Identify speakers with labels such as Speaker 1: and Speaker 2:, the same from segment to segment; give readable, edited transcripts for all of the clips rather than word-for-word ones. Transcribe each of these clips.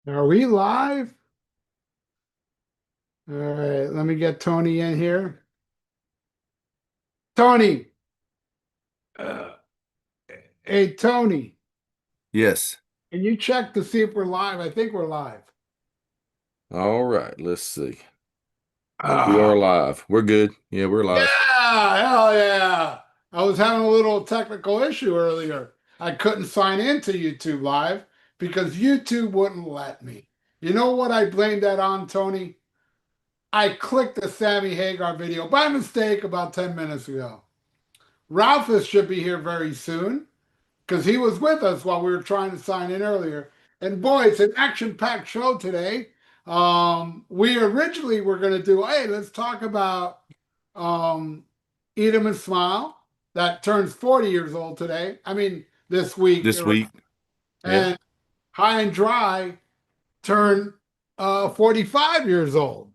Speaker 1: Are we live? All right, let me get Tony in here. Tony, uh, hey Tony,
Speaker 2: Yes.
Speaker 1: can you check to see if we're live? I think we're live.
Speaker 2: All right. Let's see. We are
Speaker 1: Ah,
Speaker 2: live. We're good. Yeah, we're live.
Speaker 1: yeah, hell yeah! I was having a little technical issue earlier. I couldn't sign into YouTube Live because YouTube wouldn't let me. You know what I blamed that on, Tony? I clicked the Sammy Hagar video by mistake about 10 minutes ago. Ralphus should be here very soon, because he was with us while we were trying to sign in earlier. And boy, it's an action-packed show today. We originally were going to do, hey, let's talk about um, Eat 'em and Smile. That turns 40 years old today. I mean, this week.
Speaker 2: This week. Yeah.
Speaker 1: And High and Dry turned 45 years old.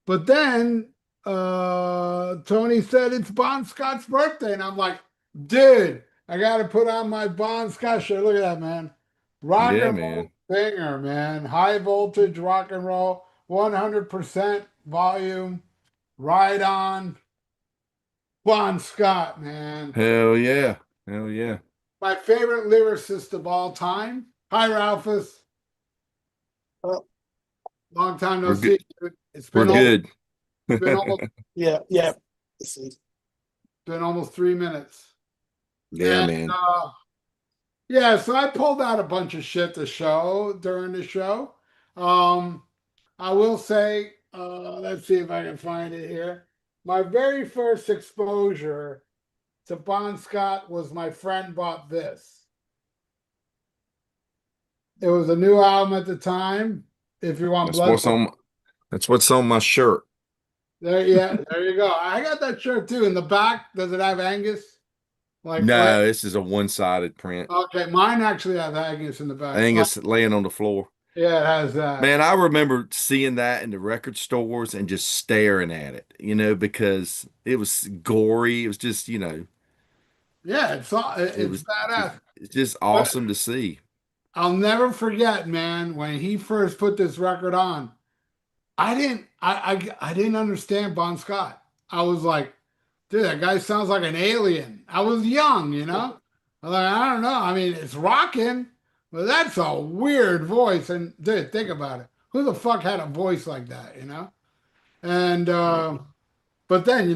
Speaker 1: But then Tony said it's Bon Scott's birthday, and I'm like, dude, I got to put on my Bon Scott shirt. Look at that, man. Rock
Speaker 2: Yeah,
Speaker 1: and
Speaker 2: man.
Speaker 1: roll singer, man. High voltage rock and roll, 100% volume, right on. Bon Scott, man.
Speaker 2: Hell yeah. Hell yeah.
Speaker 1: My favorite lyricist of all time. Hi, Ralphus. Long time no
Speaker 2: We're good.
Speaker 1: see. It's
Speaker 2: We're
Speaker 1: been almost,
Speaker 2: good.
Speaker 1: been almost,
Speaker 3: Yeah, yeah.
Speaker 1: been almost 3 minutes.
Speaker 2: Yeah,
Speaker 1: And
Speaker 2: man.
Speaker 1: yeah, so I pulled out a bunch of shit to show during the show. Um, I will say, let's see if I can find it here. My very first exposure to Bon Scott was my friend bought this. It was a new album at the time. If you want
Speaker 2: That's
Speaker 1: blood,
Speaker 2: what's on that's what's on my shirt.
Speaker 1: there, yeah, there you go. I got that shirt too. In the back, does it have Angus? Like right?
Speaker 2: No, this is a one-sided print.
Speaker 1: Okay, mine actually has Angus in the back. Oh,
Speaker 2: Angus laying on the floor.
Speaker 1: yeah, it has that.
Speaker 2: Man, I remember seeing that in the record stores and just staring at it, because it was gory. It was just,
Speaker 1: Yeah,
Speaker 2: it
Speaker 1: it's
Speaker 2: was just
Speaker 1: badass.
Speaker 2: it's just
Speaker 1: But
Speaker 2: awesome to see.
Speaker 1: I'll never forget, man, when he first put this record on. I didn't understand Bon Scott. I was like, dude, that guy sounds like an alien. I was young, you know? I was like, I don't know. I mean, it's rocking, but that's a weird voice. And dude, think about it. Who the fuck had a voice like that, you know? And but then,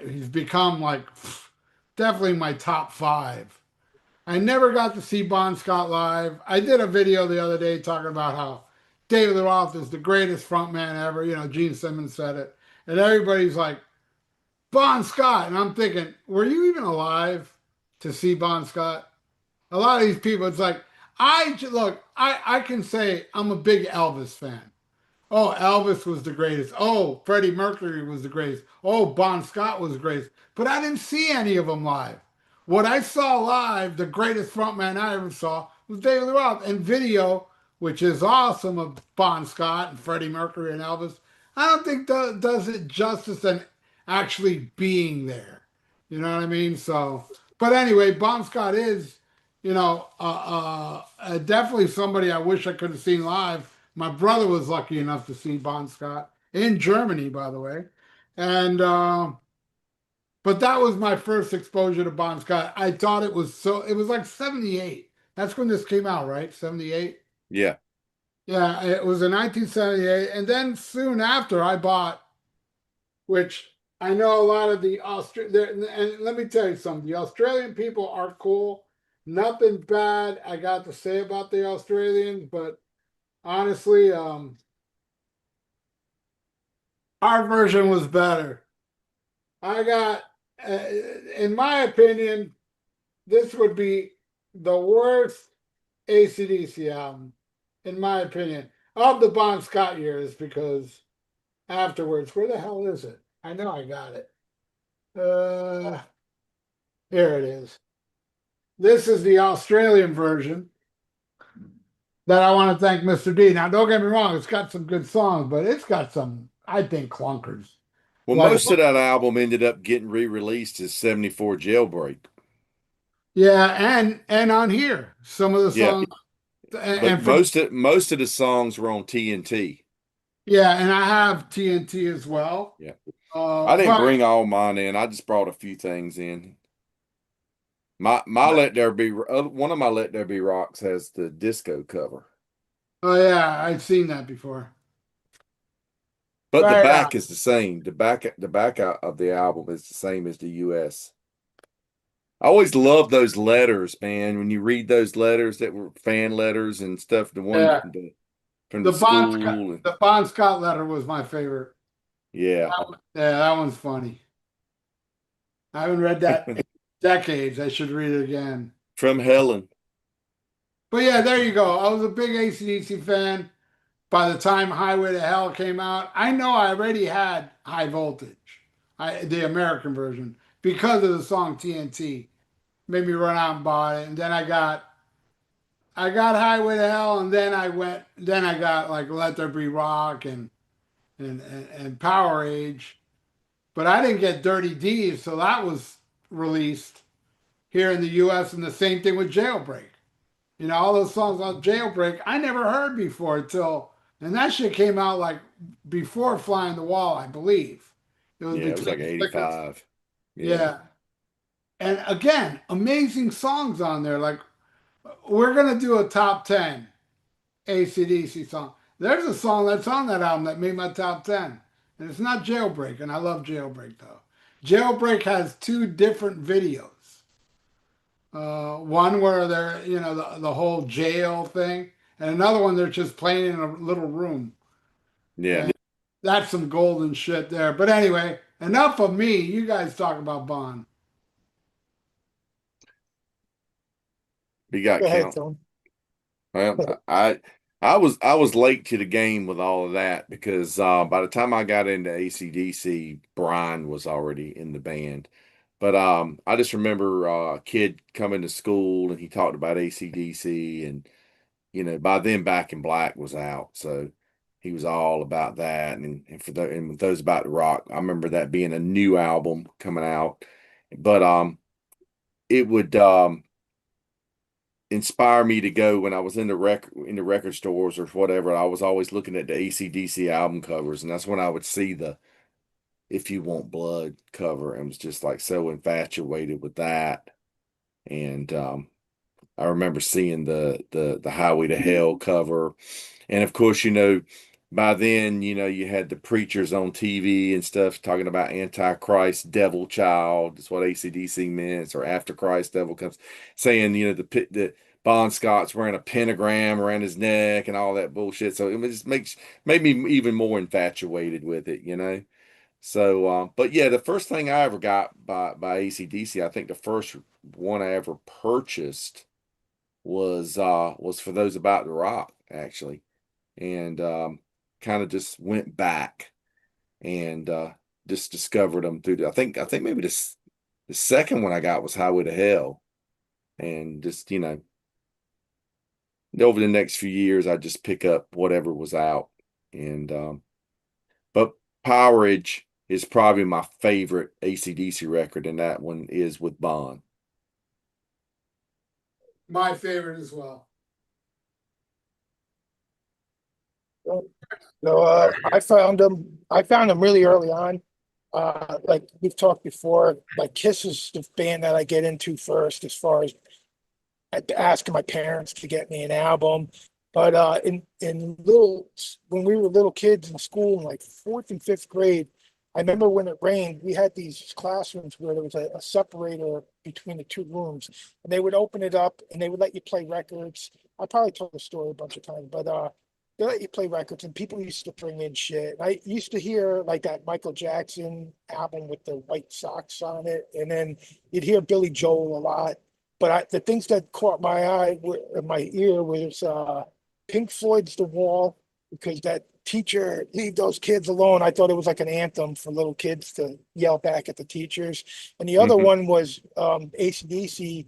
Speaker 1: he's become like definitely my top five. I never got to see Bon Scott live. I did a video the other day talking about how David Roth is the greatest frontman ever. Gene Simmons said it. And everybody's like, Bon Scott. And I'm thinking, were you even alive to see Bon Scott? A lot of these people, it's like, I can say I'm a big Elvis fan. Oh, Elvis was the greatest. Oh, Freddie Mercury was the greatest. Oh, Bon Scott was the greatest. But I didn't see any of them live. What I saw live, the greatest frontman I ever saw, was David Lee Roth. And video, which is awesome, of Bon Scott and Freddie Mercury and Elvis, I don't think does it justice in actually being there. You know what I mean? So, but anyway, Bon Scott is, definitely somebody I wish I could have seen live. My brother was lucky enough to see Bon Scott in Germany, by the way. And but that was my first exposure to Bon Scott. I thought it was like 78. That's when this came out, right? 78.
Speaker 2: Yeah.
Speaker 1: Yeah, it was in 1978. And then soon after I bought, which I know a lot of the Australian, and let me tell you something, the Australian people are cool. Nothing bad I got to say about the Australians, but honestly, our version was better. I got, in my opinion, this would be the worst AC/DC album, in my opinion, of the Bon Scott years, because afterwards, where the hell is it? I know I got it. Uh, Here it is. This is the Australian version that I want to thank Mr. D. Now, don't get me wrong, it's got some good songs, but it's got some, I think, clunkers.
Speaker 2: Well,
Speaker 1: Like,
Speaker 2: most of that album ended up getting re-released as 74 Jailbreak.
Speaker 1: yeah, and on here, some of the
Speaker 2: Yeah.
Speaker 1: songs.
Speaker 2: But
Speaker 1: And from
Speaker 2: most of the songs were on TNT.
Speaker 1: yeah, and I have TNT as well.
Speaker 2: Yeah. I didn't
Speaker 1: But
Speaker 2: bring all mine in. I just brought a few things in. My Let There Be one of my Let There Be Rocks has the disco cover,
Speaker 1: oh yeah, I've seen that before.
Speaker 2: but the
Speaker 1: Right
Speaker 2: back is the same. The back of the album is the same as the US. I always love those letters, man. When you read those letters that were fan letters and stuff, the one
Speaker 1: yeah,
Speaker 2: from the school, and
Speaker 1: The Bon Scott letter was my favorite.
Speaker 2: yeah,
Speaker 1: Yeah, that one's funny. I haven't read that in decades. I should read it again.
Speaker 2: from Helen.
Speaker 1: But yeah, there you go. I was a big AC/DC fan. By the time Highway to Hell came out, I know I already had High Voltage, the American version, because of the song TNT. Made me run out and buy it, and then I got Highway to Hell, and then I got like Let There Be Rock and Power Age, but I didn't get Dirty Deeds, so that was released here in the U.S. and the same thing with Jailbreak. You know, all those songs on Jailbreak I never heard before until, and that shit came out like before Flying the Wall, I believe. It was
Speaker 2: Yeah, it was
Speaker 1: between
Speaker 2: like
Speaker 1: Flickr.
Speaker 2: 85. Yeah.
Speaker 1: Yeah. And again, amazing songs on there. Like, we're going to do a top 10 AC/DC song. There's a song that's on that album that made my top 10. And it's not Jailbreak. And I love Jailbreak, though. Jailbreak has two different videos. One where they're, you know, the whole jail thing, and another one they're just playing in a little room.
Speaker 2: Yeah.
Speaker 1: And that's some golden shit there. But anyway, enough of me. You guys talk about Bond.
Speaker 2: You got
Speaker 3: Go ahead,
Speaker 2: count.
Speaker 3: Tom.
Speaker 2: Well, I was late to the game with all of that because by the time I got into AC/DC, Brian was already in the band. But I just remember a kid coming to school and he talked about AC/DC, and by then Back in Black was out, so he was all about that. And with those about the rock, I remember that being a new album coming out. But it would inspire me to go when I was in the record stores or whatever. I was always looking at the AC/DC album covers, and that's when I would see the "If You Want Blood" cover, and was just like so infatuated with that. And I remember seeing the Highway to Hell cover, and of course, by then, you had the preachers on TV and stuff talking about Antichrist, Devil Child. That's what AC/DC meant, or after Christ, Devil comes, saying, the Bon Scott's wearing a pentagram around his neck and all that bullshit. So it just made me even more infatuated with it. So, but yeah, the first thing I ever got by AC/DC, I think the first one I ever purchased was for those about the rock, actually. And kind of just went back and just discovered them through I think maybe the second one I got was Highway to Hell. And just, over the next few years I just pick up whatever was out. And but Powerage is probably my favorite AC/DC record, and that one is with Bond.
Speaker 1: My favorite as well.
Speaker 3: So I found them really early on. Like we've talked before, like Kiss is the band that I get into first as far as asking my parents to get me an album. But in little when we were little kids in school, in like fourth and fifth grade, I remember when it rained, we had these classrooms where there was a separator between the two rooms, and they would open it up and they would let you play records. I probably told the story a bunch of times, but they let you play records, and people used to bring in shit. I used to hear like that Michael Jackson album with the white socks on it, and then you'd hear Billy Joel a lot. But the things that caught my eye were in my ear was Pink Floyd's The Wall, because that teacher, leave those kids alone. I thought it was like an anthem for little kids to yell back at the teachers. And the other
Speaker 2: Mhm.
Speaker 3: one was AC/DC,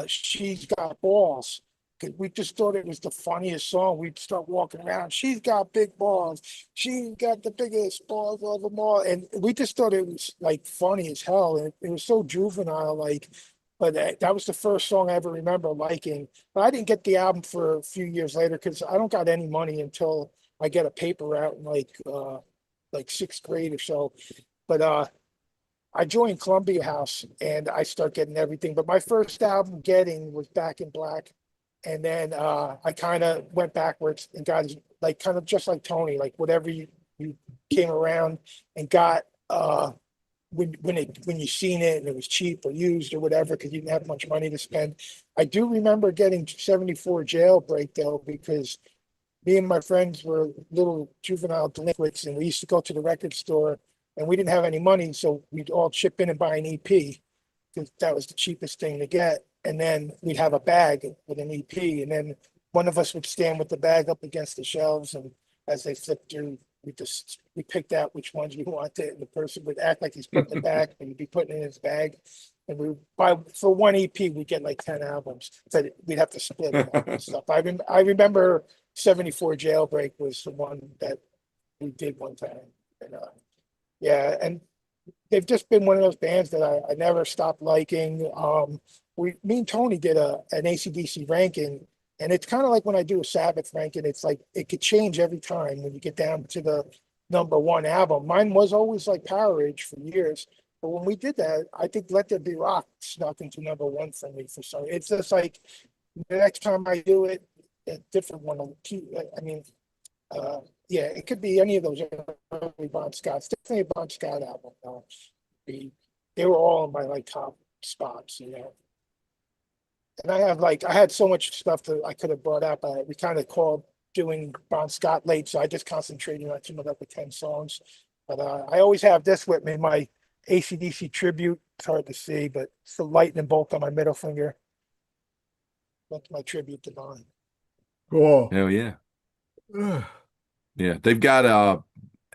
Speaker 3: She's Got Balls. 'Cause we just thought it was the funniest song. We'd start walking around. She's got big balls. She's got the biggest balls of them all. And we just thought it was like funny as hell. And it was so juvenile. Like But that was the first song I ever remember liking. But I didn't get the album for a few years later because I don't got any money until I get a paper route in like sixth grade or so. But I joined Columbia House and I start getting everything. But my first album getting was Back in Black. And then I kind of went backwards and got like kind of just like Tony, like whatever you came around and got when you seen it and it was cheap or used or whatever because you didn't have much money to spend. I do remember getting 74 Jailbreak though because me and my friends were little juvenile delinquents and we used to go to the record store and we didn't have any money, so we'd all chip in and buy an EP because that was the cheapest thing to get. And then we'd have a bag with an EP, and then one of us would stand with the bag up against the shelves, and as they flipped through, we picked out which ones we wanted, and the person would act like he's putting it back, and he'd be putting it in his bag. And we buy for one EP, we get like 10 albums, but we'd have to split it up and stuff. I remember 74 Jailbreak was the one that we did one time, and yeah, and they've just been one of those bands that I never stopped liking. Me and Tony did an AC/DC ranking, and it's kind of like when I do a Sabbath ranking, it's like it could change every time when you get down to the number one album. Mine was always like Power Age for years, but when we did that, I think Let There Be Rock snuck into number one for me for some. It's just like the next time I do it, a different one will keep. I mean, yeah, it could be any of those early Bon Scotts. Definitely a Bon Scott album. Though. They were all in my like top spots, you know. And I had so much stuff that I could have brought up. We kind of called doing Bon Scott late, so I just concentrated on coming up with 10 songs. But I always have this with me, my AC/DC tribute. It's hard to see, but it's the lightning bolt on my middle finger. That's my tribute to Bon.
Speaker 1: Cool.
Speaker 2: Hell yeah. Yeah, they've got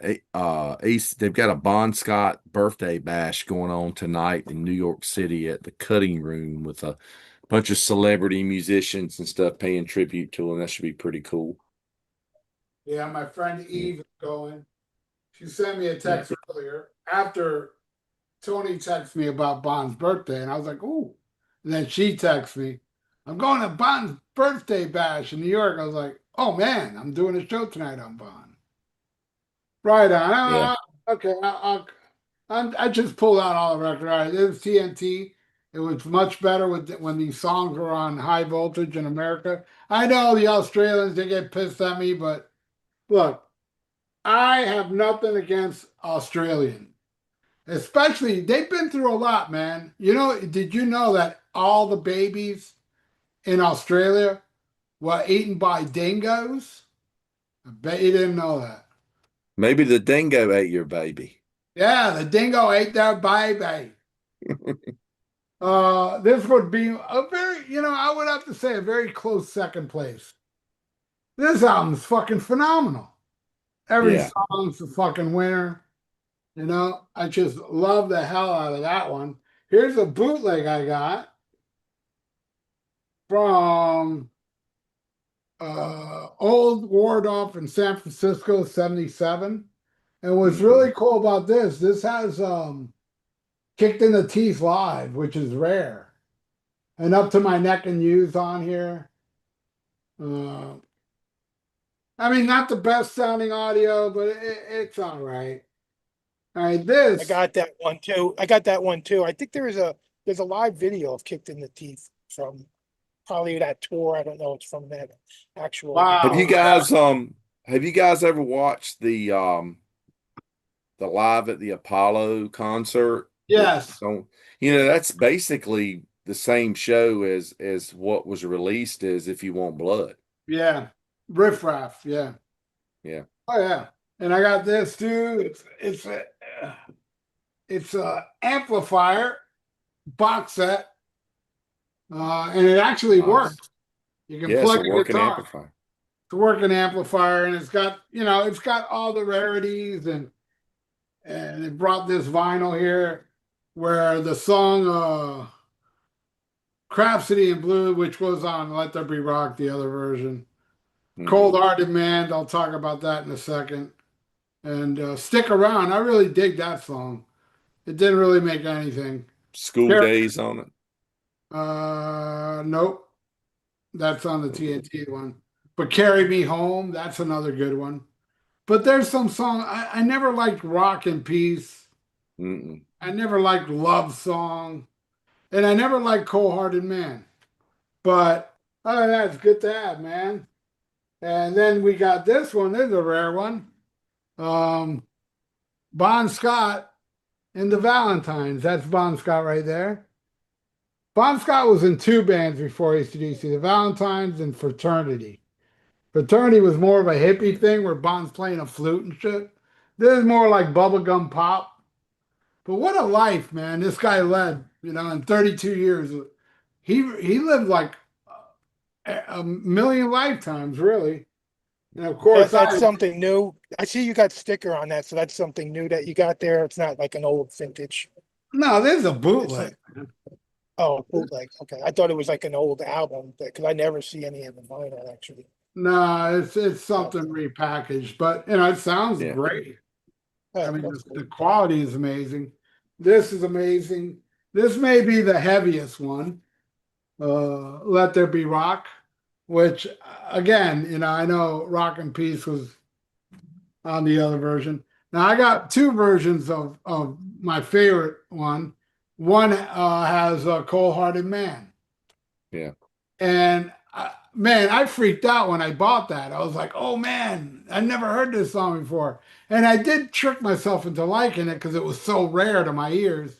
Speaker 2: they've got a Bon Scott birthday bash going on tonight in New York City at the Cutting Room with a bunch of celebrity musicians and stuff paying tribute to him. That should be pretty cool.
Speaker 1: Yeah, my friend Eve is going. She sent me a text earlier after Tony texted me about Bon's birthday, and I was like, "Ooh!" And then she texted me, "I'm going to Bon's birthday bash in New York." I was like, "Oh man, I'm doing a show tonight on Bon." Right on.
Speaker 2: Yeah.
Speaker 1: Okay, I just pulled out all the record. All right, this is TNT. It was much better when these songs were on high voltage in America. I know the Australians, they get pissed at me, but look, I have nothing against Australian. Especially, they've been through a lot, man. You know, did you know that all the babies in Australia were eaten by dingoes? I bet you didn't know that.
Speaker 2: Maybe the dingo ate your baby.
Speaker 1: Yeah, the dingo ate their baby. This would be a very, I would have to say a very close second place. This album's fucking phenomenal. Every
Speaker 2: Yeah.
Speaker 1: song's a fucking winner. I just love the hell out of that one. Here's a bootleg I got from Old Wardolph in San Francisco, 77. And what's really cool about this has Kicked in the Teeth live, which is rare. And Up to My Neck and You's on here. I mean, not the best sounding audio, but it's all right. All right,
Speaker 3: I got that one too. I think there's a live video of Kicked in the Teeth from probably that tour. I don't know. It's from that actual.
Speaker 1: Wow.
Speaker 2: Have you guys ever watched the Live at the Apollo concert?
Speaker 1: Yes.
Speaker 2: So, that's basically the same show as what was released as If You Want Blood.
Speaker 1: Yeah. Riff Raff. Yeah.
Speaker 2: Yeah.
Speaker 1: Oh yeah. And I got this too. It's a amplifier box set. And it actually works. You can plug
Speaker 2: it's a
Speaker 1: a
Speaker 2: working
Speaker 1: guitar.
Speaker 2: amplifier.
Speaker 1: It's a working amplifier, and it's got all the rarities, and it brought this vinyl here where the song Crapsody in Blue, which was on Let There Be Rock, the other version. Cold Hearted Man, I'll talk about that in a second. And Stick Around, I really dig that song. It didn't really make anything.
Speaker 2: School Days on it.
Speaker 1: Nope, that's on the TNT one. But Carry Me Home, that's another good one. But there's some song I never liked Rock and Peace.
Speaker 2: Mm-mm.
Speaker 1: I never liked Love Song. And I never liked Cold Hearted Man. But other than that, it's good to have, man. And then we got this one. This is a rare one. Um, Bon Scott and the Valentines. That's Bon Scott right there. Bon Scott was in two bands before AC/DC, the Valentines and Fraternity. Fraternity was more of a hippie thing where Bon's playing a flute and shit. This is more like bubblegum pop. But what a life, man, this guy led, in 32 years. He lived like a million lifetimes, really. And of course,
Speaker 3: That's something new. I see you got sticker on that, so that's something new that you got there. It's not like an old vintage.
Speaker 1: no, this is a
Speaker 3: It's
Speaker 1: bootleg.
Speaker 3: like, oh, bootleg. Okay, I thought it was like an old album because I never see any of the vinyl actually.
Speaker 1: No, it's something
Speaker 3: Okay.
Speaker 1: repackaged, but it sounds
Speaker 2: Yeah.
Speaker 1: great. I
Speaker 3: Yeah,
Speaker 1: mean,
Speaker 3: that's
Speaker 1: the
Speaker 3: cool.
Speaker 1: quality is amazing. This is amazing. This may be the heaviest one. Let There Be Rock, which again, I know Rock and Peace was on the other version. Now I got two versions of my favorite one. One has a Cold Hearted Man.
Speaker 2: Yeah.
Speaker 1: And man, I freaked out when I bought that. I was like, oh man, I never heard this song before. And I did trick myself into liking it because it was so rare to my ears.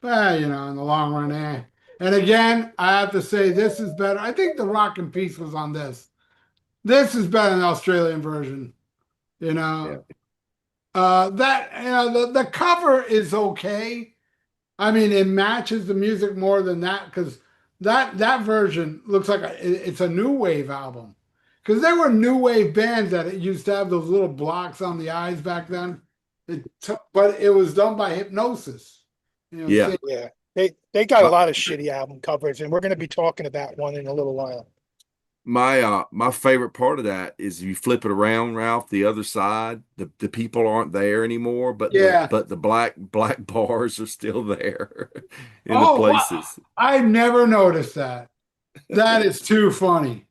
Speaker 1: But, in the long run, eh. And again, I have to say, this is better. I think the Rock and Peace was on this. This is better than the Australian version. You know,
Speaker 2: Yeah.
Speaker 1: that, the cover is okay. I mean, it matches the music more than that because that version looks like it's a new wave album. Because there were new wave bands that used to have those little blocks on the eyes back then. But it was done by hypnosis.
Speaker 2: Yeah.
Speaker 3: Yeah, they got a
Speaker 2: My
Speaker 3: lot of shitty album covers, and we're going to be talking about one in a little while.
Speaker 2: my favorite part of that is you flip it around, Ralph, the other side, the people aren't there anymore, but the
Speaker 1: Yeah.
Speaker 2: but the black bars are still there in the
Speaker 1: Oh, wow.
Speaker 2: places.
Speaker 1: I never noticed that. That is too funny.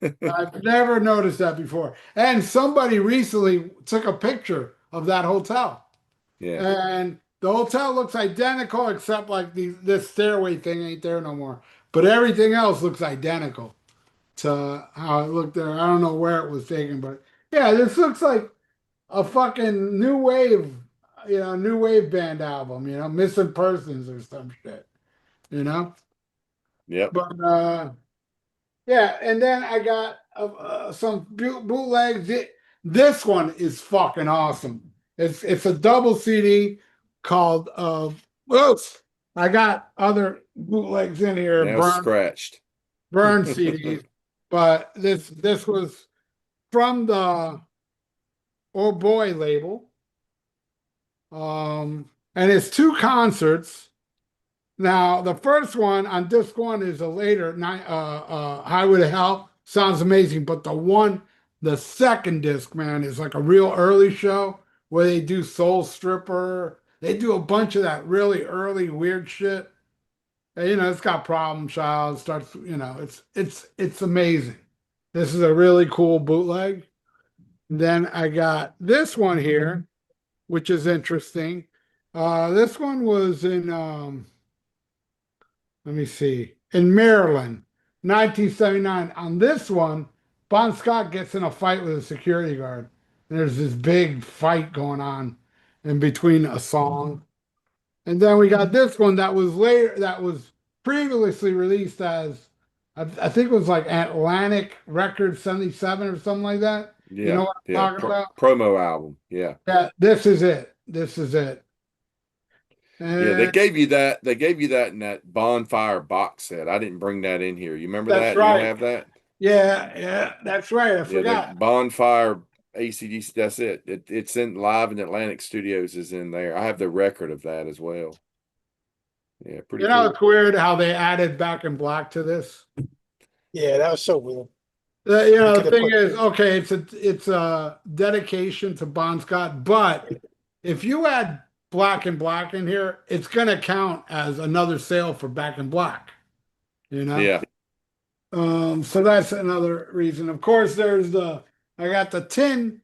Speaker 1: I've never noticed that before. And somebody recently took a picture of that hotel.
Speaker 2: Yeah.
Speaker 1: And the hotel looks identical except like this stairway thing ain't there no more. But everything else looks identical to how it looked there. I don't know where it was taken, but yeah, this looks like a fucking new wave band album, Missing Persons or some shit, you know?
Speaker 2: Yep.
Speaker 1: But yeah, and then I got some bootlegs. This one is fucking awesome. It's a double CD called Oops. I got other bootlegs in here,
Speaker 2: Now scratched.
Speaker 1: burn CDs, but this was from the Oh Boy label. And it's two concerts. Now, the first one on disc one is a later Highway to Hell. Sounds amazing, but the second disc, man, is like a real early show where they do Soul Stripper. They do a bunch of that really early weird shit. And, it's got Problem Child. Starts, it's amazing. This is a really cool bootleg. Then I got this one here, which is interesting. This one was in let me see. In Maryland, 1979. On this one, Bon Scott gets in a fight with a security guard. And there's this big fight going on in between a song. And then we got this one that was previously released as, I think it was like Atlantic Records 77 or something like that. You
Speaker 2: Yeah.
Speaker 1: know what I'm
Speaker 2: Yeah.
Speaker 1: talking about?
Speaker 2: Promo album. Yeah.
Speaker 1: Yeah, this is it. This is it.
Speaker 2: Yeah, they
Speaker 1: And
Speaker 2: gave you that. They gave you that in that bonfire box set. I didn't bring that in here. You remember
Speaker 1: that's
Speaker 2: that? Do you
Speaker 1: right.
Speaker 2: have that?
Speaker 1: Yeah, that's right. I
Speaker 2: Yeah, the
Speaker 1: forgot.
Speaker 2: bonfire ACDC. That's it. It's in live in Atlantic Studios is in there. I have the record of that as well. Yeah, pretty
Speaker 1: It's
Speaker 2: cool.
Speaker 1: weird how they added Back in Black to this.
Speaker 3: Yeah, that was so weird. They
Speaker 1: The
Speaker 3: could have
Speaker 1: thing
Speaker 3: put.
Speaker 1: is, okay, it's a dedication to Bon Scott, but if you add Black in here, it's gonna count as another sale for Back in Black. you know.
Speaker 2: Yeah.
Speaker 1: So that's another reason. Of course, I got the tin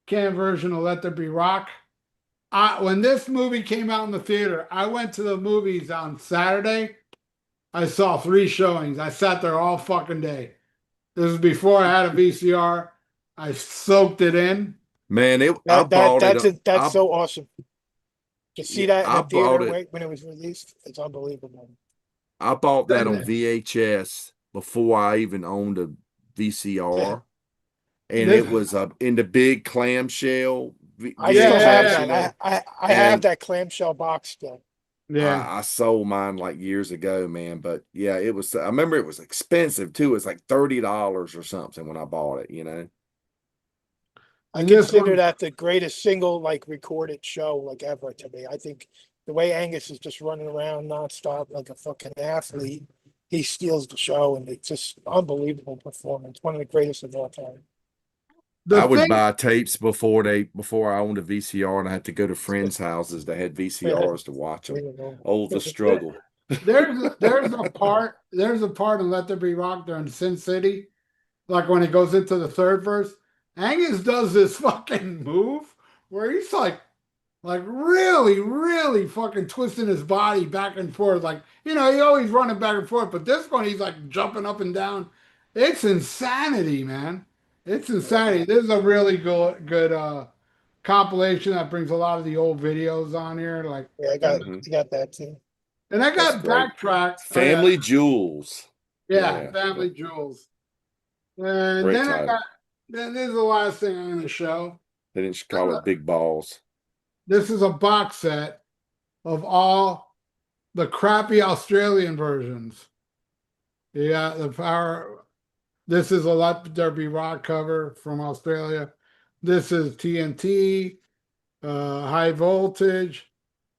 Speaker 1: can version of Let There Be Rock. When this movie came out in the theater, I went to the movies on Saturday. I saw 3 showings. I sat there all fucking day. This is before I had a VCR. I soaked it in.
Speaker 2: Man, I
Speaker 3: That
Speaker 2: bought it.
Speaker 3: that's so awesome to see
Speaker 2: Yeah,
Speaker 3: that in
Speaker 2: I
Speaker 3: the
Speaker 2: bought
Speaker 3: theater
Speaker 2: it.
Speaker 3: when it was released. It's unbelievable.
Speaker 2: I bought that on
Speaker 1: Then
Speaker 2: VHS before I even owned a VCR, and
Speaker 1: this,
Speaker 2: it was in the big clamshell
Speaker 3: I still
Speaker 1: yeah,
Speaker 3: have
Speaker 2: VHS,
Speaker 1: yeah,
Speaker 2: you
Speaker 3: that.
Speaker 2: know.
Speaker 3: I have
Speaker 2: And
Speaker 3: that clamshell box still.
Speaker 1: yeah.
Speaker 2: I sold mine like years ago, man. But yeah, it was. I remember it was expensive too. It was like $30 or something when I bought it. You know.
Speaker 3: I
Speaker 1: And this
Speaker 3: consider
Speaker 1: one,
Speaker 3: that the greatest single like recorded show like ever to me. I think the way Angus is just running around nonstop like a fucking athlete, he steals the show and it's just unbelievable performance. One of the greatest of all time.
Speaker 1: the
Speaker 2: I would
Speaker 1: thing,
Speaker 2: buy tapes before I owned a VCR, and I had to go to friends' houses that had VCRs to watch them. Oh, the struggle.
Speaker 1: there's a part in Let There Be Rock during Sin City, like when he goes into the third verse. Angus does this fucking move where he's like really, really fucking twisting his body back and forth. Like, he always running back and forth, but this one he's like jumping up and down. It's insanity, man. It's insanity. This is a really good compilation that brings a lot of the old videos on here. Like,
Speaker 3: Yeah,
Speaker 2: Hmm.
Speaker 3: I got that too.
Speaker 1: and I
Speaker 2: That's
Speaker 1: got
Speaker 2: great.
Speaker 1: backtrack. Oh yeah,
Speaker 2: Family Jewels.
Speaker 1: yeah,
Speaker 2: Yeah,
Speaker 1: Family Jewels. And
Speaker 2: great
Speaker 1: then I
Speaker 2: title.
Speaker 1: got then this is the last thing I'm gonna show.
Speaker 2: They didn't call it Big Balls.
Speaker 1: This is a box set of all the crappy Australian versions. Yeah, the power. This is a Let There Be Rock cover from Australia. This is TNT, High Voltage.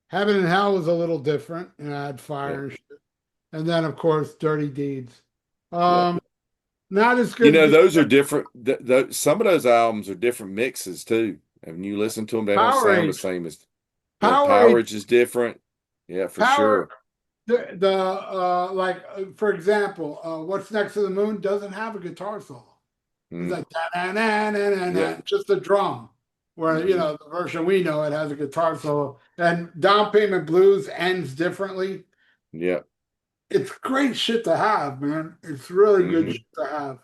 Speaker 1: Heaven and Hell was a little different and had
Speaker 2: Yeah.
Speaker 1: fire and shit. And then, of course, Dirty Deeds.
Speaker 2: Yeah.
Speaker 1: Um, Not as
Speaker 2: You
Speaker 1: good
Speaker 2: know,
Speaker 1: as
Speaker 2: those are different. Some of those albums are different mixes too. And when you listen to them, they don't
Speaker 1: Power
Speaker 2: sound the
Speaker 1: Age.
Speaker 2: same as, yeah,
Speaker 1: Power Age.
Speaker 2: Powerage is different. Yeah, for
Speaker 1: Power.
Speaker 2: sure.
Speaker 1: For example, What's Next to the Moon doesn't have a guitar solo. It's
Speaker 2: Mm,
Speaker 1: like da na na na
Speaker 2: yep.
Speaker 1: na, just a drum. Where
Speaker 2: Hmm.
Speaker 1: the version we know it has a guitar solo, and Down Payment Blues ends differently.
Speaker 2: Yep.
Speaker 1: It's great shit to have, man. It's really good
Speaker 2: Hmm.
Speaker 1: shit to have.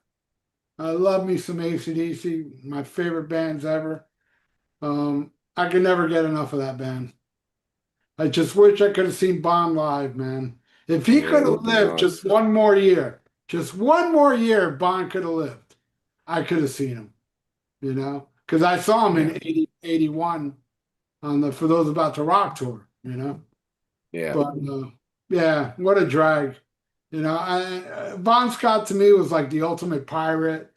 Speaker 1: I love me some AC/DC, my favorite bands ever. I can never get enough of that band. I just wish I could have seen Bon live, man. If he
Speaker 2: Yeah,
Speaker 1: could
Speaker 2: it would
Speaker 1: have
Speaker 2: have been
Speaker 1: lived
Speaker 2: nice.
Speaker 1: just one more year, Bon could have lived. I could have seen him, because I saw him
Speaker 2: Yeah.
Speaker 1: in 80, 81 on the For Those About to Rock tour.
Speaker 2: Yeah.
Speaker 1: But yeah, what a drag. Bon Scott to me was like the ultimate pirate.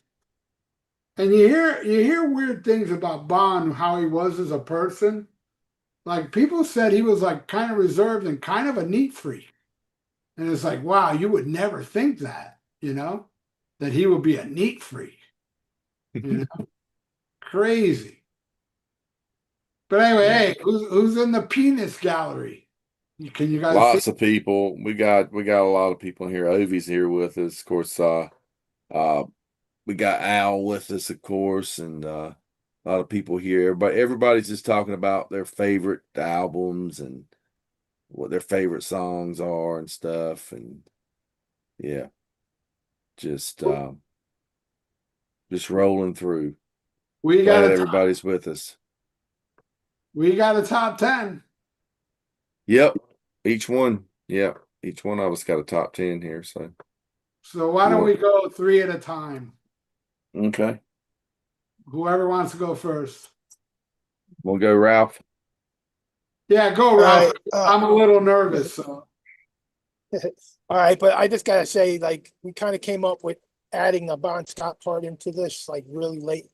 Speaker 1: And you hear weird things about Bon, how he was as a person. Like people said he was like kind of reserved and kind of a neat freak. And it's like, wow, you would never think that he would be a neat freak. You know, crazy. But anyway,
Speaker 3: Yeah.
Speaker 1: hey, who's in the penis gallery? Can you guys see?
Speaker 2: Lots of people. We got a lot of people here. Ovi's here with us. Of course, uh we got Al with us, of course, and a lot of people here. But everybody's just talking about their favorite albums and what their favorite songs are and stuff. And yeah, just just rolling through.
Speaker 1: We got
Speaker 2: Glad
Speaker 1: a top,
Speaker 2: everybody's with us.
Speaker 1: we got a top 10.
Speaker 2: Yep. Each one. Yep. Each one of us got a top 10 here. So
Speaker 1: So why
Speaker 2: you
Speaker 1: don't we
Speaker 2: want,
Speaker 1: go three at a time?
Speaker 2: okay.
Speaker 1: Whoever wants to go first.
Speaker 2: We'll go Ralph.
Speaker 1: Yeah, go,
Speaker 3: All
Speaker 1: Ralph.
Speaker 3: right.
Speaker 1: I'm a little nervous. So.
Speaker 3: All right, but I just gotta say, like, we kind of came up with adding a Bon Scott part into this like really late.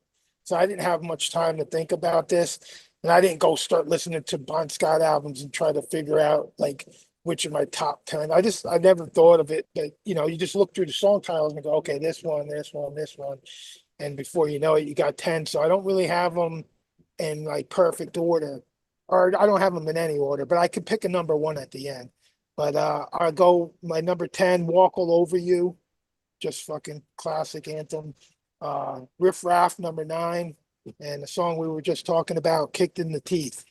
Speaker 3: So I didn't have much time to think about this. And I didn't go start listening to Bon Scott albums and try to figure out like which are my top 10. I never thought of it, but you just look through the song titles and go, okay, this one, this one, this one. And before you know it, you got 10. So I don't really have them in like perfect order, or I don't have them in any order, but I could pick a number one at the end. But I'll go my number 10, Walk All Over You. Just fucking classic anthem. Riff Raff, number 9, and the song we were just talking about, Kicked in the Teeth.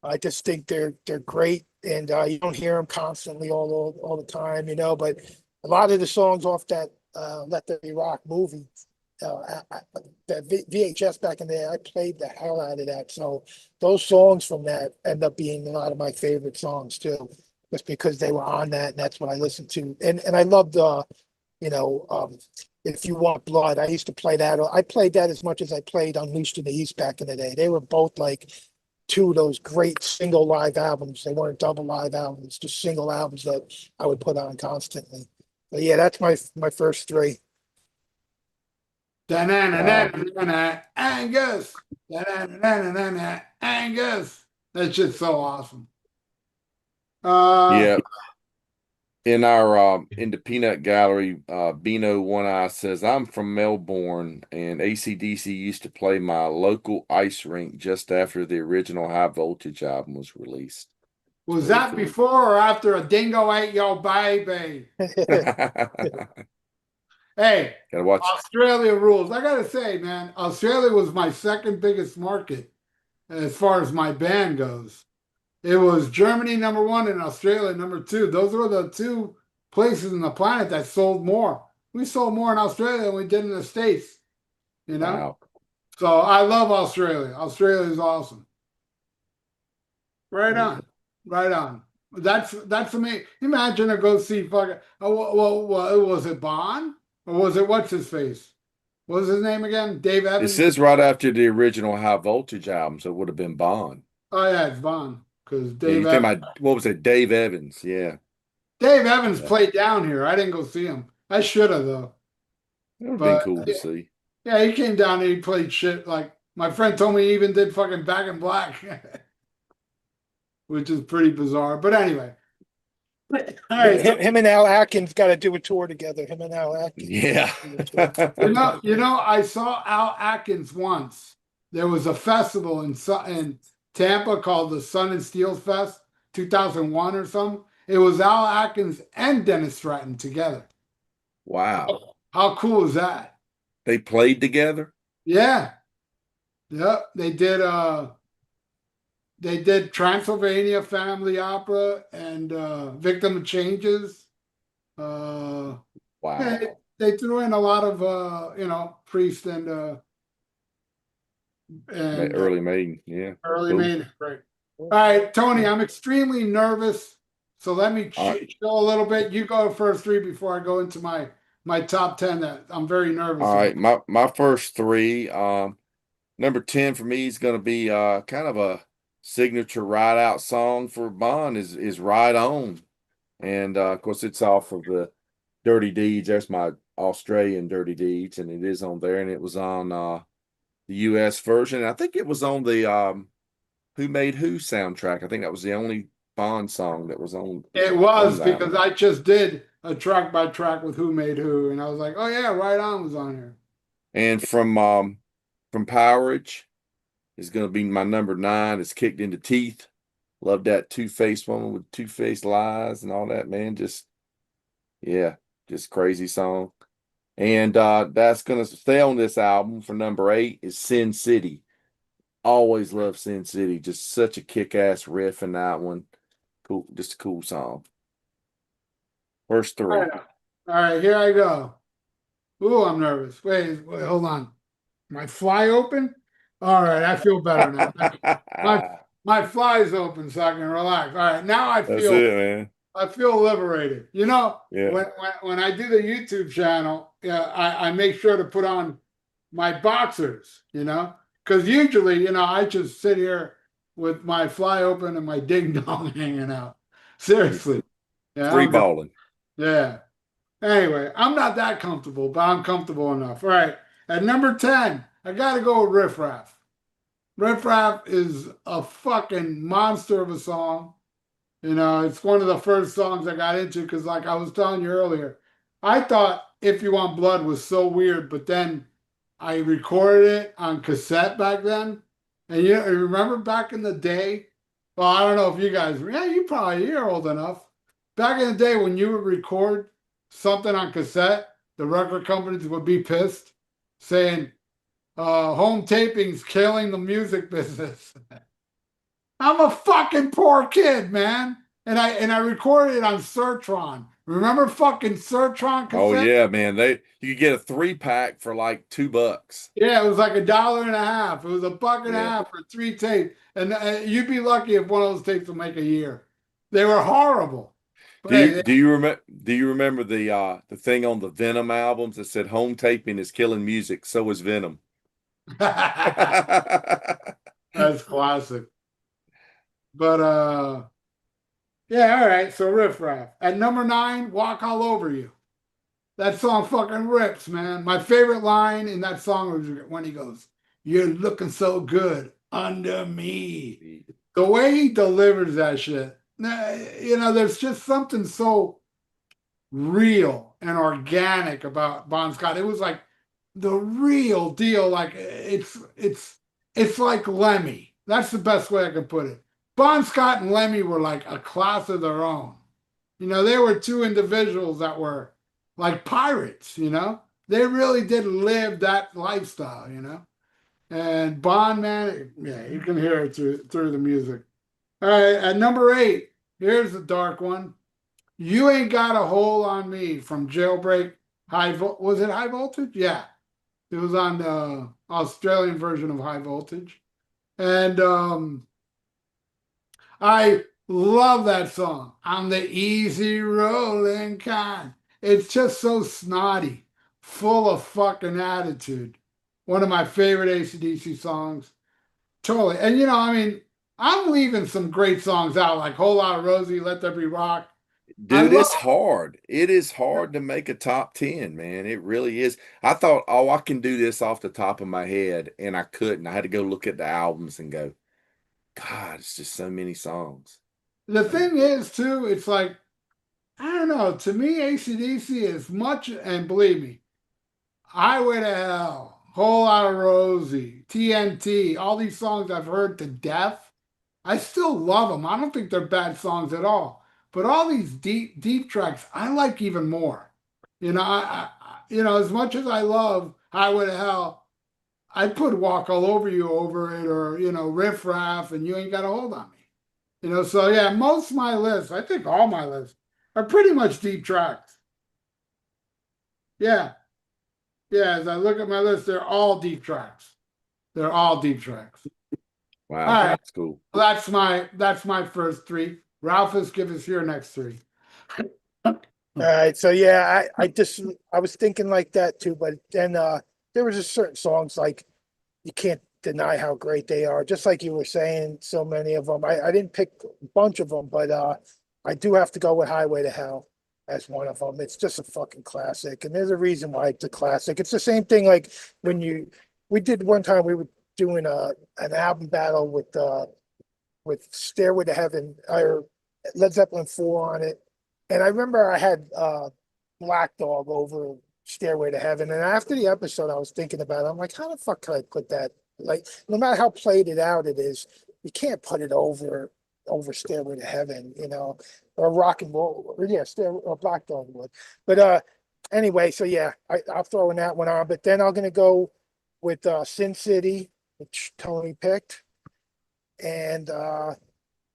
Speaker 3: I just think they're great, and you don't hear them constantly all the time, but a lot of the songs off that Let There Be Rock movie, that VHS back in the day, I played the hell out of that. So those songs from that end up being a lot of my favorite songs too, just because they were on that, and that's what I listened to. And I loved you know, If You Want Blood. I used to play that. I played that as much as I played Unleashed in the East back in the day. They were both like two of those great single live albums. They weren't double live albums, just single albums that I would put on constantly. But yeah, that's my first three.
Speaker 2: Wow.
Speaker 1: Angus. Angus. That's just so awesome.
Speaker 2: Yeah. In our in the peanut gallery, Bino One Eye says, I'm from Melbourne and AC/DC used to play my local ice rink just after the original High Voltage album was released.
Speaker 1: Was
Speaker 2: Very
Speaker 1: that
Speaker 2: cool.
Speaker 1: before or after a dingo ate your baby? Hey,
Speaker 2: Gotta watch.
Speaker 1: Australia rules. I gotta say, man, Australia was my second biggest market as far as my band goes. It was Germany number 1 and Australia number 2. Those were the two places in the planet that sold more. We sold more in Australia than we did in the States, you know?
Speaker 2: Wow.
Speaker 1: So I love Australia. Australia is awesome. Right on. Right on. That's amazing. Imagine to go see fucking was it Bond? Or was it what's his face? What was his name again? Dave
Speaker 2: It
Speaker 1: Evans?
Speaker 2: says right after the original High Voltage album, so it would have been Bond.
Speaker 1: Oh yeah, it's Bond. Because
Speaker 2: Yeah,
Speaker 1: Dave
Speaker 2: you think
Speaker 1: Evans.
Speaker 2: about what was it? Dave Evans. Yeah.
Speaker 1: Dave Evans
Speaker 2: Yeah.
Speaker 1: played down here. I didn't go see him. I should have though.
Speaker 2: It would have been
Speaker 1: But
Speaker 2: cool to see.
Speaker 1: yeah, he came down and he played shit. Like my friend told me he even did fucking Back in Black, which is pretty bizarre. But anyway. All right.
Speaker 3: Him and Al Atkins got to do a tour together. Him and Al Atkins.
Speaker 2: Yeah.
Speaker 1: I saw Al Atkins once. There was a festival in Tampa called the Sun and Steel Fest, 2001 or something. It was Al Atkins and Dennis Stratton together.
Speaker 2: Wow.
Speaker 1: How cool is that?
Speaker 2: They played together?
Speaker 1: Yeah. Yep. They did Transylvania Family Opera and Victim of Changes.
Speaker 2: Wow.
Speaker 1: Yeah, they threw in a lot of Priest and
Speaker 2: Early Maiden. Yeah.
Speaker 1: early
Speaker 2: Cool.
Speaker 1: Maiden. Right. All right, Tony, I'm extremely nervous. So let me
Speaker 2: All right.
Speaker 1: chill a little bit. You go first 3 before I go into my top 10 that I'm very nervous
Speaker 2: All right.
Speaker 1: about.
Speaker 2: My first three. Number 10 for me is gonna be kind of a signature ride out song for Bond is Ride On. And of course it's off of the Dirty Deeds. That's my Australian Dirty Deeds, and it is on there, and it was on the US version. I think it was on the Who Made Who soundtrack. I think that was the only Bond song that was on.
Speaker 1: It was
Speaker 2: on that
Speaker 1: because
Speaker 2: one.
Speaker 1: I just did a track by track with Who Made Who, and I was like, oh yeah, Right On was on here.
Speaker 2: And from Powerage is going to be my number 9. It's Kicked into Teeth. Love that two-faced woman with two-faced lies and all that, man. Just crazy song. And that's going to stay on this album for number 8 is Sin City. Always love Sin City. Just such a kick-ass riff in that one. Cool, just a cool song. First 3.
Speaker 1: All right, here I go. Ooh, I'm nervous. Wait, hold on. My fly open? All right, I feel better now. My fly's open so I can relax. All right, now
Speaker 2: That's it, man.
Speaker 1: I feel liberated.
Speaker 2: Yeah.
Speaker 1: When I do the YouTube channel, I make sure to put on my boxers, because usually, I just sit here with my fly open and my ding dong hanging out. Seriously. Yeah.
Speaker 2: Free balling.
Speaker 1: Yeah. Anyway, I'm not that comfortable, but I'm comfortable enough. All right. At number 10, I got to go with Riff Raff. Riff Raff is a fucking monster of a song. It's one of the first songs I got into because, like I was telling you earlier, I thought If You Want Blood was so weird, but then I recorded it on cassette back then. And you remember back in the day? Well, I don't know if you guys, you're old enough. back in the day when you would record something on cassette, the record companies would be pissed, saying, home taping's killing the music business. I'm a fucking poor kid, man. And I recorded it on Sertron. Remember fucking Sertron
Speaker 2: Oh
Speaker 1: cassette?
Speaker 2: yeah, man. You could get a 3-pack for like $2.
Speaker 1: Yeah, it was like $1.50. It was a buck and a
Speaker 2: Yeah.
Speaker 1: half for 3 tapes, and you'd be lucky if one of those tapes would make a year. They were horrible, but hey,
Speaker 2: Do you remember the thing on the Venom albums that said home taping is killing music, so is Venom.
Speaker 1: that's classic. But yeah, all right. So Riff Raff at number 9, Walk All Over You. That song fucking rips, man. My favorite line in that song was when he goes, "You're looking so good under me." The way he delivers that shit, there's just something so real and organic about Bon Scott. It was like the real deal. Like it's like Lemmy. That's the best way I can put it. Bon Scott and Lemmy were like a class of their own. They were two individuals that were like pirates. They really did live that lifestyle. And Bon, man, yeah, you can hear it through the music. All right, at number 8, here's the dark one. You Ain't Got a Hole on Me from Jailbreak. Was it High Voltage? Yeah, it was on the Australian version of High Voltage, and I love that song. I'm the easy rolling kind. It's just so snotty, full of fucking attitude. One of my favorite AC/DC songs. Totally. And I mean, I'm leaving some great songs out, like Whole Lot of Rosie, Let There Be Rock. I
Speaker 2: Dude,
Speaker 1: love
Speaker 2: it's hard. It is hard to make a top 10, man. It really is. I thought, oh, I can do this off the top of my head, and I couldn't. I had to go look at the albums and go, God, it's just so many songs.
Speaker 1: the thing is too, it's like, I don't know, to me, AC/DC is much, and believe me, Highway to Hell, Whole Lot of Rosie, TNT, all these songs I've heard to death. I still love them. I don't think they're bad songs at all. But all these deep, deep tracks, I like even more. As much as I love Highway to Hell, I put Walk All Over You over it, or Riff Raff, and You Ain't Got a Hold on Me. So yeah, most of my lists, I think all my lists, are pretty much deep tracks. Yeah, yeah. As I look at my list, they're all deep tracks. They're all deep tracks.
Speaker 2: Wow,
Speaker 1: All right,
Speaker 2: that's cool.
Speaker 1: that's my first 3. Ralphus, give us your next 3.
Speaker 3: All right, so yeah, I was thinking like that too, but then there was just certain songs like you can't deny how great they are. Just like you were saying, so many of them. I didn't pick a bunch of them, but I do have to go with Highway to Hell as one of them. It's just a fucking classic, and there's a reason why it's a classic. It's the same thing like when we did one time we were doing an album battle with Stairway to Heaven or Led Zeppelin 4 on it. And I remember I had Black Dog over Stairway to Heaven. And after the episode, I was thinking about it. I'm like, how the fuck could I put that? Like, no matter how played it out it is, you can't put it over Stairway to Heaven, or Rock and Roll. Or, yeah, Stairway or Black Dog would. But anyway, so yeah, I'll throw in that one on. But then I'm gonna go with Sin City, which Tony picked. And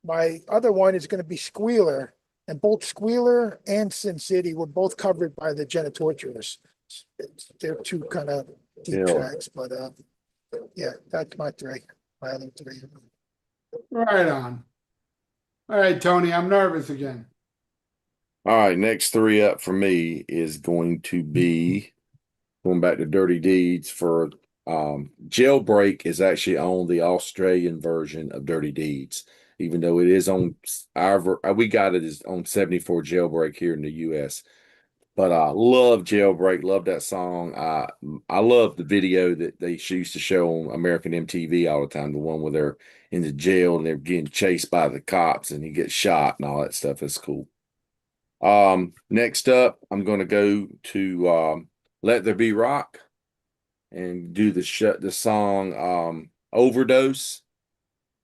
Speaker 3: my other one is gonna be Squealer. And both Squealer and Sin City were both covered by the Genitorturers. They're two kind of deep
Speaker 2: Yeah.
Speaker 3: tracks, but yeah, that's my 3. My other 3.
Speaker 1: Right on. All right, Tony, I'm nervous again.
Speaker 2: All right, next 3 up for me is going to be going back to Dirty Deeds for Jailbreak is actually on the Australian version of Dirty Deeds, even though it is on we got it as on 74 Jailbreak here in the US. But I love Jailbreak, love that song. I love the video that they used to show on American MTV all the time, the one where they're in the jail and they're getting chased by the cops and he gets shot and all that stuff. That's cool. Next up, I'm going to go to Let There Be Rock and do the song Overdose.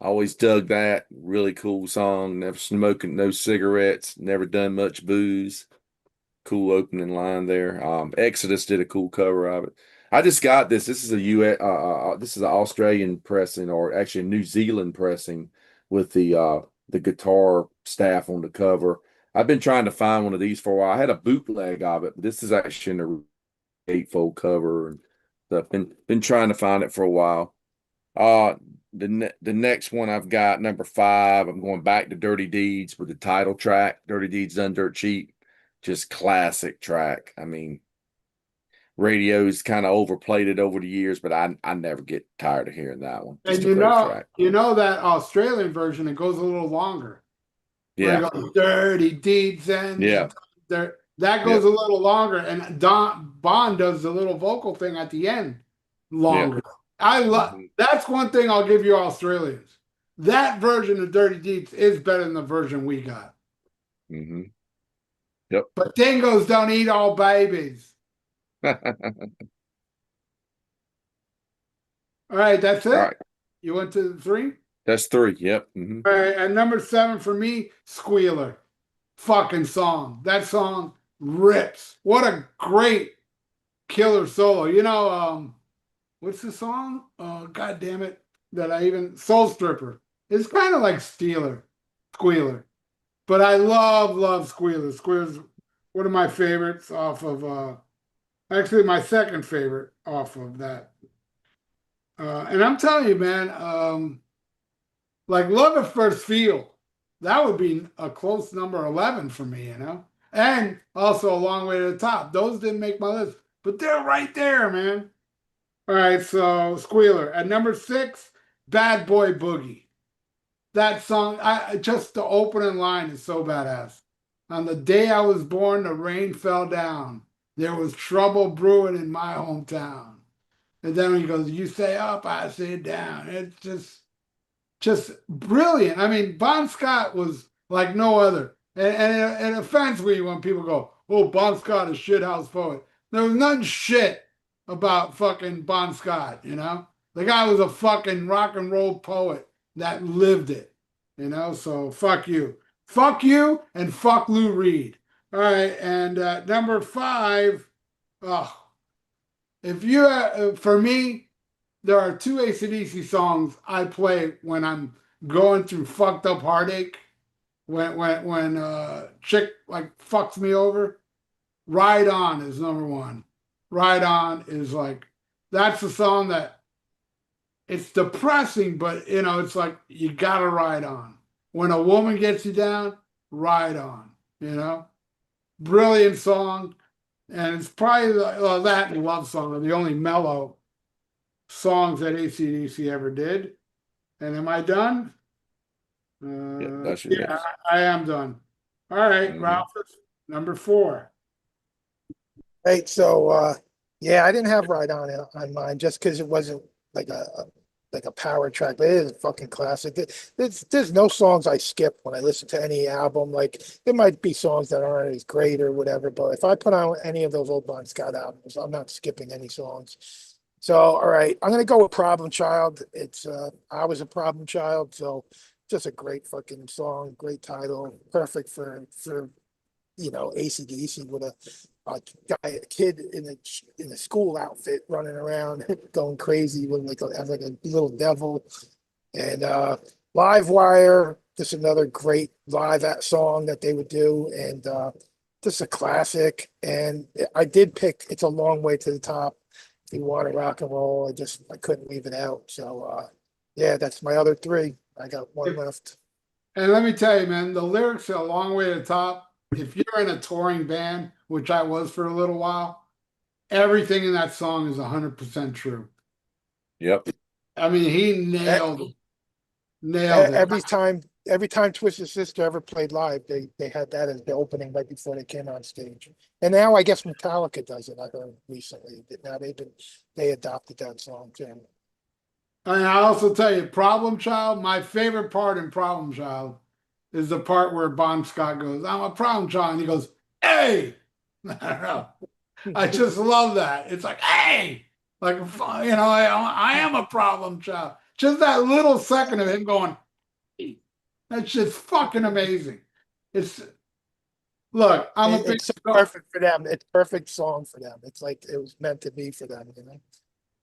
Speaker 2: Always dug that. Really cool song. Never smoking no cigarettes. Never done much booze. Cool opening line there. Exodus did a cool cover of it. I just got this. This is a US. This is an Australian pressing, or actually a New Zealand pressing, with the guitar staff on the cover. I've been trying to find one of these for a while. I had a bootleg of it, but this is actually in the eightfold cover, and I've been trying to find it for a while. Uh, the next one I've got, number 5. I'm going back to Dirty Deeds with the title track. Dirty Deeds Done Dirt Cheap, just classic track. I mean, radio's kind of overplayed it over the years, but I never get tired of hearing that one. Just
Speaker 1: And
Speaker 2: a great track.
Speaker 1: you know that Australian version, it goes a little longer. Where
Speaker 2: Yeah,
Speaker 1: it goes, dirty deeds and
Speaker 2: yeah,
Speaker 1: that
Speaker 2: yeah,
Speaker 1: goes a little longer. And Don Bond does the little vocal thing at the end
Speaker 2: yeah.
Speaker 1: longer. I love
Speaker 2: Mhm,
Speaker 1: that's one thing I'll give you Australians. That version of Dirty Deeds is better than the version we got.
Speaker 2: mhm. Yep.
Speaker 1: But dingoes don't eat all babies.
Speaker 2: All
Speaker 1: All right, that's it.
Speaker 2: right,
Speaker 1: You went to 3?
Speaker 2: that's 3. Yep. Hmm.
Speaker 1: All right, and number 7 for me, Squealer. Fucking song. That song rips. What a great killer solo. What's the song? Oh, God damn it. Soul Stripper. It's kind of like Squealer. But I love Squealer. Squealer's one of my favorites off of, actually my second favorite off of that. And I'm telling you, man, like Love at First Feel, that would be a close number 11 for me, And also A Long Way to the Top. Those didn't make my list, but they're right there, man. All right, so Squealer. At number 6, Bad Boy Boogie. That song, just the opening line is so badass. On the day I was born, the rain fell down. There was trouble brewing in my hometown. And then when he goes, you say up, I say down. It's just brilliant. I mean, Bon Scott was like no other. And it offends me when people go, oh, Bon Scott is shithouse poet. There was nothing shit about fucking Bon Scott, The guy was a fucking rock and roll poet that lived it, So fuck you. Fuck you and fuck Lou Reed. All right, and number 5, oh, if you, for me, there are 2 AC/DC songs I play when I'm going through fucked up heartache. When chick like fucks me over, Ride On is number 1. Ride On is like that's the song that it's depressing, but it's like you gotta ride on. When a woman gets you down, ride on. Brilliant song, and it's probably that and Love Song are the only mellow songs that AC/DC ever did. And am I done?
Speaker 2: Yep, that's your
Speaker 1: Yeah,
Speaker 2: list.
Speaker 1: I am done. All right,
Speaker 2: Hmm.
Speaker 1: Ralph, number 4.
Speaker 3: Right. So yeah, I didn't have Ride on mine just because it wasn't like a power track, but it is a fucking classic. There's no songs I skip when I listen to any album. Like there might be songs that aren't as great or whatever, but if I put on any of those old Bon Scott albums, I'm not skipping any songs. So all right, I'm gonna go with Problem Child. It's I Was a Problem Child, so just a great fucking song, great title, perfect for AC/DC with a guy, a kid in a school outfit running around going crazy with as like a little devil. And Live Wire, just another great live song that they would do, and just a classic. And I did pick It's a Long Way to the Top. If you want to rock and roll, I couldn't leave it out. So yeah, that's my other 3. I got one left.
Speaker 1: And let me tell you, man, the lyrics are A Long Way to the Top. If you're in a touring band, which I was for a little while, everything in that song is 100% true.
Speaker 2: Yep.
Speaker 1: I mean, he
Speaker 3: E-
Speaker 1: nailed it.
Speaker 3: every time Twisted Sister ever played live, they had that as the opening right before they came on stage. And now I guess Metallica does it. I heard recently. Now they adopted that song too.
Speaker 1: And I also tell you, Problem Child, my favorite part in Problem Child is the part where Bon Scott goes, I'm a problem child. And he goes, hey! I don't know. I just love that. It's like, hey! Like, I am a problem child. Just that little second of him going, that's just fucking amazing. It's look, I'm a big
Speaker 3: It's so perfect for them. It's perfect song for them. It's like it was meant to be for them, you know.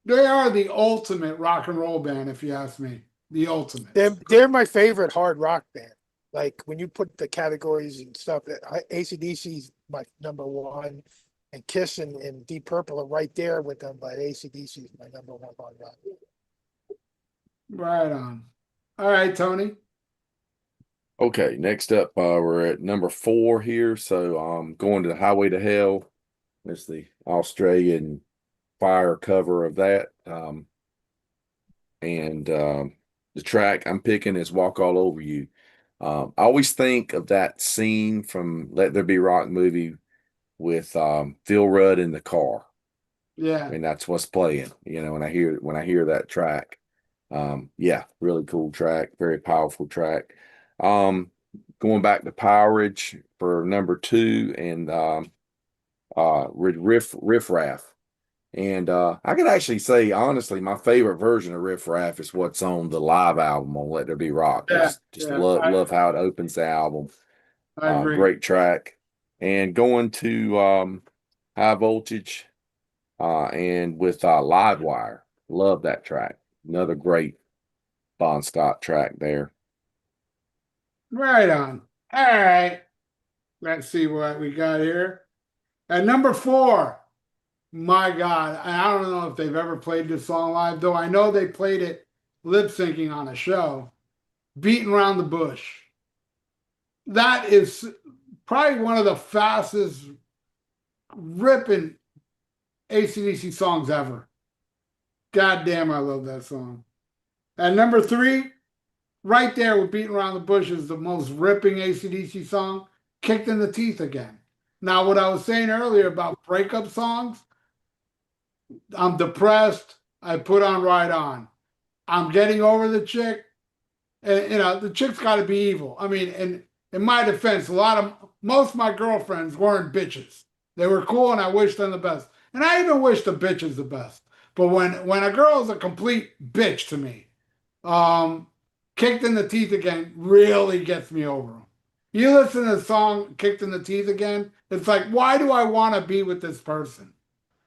Speaker 1: they are the ultimate rock and roll band, if you ask me. The ultimate.
Speaker 3: They're my favorite hard rock band. Like when you put the categories and stuff, AC/DC is my number one, and Kiss and Deep Purple are right there with them. But AC/DC is my number one hard rock.
Speaker 1: Right on. All right, Tony.
Speaker 2: Okay, next up, we're at number 4 here. So going to the Highway to Hell. It's the Australian Fire cover of that. And the track I'm picking is Walk All Over You. I always think of that scene from Let There Be Rock movie with Phil Rudd in the car.
Speaker 1: Yeah.
Speaker 2: And that's what's playing, when I hear that track. Yeah, really cool track, very powerful track. Going back to Powerage for number 2 and Riff Raff. And I could actually say, honestly, my favorite version of Riff Raff is what's on the live album on Let There Be Rock.
Speaker 1: Yeah,
Speaker 2: Just
Speaker 1: yeah,
Speaker 2: love how it opens the album.
Speaker 1: I agree.
Speaker 2: Great track. And going to High Voltage and with Livewire. Love that track. Another great Bon Scott track there.
Speaker 1: Right on. All right. Let's see what we got here. At number 4, my God, I don't know if they've ever played this song live, though I know they played it lip syncing on a show. Beating Around the Bush. That is probably one of the fastest ripping AC/DC songs ever. God damn, I love that song. At number 3, right there with Beating Around the Bush is the most ripping AC/DC song, Kicked in the Teeth Again. Now, what I was saying earlier about breakup songs, I'm depressed, I put on Ride On. I'm getting over the chick, and the chick's got to be evil. I mean, and in my defense, most of my girlfriends weren't bitches. They were cool, and I wished them the best. And I even wish the bitches the best. But when a girl is a complete bitch to me, Kicked in the Teeth Again really gets me over them. You listen to the song Kicked in the Teeth Again, it's like, why do I want to be with this person?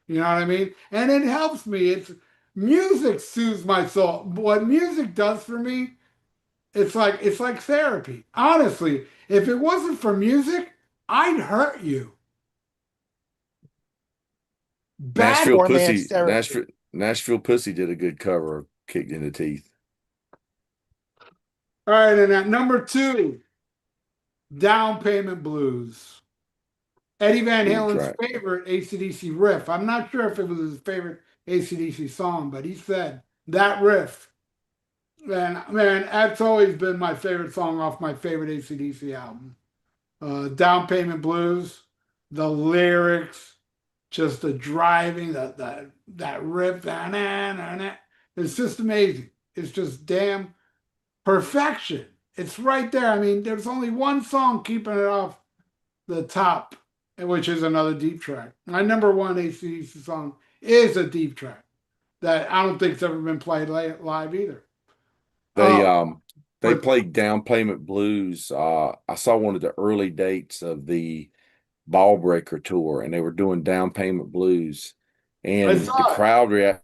Speaker 1: You know what I mean? And it helps me. Music soothes my soul. What music does for me, it's like therapy. Honestly, if it wasn't for music, I'd hurt you. Bad
Speaker 2: Nashville
Speaker 3: Poor man's
Speaker 2: Pussy.
Speaker 3: therapy.
Speaker 2: Nashville Pussy did a good cover of Kicked in the Teeth.
Speaker 1: All right, and at number 2, Down Payment Blues. Eddie Van
Speaker 2: Cool
Speaker 1: Halen's
Speaker 2: track.
Speaker 1: favorite AC/DC riff. I'm not sure if it was his favorite AC/DC song, but he said that riff. And man, that's always been my favorite song off my favorite AC/DC album. Down Payment Blues, the lyrics, just the driving, that riff, it's just amazing. It's just damn perfection. It's right there. I mean, there's only one song keeping it off the top, which is another deep track. My number 1 AC/DC song is a deep track that I don't think's ever been played live either.
Speaker 2: They played Down Payment Blues. I saw one of the early dates of the Ball Breaker tour, and they were doing Down Payment Blues, and the crowd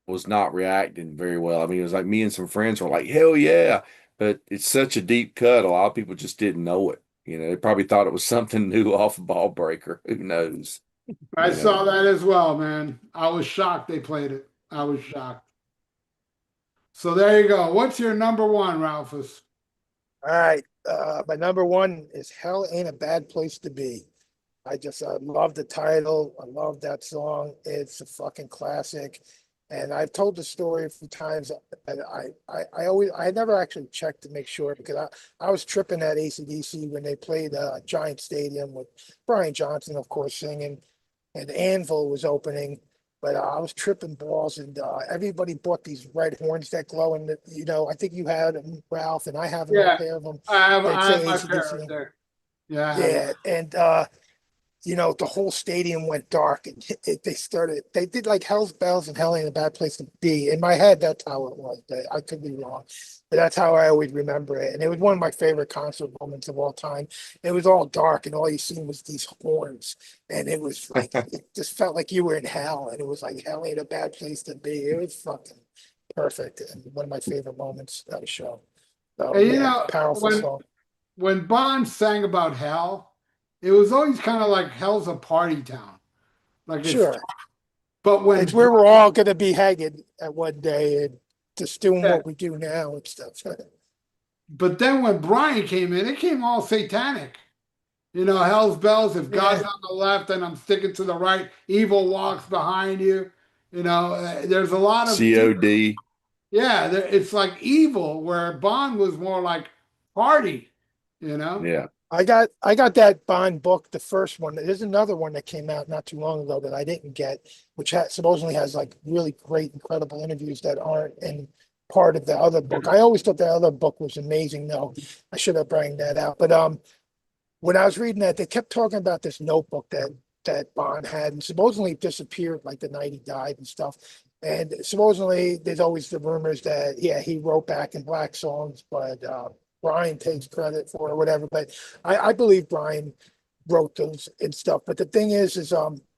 Speaker 2: was not reacting very well. I mean, it was like me and some friends were like, "Hell yeah!" But it's such a deep cut. A lot of people just didn't know it. They probably thought it was something new off of Ball Breaker. Who knows?
Speaker 1: I saw that as well, man. I was shocked they played it. I was shocked. So there you go. What's your number 1, Ralphus?
Speaker 3: All right. My number 1 is Hell Ain't a Bad Place to Be. I love the title. I love that song. It's a fucking classic. And I've told the story a few times. And I never actually checked to make sure because I was tripping at AC/DC when they played Giant Stadium with Brian Johnson, of course, singing, and Anvil was opening. But I was tripping balls, and everybody bought these red horns that glow. And I think you had them, Ralph, and I have a pair of them.
Speaker 1: I have
Speaker 3: that say
Speaker 1: my
Speaker 3: AC/DC.
Speaker 1: pair right there. Yeah.
Speaker 3: Yeah, and the whole stadium went dark and they did like Hell's Bells and Hell Ain't a Bad Place to Be. In my head, that's how it was. I could be wrong, but that's how I always remember it. And it was one of my favorite concert moments of all time. It was all dark and all you seen was these horns. And it was like, it just felt like you were in hell. And it was like, Hell Ain't a Bad Place to Be. It was fucking perfect. And one of my favorite moments of that show. Oh
Speaker 1: And
Speaker 3: man, powerful song.
Speaker 1: when Bond sang about hell, it was always kind of like hell's a party town. Like it's
Speaker 3: Sure.
Speaker 1: but when
Speaker 3: It's where we're all gonna be hanging at one day and just doing
Speaker 1: yeah,
Speaker 3: what we do now and stuff.
Speaker 1: but then when Brian came in, it came all satanic. Hell's bells, if God's
Speaker 3: Yeah,
Speaker 1: on the left and I'm sticking to the right, evil walks behind you. There's a lot of
Speaker 2: COD.
Speaker 1: yeah, it's like evil where Bond was more like party, you know?
Speaker 2: Yeah.
Speaker 3: I got that Bond book, the first one. There's another one that came out not too long ago that I didn't get, which supposedly has like really great, incredible interviews that aren't in part of the other book. I always thought the other book was amazing, though. I should have bring that out. But when I was reading that, they kept talking about this notebook that Bond had, and supposedly it disappeared like the night he died and stuff. And supposedly there's always the rumors that yeah he wrote Back in Black songs, but Brian takes credit for it or whatever. But I believe Brian wrote those and stuff. But the thing is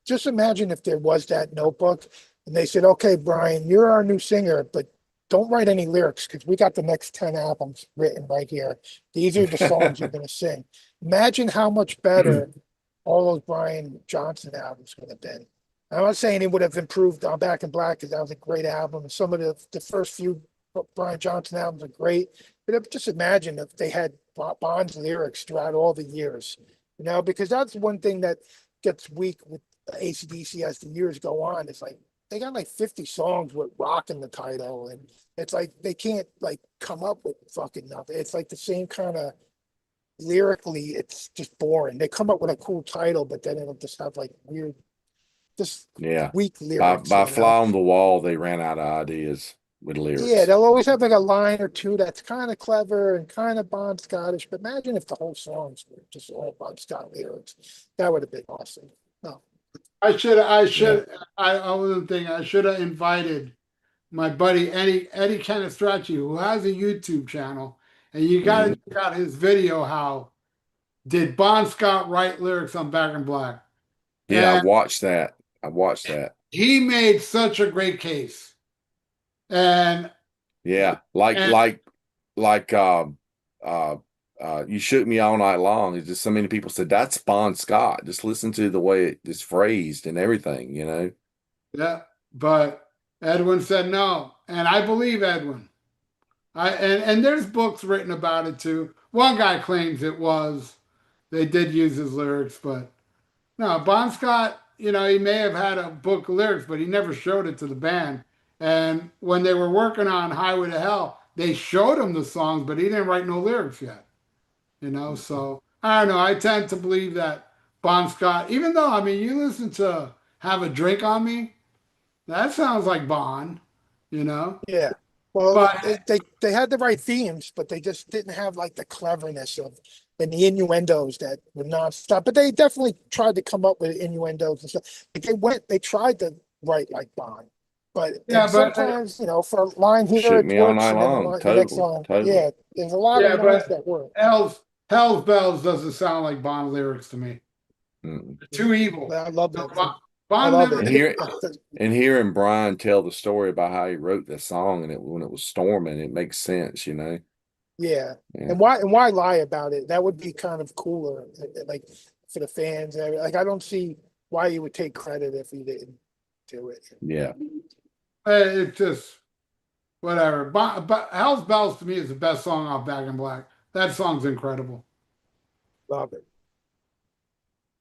Speaker 3: just imagine if there was that notebook and they said, okay, Brian, you're our new singer, but don't write any lyrics because we got the next 10 albums written right here. These are the songs you're going to sing. Imagine how much better all those Brian Johnson albums would have been. I'm not saying it would have improved on Back in Black because that was a great album. And some of the first few Brian Johnson albums are great. But just imagine if they had Bond's lyrics throughout all the years, because that's one thing that gets weak with AC/DC as the years go on. It's like they got like 50 songs with rock in the title, and it's like they can't like come up with fucking nothing. It's like the same kind of lyrically, it's just boring. They come up with a cool title, but then it'll just have like weird, just
Speaker 2: Yeah.
Speaker 3: weak
Speaker 2: By
Speaker 3: lyrics,
Speaker 2: by fly on the wall, they ran out of ideas with
Speaker 3: Yeah,
Speaker 2: lyrics.
Speaker 3: they'll always have like a line or two that's kind of clever and kind of Bon Scottish. But imagine if the whole songs were just all Bon Scott lyrics. That would have been awesome. No.
Speaker 2: Yeah.
Speaker 1: I wasn't thinking, I should have invited my buddy Eddie Canestracci, who has a YouTube channel, and you got
Speaker 2: Mhm.
Speaker 1: to check out his video. How did Bon Scott write lyrics on Back in Black?
Speaker 2: Yeah, I
Speaker 1: And
Speaker 2: watched that. I watched that.
Speaker 1: he made such a great case. And
Speaker 2: Yeah. Like
Speaker 1: and
Speaker 2: like like uh you shook me all night long. It's just so many people said that's Bon Scott. Just listen to the way it's phrased and everything.
Speaker 1: yeah, but Edwin said no, and I believe Edwin. And there's books written about it too. One guy claims it was they did use his lyrics, but no, Bon Scott, he may have had a book of lyrics, but he never showed it to the band. And when they were working on Highway to Hell, they showed him the songs, but he didn't write no lyrics yet. So I don't know. I tend to believe that Bon Scott, even though I mean you listen to Have a Drink on Me, that sounds like Bon, you know.
Speaker 3: Yeah. Well,
Speaker 1: But
Speaker 3: they had the right themes, but they just didn't have like the cleverness of and the innuendos that were nonstop. But they definitely tried to come up with innuendos and stuff. Like they tried to write like Bond, but and
Speaker 1: yeah, but
Speaker 3: sometimes for a line here
Speaker 2: Shook
Speaker 3: it
Speaker 2: me all
Speaker 3: works,
Speaker 2: night
Speaker 3: and then
Speaker 2: long.
Speaker 3: the next
Speaker 2: Totally.
Speaker 3: line,
Speaker 2: Totally.
Speaker 3: yeah, there's a lot of
Speaker 1: yeah,
Speaker 3: lines
Speaker 1: but
Speaker 3: that work.
Speaker 1: Hell's Bells doesn't sound like Bond lyrics to me.
Speaker 2: Mm.
Speaker 1: Too evil.
Speaker 3: I love
Speaker 1: So
Speaker 3: that. Too. I
Speaker 1: Bond
Speaker 3: love
Speaker 1: never
Speaker 2: And
Speaker 3: it.
Speaker 1: did.
Speaker 2: here and hearing Brian tell the story about how he wrote the song and when it was storming, it makes sense.
Speaker 3: Yeah,
Speaker 2: Yeah.
Speaker 3: and why lie about it? That would be kind of cooler, like for the fans. Like I don't see why you would take credit if you didn't do it.
Speaker 2: Yeah.
Speaker 1: It's just whatever. But Hell's Bells to me is the best song off Back in Black. That song's incredible.
Speaker 3: Love it.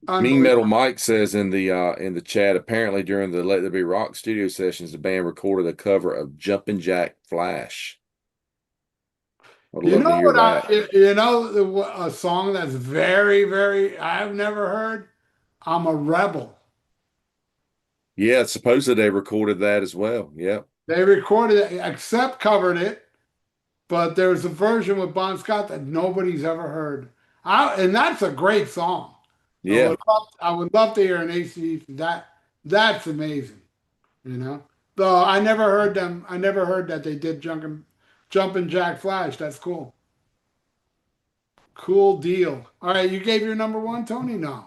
Speaker 2: Mean Metal
Speaker 1: Unbelievable.
Speaker 2: Mike says in the chat, apparently during the Let There Be Rock studio sessions, the band recorded a cover of Jumpin' Jack Flash. I'd
Speaker 1: You
Speaker 2: love to
Speaker 1: know
Speaker 2: hear
Speaker 1: what
Speaker 2: that.
Speaker 1: a song that's very, very I've never heard? I'm a Rebel.
Speaker 2: Yeah, supposedly they recorded that as well. Yep.
Speaker 1: They recorded it, except covered it, but there's a version with Bon Scott that nobody's ever heard. And that's a great song.
Speaker 2: Yeah.
Speaker 1: I would love to hear an AC/DC. That's amazing. You know. Though I never heard them. I never heard that they did Jumpin' Jack Flash. That's cool. Cool deal. All right, you gave your number one, Tony? No.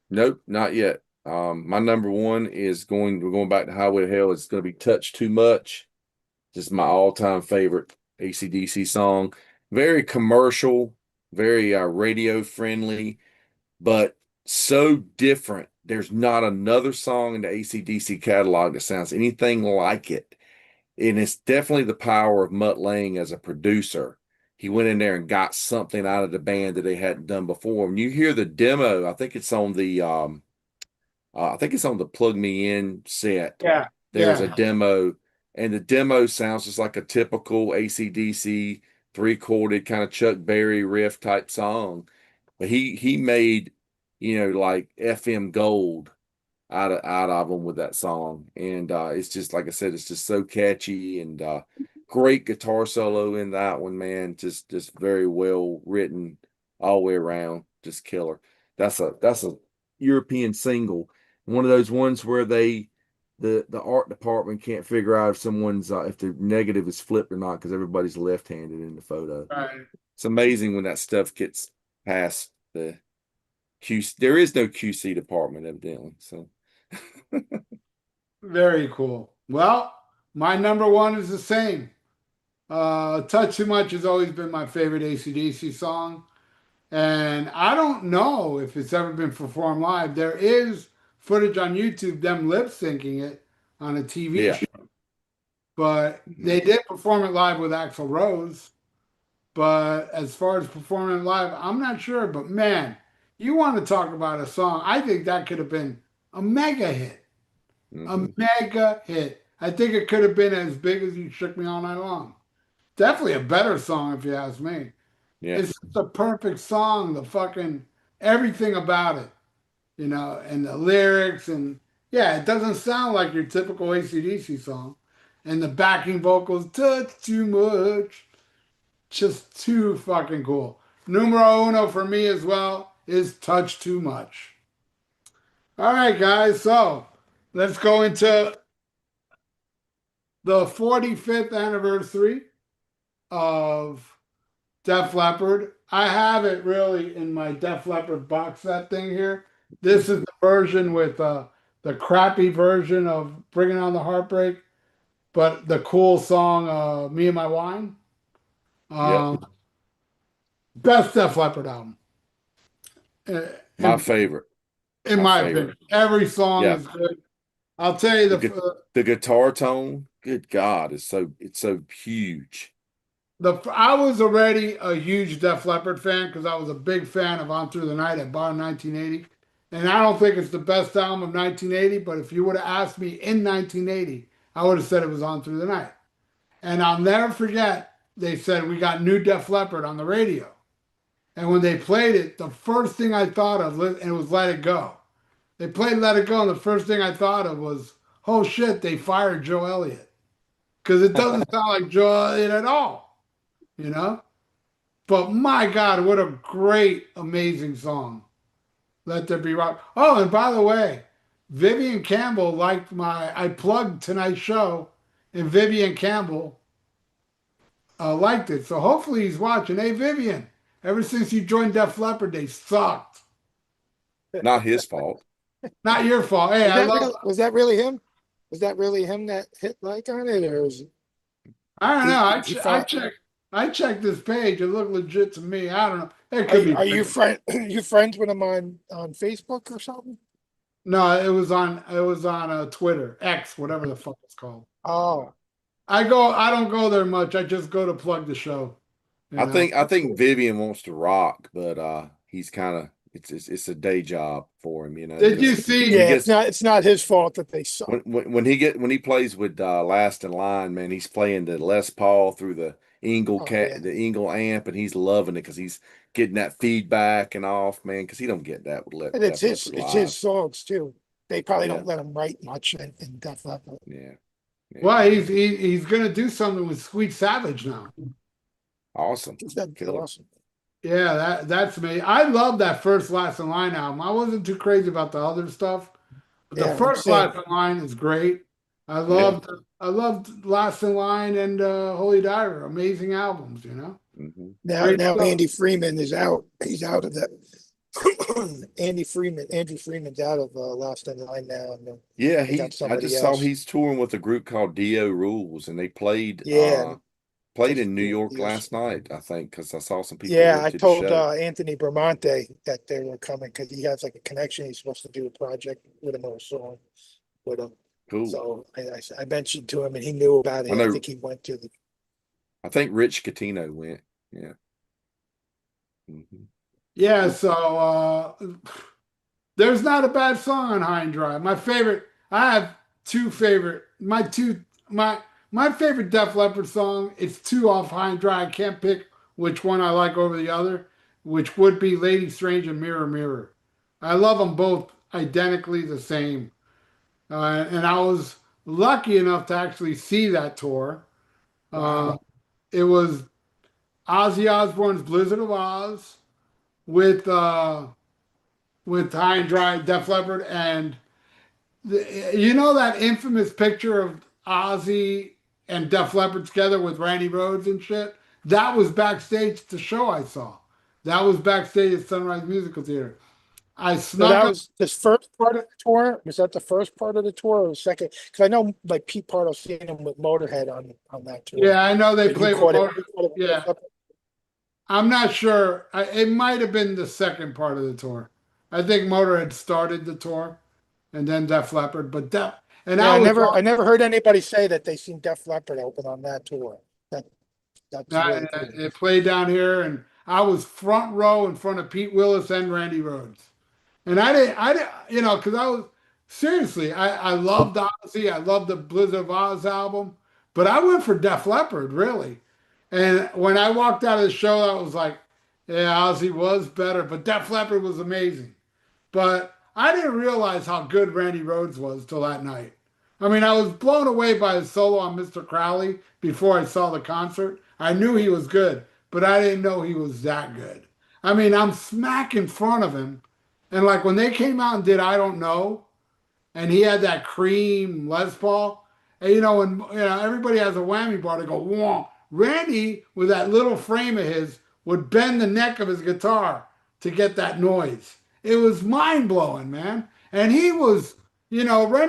Speaker 2: Nope, not yet. My number one is we're going back to Highway to Hell. It's going to be Touch Too Much. Just my all-time favorite AC/DC song. Very commercial, very radio friendly, but so different. There's not another song in the AC/DC catalog that sounds anything like it. And it's definitely the power of Mutt Lange as a producer. He went in there and got something out of the band that they hadn't done before. When you hear the demo, I think it's on the Plug Me In set.
Speaker 1: Yeah.
Speaker 2: There's a
Speaker 1: Yeah.
Speaker 2: demo, and the demo sounds just like a typical AC/DC three-chorded kind of Chuck Berry riff type song. But he made, like FM gold out of them with that song. And it's just, like I said, it's just so catchy, and great guitar solo in that one, man. Just very well written all the way around. Just killer. That's a European single. One of those ones where the art department can't figure out if someone's if the negative is flipped or not, because everybody's left-handed in the photo.
Speaker 1: Right.
Speaker 2: It's amazing when that stuff gets past the QC. There is no QC department, evidently. So
Speaker 1: Very cool. Well, my number one is the same. Touch Too Much has always been my favorite AC/DC song. And I don't know if it's ever been performed live. There is footage on YouTube, them lip syncing it on a TV
Speaker 2: yeah,
Speaker 1: show. But they did perform it live with Axl Rose. But as far as performing it live, I'm not sure. But man, you want to talk about a song. I think that could have been a mega hit. A mega hit. I think it could have been as big as You Shook Me All Night Long. Definitely a better song if you ask me.
Speaker 2: yeah.
Speaker 1: It's the perfect song, the fucking everything about it, and the lyrics. And yeah, it doesn't sound like your typical AC/DC song. And the backing vocals, touch too much. Just too fucking cool. Numero uno for me as well is Touch Too Much. All right, guys. So let's go into the 45th anniversary of Def Leppard. I have it really in my Def Leppard box set thing here. This is the version with the crappy version of Bringing On the Heartbreak, but the cool song Me and My Wine.
Speaker 2: Yep.
Speaker 1: Best Def Leppard album.
Speaker 2: My favorite.
Speaker 1: In my opinion. Every song is good. I'll tell you
Speaker 2: the guitar tone, good God, it's so huge.
Speaker 1: I was already a huge Def Leppard fan because I was a big fan of On Through the Night at Bar 1980. And I don't think it's the best album of 1980, but if you would have asked me in 1980, I would have said it was On Through the Night. And I'll never forget, they said, we got new Def Leppard on the radio. And when they played it, the first thing I thought of, and it was Let It Go. They played Let It Go, and the first thing I thought of was, oh shit, they fired Joe Elliott. Because it doesn't sound like Joe Elliott at all. But my God, what a great, amazing song. Let There Be Rock. Oh, and by the way, Vivian Campbell liked I plugged tonight's show, and Vivian Campbell liked it. So hopefully he's watching. Hey, Vivian, ever since you joined Def Leppard, they sucked.
Speaker 2: Not his fault.
Speaker 1: Not your fault. Hey,
Speaker 3: was that really him? Was that really him that hit like on it, or was it?
Speaker 1: I don't know. I checked this page. It looked legit to me. I don't know. It could be.
Speaker 3: Are you friends with him on Facebook or something?
Speaker 1: No, it was on Twitter, X, whatever the fuck it's called.
Speaker 3: Oh,
Speaker 1: I don't go there much. I just go to plug the show.
Speaker 2: I think Vivian wants to rock, but he's kind of it's a day job for him,
Speaker 1: Did you see?
Speaker 3: Yeah, it's not his fault that they suck.
Speaker 2: When he plays with Last in Line, man, he's playing the Les Paul through the the Ingle amp, and he's loving it because he's getting that feedback and off, man. Because he don't get that with
Speaker 3: And it's his songs too. They probably don't let him write much in Def Leppard.
Speaker 2: Yeah.
Speaker 1: Well, he's gonna do something with Sweet Savage now.
Speaker 2: Awesome.
Speaker 3: That'd be awesome.
Speaker 1: Yeah, that's me. I love that first Last in Line album. I wasn't too crazy about the other stuff, but the
Speaker 3: Yeah,
Speaker 1: first Last
Speaker 3: same.
Speaker 1: in Line is great. I
Speaker 2: Yeah.
Speaker 1: loved I loved Last in Line and Holy Diver. Amazing albums, you know?
Speaker 2: Hmm.
Speaker 3: Now,
Speaker 1: Great
Speaker 3: now
Speaker 1: stuff.
Speaker 3: Andy Freeman is out. He's out of that. Andrew Freeman's out of Lost in Line now, and
Speaker 2: Yeah,
Speaker 3: they got
Speaker 2: I
Speaker 3: somebody
Speaker 2: just saw
Speaker 3: else.
Speaker 2: he's touring with a group called Dio Rules, and they
Speaker 3: Yeah,
Speaker 2: played
Speaker 3: just
Speaker 2: in New
Speaker 3: yeah,
Speaker 2: York
Speaker 3: yes.
Speaker 2: last night, I think, because I saw some people
Speaker 3: Yeah,
Speaker 2: went
Speaker 3: I
Speaker 2: to the
Speaker 3: told
Speaker 2: show.
Speaker 3: Anthony Bramante that they were coming because he has like a connection. He's supposed to do a project with him or a song with him.
Speaker 2: Cool.
Speaker 3: So I mentioned to him, and he knew about
Speaker 2: I
Speaker 3: it. I
Speaker 2: know.
Speaker 3: think he went to the.
Speaker 2: I think Rich Catino went. Yeah. Hmm.
Speaker 1: Yeah, so there's not a bad song on High and Dry. My favorite, I have two favorite, my favorite Def Leppard song. It's two off High and Dry. I can't pick which one I like over the other, which would be Lady Strange and Mirror Mirror. I love them both identically the same. And I was lucky enough to actually see that tour. Uh,
Speaker 3: Wow.
Speaker 1: it was Ozzy Osbourne's Blizzard of Oz with High and Dry, Def Leppard, and you know that infamous picture of Ozzy and Def Leppard together with Randy Rhoads and shit? That was backstage at the show I saw. That was backstage at Sunrise Musical Theater. I
Speaker 3: So
Speaker 1: snuck
Speaker 3: that
Speaker 1: up.
Speaker 3: was this first part of the tour. Was that the first part of the tour or the second? Because I know like Pete Pardo seen him with Motorhead on that tour,
Speaker 1: Yeah, I know they
Speaker 3: but you
Speaker 1: played with
Speaker 3: caught it.
Speaker 1: Motor.
Speaker 3: You caught it with
Speaker 1: Yeah,
Speaker 3: Def Leppard?
Speaker 1: I'm not sure. It might have been the second part of the tour. I think Motorhead started the tour and then Def Leppard, but Def and
Speaker 3: Yeah,
Speaker 1: I was
Speaker 3: I never heard anybody say that they seen Def Leppard open on that tour. That that's really cool.
Speaker 1: it played down here, and I was front row in front of Pete Willis and Randy Rhoads. And I didn't, because I was seriously, I loved Ozzy, I loved the Blizzard of Oz album, but I went for Def Leppard, really. And when I walked out of the show, I was like, yeah, Ozzy was better, but Def Leppard was amazing. But I didn't realize how good Randy Rhoads was till that night. I mean, I was blown away by his solo on Mr. Crowley before I saw the concert. I knew he was good, but I didn't know he was that good. I mean, I'm smack in front of him. And like when they came out and did I Don't Know, and he had that cream Les Paul. And when everybody has a whammy bar, they go, whoa. Randy, with that little frame of his, would bend the neck of his guitar to get that noise. It was mind blowing, man. And he was, Randy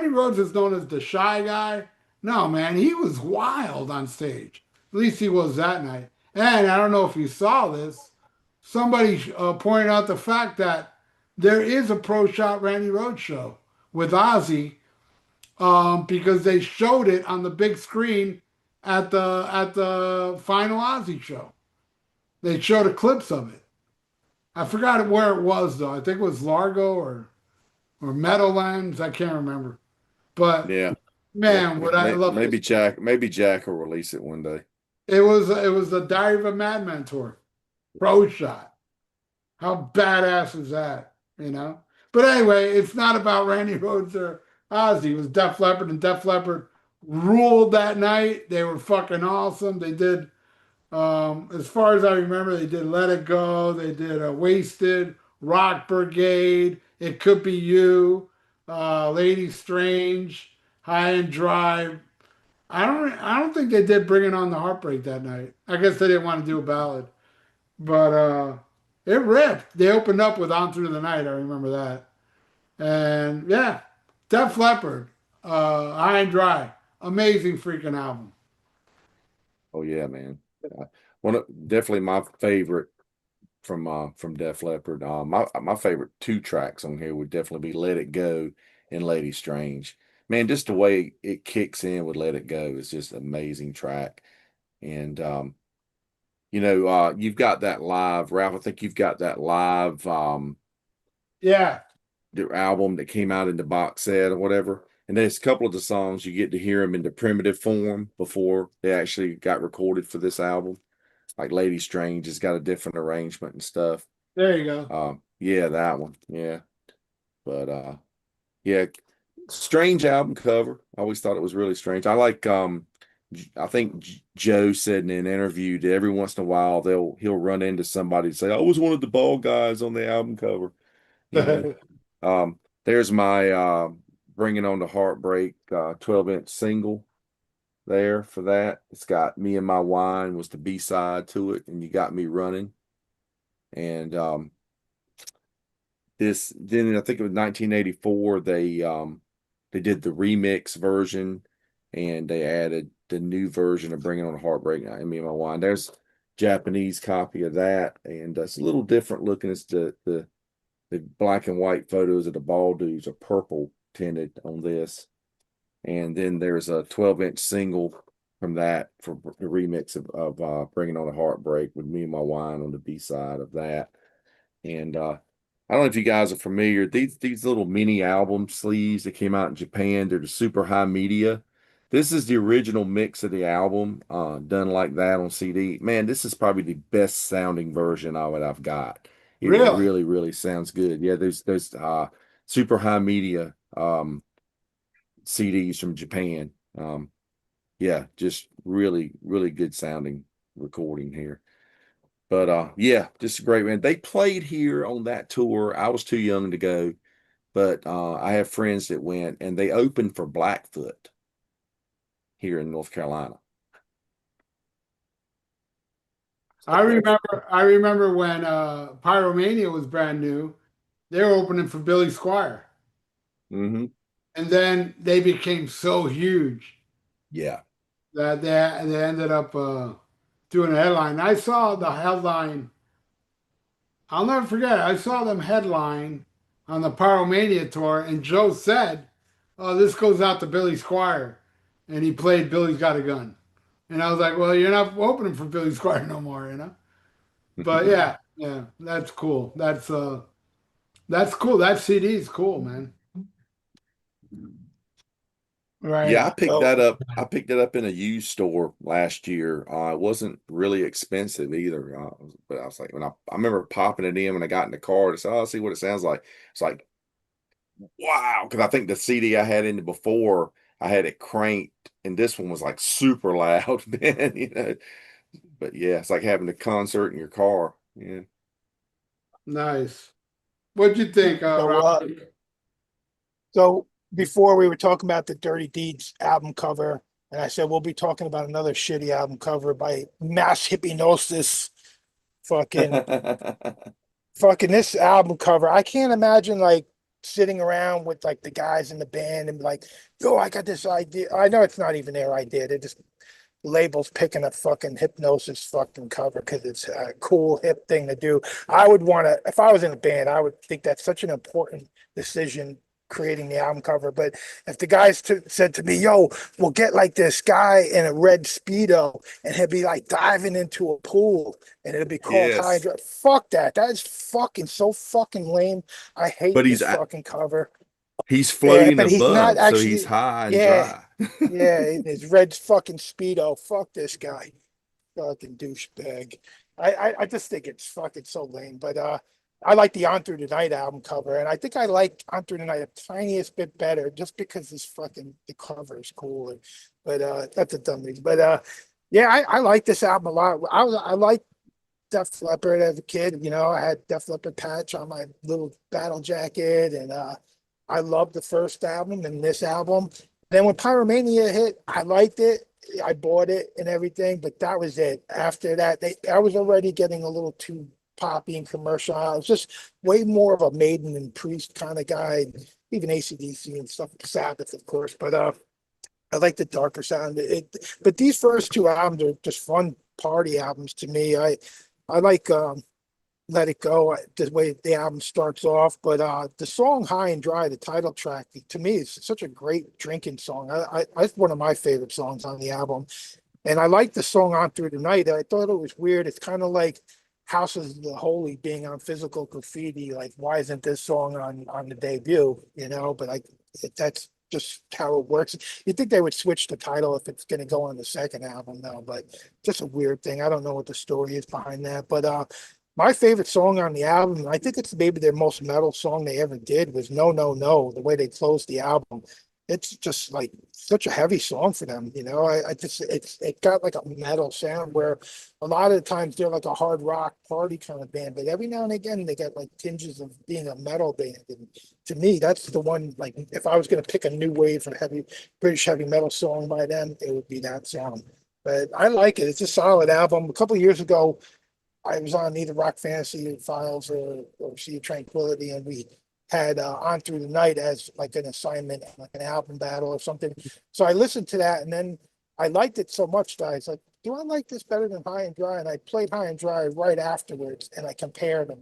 Speaker 1: Rhoads is known as the shy guy. No, man, he was wild on stage. At least he was that night. And I don't know if you saw this. Somebody pointed out the fact that there is a Pro Shot Randy Rhoads show with Ozzy, because they showed it on the big screen at the final Ozzy show. They showed a clips of it. I forgot where it was though. I think it was Largo or Meadowlands. I can't remember. But
Speaker 2: Yeah. Yeah.
Speaker 1: man, would I love to
Speaker 2: Maybe
Speaker 1: see it.
Speaker 2: Jack will release it one day.
Speaker 1: It was the Diary of a Madman tour, Pro Shot. How badass is that? You know. But anyway, it's not about Randy Rhoads or Ozzy. It was Def Leppard, and Def Leppard ruled that night. They were fucking awesome. They did, as far as I remember, they did Let It Go. They did Wasted, Rock Brigade, It Could Be You, Lady Strange, High and Dry. I don't think they did Bringing On the Heartbreak that night. I guess they didn't want to do a ballad. But it ripped. They opened up with On Through the Night. I remember that. And yeah, Def Leppard, High and Dry. Amazing freaking album.
Speaker 2: Oh yeah, man. One of definitely my favorite from Def Leppard. My favorite two tracks on here would definitely be Let It Go and Lady Strange. Man, just the way it kicks in with Let It Go is just an amazing track. And you've got that live, Ralph. I think you've got that live
Speaker 1: Yeah.
Speaker 2: the album that came out in the box set or whatever. And there's a couple of the songs you get to hear them in the primitive form before they actually got recorded for this album. Like Lady Strange has got a different arrangement and stuff.
Speaker 1: There you go.
Speaker 2: Yeah, that one. Yeah. But yeah, strange album cover. I always thought it was really strange. I like I think Joe said in an interview that every once in a while he'll run into somebody and say, "I was one of the bald guys on the album cover." You know, there's my Bringing on the Heartbreak 12-inch single there for that. It's got Me and My Wine was the B-side to it, and You Got Me Running. And this then I think it was 1984 they did the remix version and they added the new version of Bringing on the Heartbreak and Me and My Wine. There's Japanese copy of that, and it's a little different looking. It's the black and white photos of the bald dudes are purple tinted on this. And then there's a 12-inch single from that for the remix of Bringing on a Heartbreak with Me and My Wine on the B side of that. And I don't know if you guys are familiar. These little mini album sleeves that came out in Japan, they're the super high media. This is the original mix of the album, done like that on CD. Man, this is probably the best sounding version of it I've got. It
Speaker 1: Really?
Speaker 2: really, really sounds good. Yeah, there's super high media CDs from Japan. Yeah, just really, really good sounding recording here. But yeah, just a great man. They played here on that tour. I was too young to go, but I have friends that went and they opened for Blackfoot here in North Carolina.
Speaker 1: I remember when Pyromania was brand new, they were opening for Billy Squire.
Speaker 2: Hmm.
Speaker 1: And then they became so huge
Speaker 2: Yeah.
Speaker 1: that they ended up doing a headline. I saw the headline. I'll never forget. I saw them headline on the Pyromania tour, and Joe said, "Oh, this goes out to Billy Squire," and he played "Billy's Got a Gun," and I was like, "Well, you're not opening for Billy Squire no more, you know." But yeah, yeah, that's cool. That's cool. That CD is cool, man.
Speaker 2: Yeah,
Speaker 3: Right.
Speaker 2: I picked
Speaker 3: Oh,
Speaker 2: that up. I picked it up in a used store last year. It wasn't really expensive either. But I was like, when I remember popping it in when I got in the car to say, "Oh, I'll see what it sounds like." It's like, wow, because I think the CD I had in it before, I had it cranked, and this one was like super loud, man. But yeah, it's like having a concert in your car. Yeah.
Speaker 1: Nice. What'd you think,
Speaker 3: so
Speaker 1: Robert?
Speaker 3: so before we were talking about the Dirty Deeds album cover, and I said we'll be talking about another shitty album cover by Mass Hypnosis. Fucking fucking this album cover. I can't imagine like sitting around with like the guys in the band and be like, yo, I got this idea. I know it's not even their idea. They're just labels picking a fucking Hypnosis fucking cover because it's a cool hip thing to do. I would want to, if I was in a band, I would think that's such an important decision creating the album cover. But if the guys said to me, yo, we'll get like this guy in a red Speedo and he'll be like diving into a pool and it'll be called
Speaker 2: Yes,
Speaker 3: Hydra. Fuck that. That is fucking so fucking lame. I
Speaker 2: but
Speaker 3: hate this fucking cover.
Speaker 2: he's
Speaker 3: Yeah,
Speaker 2: floating
Speaker 3: but he's not
Speaker 2: above, so he's
Speaker 3: actually,
Speaker 2: high and
Speaker 3: yeah,
Speaker 2: dry.
Speaker 3: yeah, in his red fucking Speedo. Fuck this guy. Fucking douchebag. I just think it's fucking so lame. But I like the On Through the Night album cover, and I think I like On Through the Night a tiniest bit better just because this fucking the cover is cooler. But that's a dumb reason. But yeah, I like this album a lot. I like Def Leppard as a kid. You know, I had Def Leppard patch on my little battle jacket, and I loved the first album and this album. Then when Pyromania hit, I liked it. I bought it and everything, but that was it. After that, I was already getting a little too poppy and commercial. I was just way more of a Maiden and Priest kind of guy, even AC/DC and stuff, Sabbath, of course. But I like the darker sound. But these first two albums are just fun party albums to me. I like Let It Go, the way the album starts off. But the song High and Dry, the title track, to me, is such a great drinking song. It's one of my favorite songs on the album. And I like the song On Through the Night. I thought it was weird. It's kind of like House of the Holy being on Physical Graffiti. Like, why isn't this song on the debut? You know, but that's just how it works. You'd think they would switch the title if it's going to go on the second album, though. But just a weird thing. I don't know what the story is behind that. But my favorite song on the album, I think it's maybe their most metal song they ever did, was No, No, No, the way they closed the album. it's just like such a heavy song for them, you know. I just it got like a metal sound where a lot of the times they're like a hard rock party kind of band, but every now and again they get like tinges of being a metal band. And to me, that's the one, like if I was gonna pick a new wave of heavy British heavy metal song by them, it would be that sound. But I like it. It's a solid album. A couple of years ago, I was on either Rock Fantasy Files or Sea of Tranquility, and we had On Through the Night as like an assignment, like an album battle or something. So I listened to that, and then I liked it so much that I was like, do I like this better than High and Dry? And I played High and Dry right afterwards, and I compared them.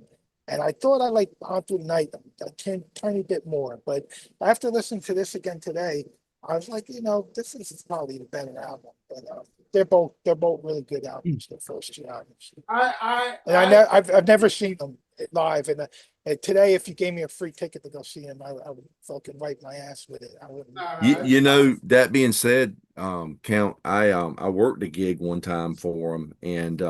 Speaker 3: And I thought I liked On Through the Night a tiny bit more. But after listening to this again today, I was like, you know, this is probably the better album. But they're both really good albums, the first two albums. And I've never seen them live. And today, if you gave me a free ticket to go see them, I would fucking wipe my ass with it. I wouldn't.
Speaker 2: You know, that being said, Count, I worked a gig one time for them, and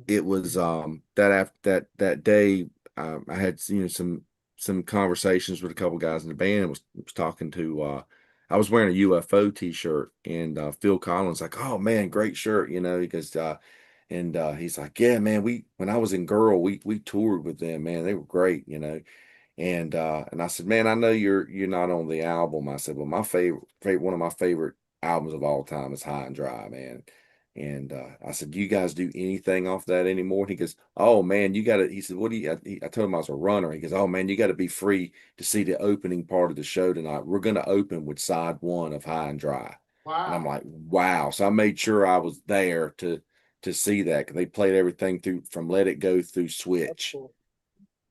Speaker 2: it was that after that day, I had, you know, some conversations with a couple guys in the band, and was talking to I was wearing a UFO t-shirt, and Phil Collins like, oh man, great shirt, you know, because and he's like, yeah, man, when I was in Girl, we toured with them, man, they were great, you know. And I said, man, I know you're not on the album. I said, well, my favorite one of my favorite albums of all time is High and Dry, man. And I said, do you guys do anything off that anymore? And he goes, oh man, you got to. He said, what do you? I told him I was a runner. He goes, oh man, you got to be free to see the opening part of the show tonight. We're going to open with side one of High and Dry. And I'm
Speaker 1: Wow.
Speaker 2: like, wow. So I made sure I was there to see that, because they played everything through from Let It Go through
Speaker 3: That's
Speaker 2: Switch,
Speaker 3: cool.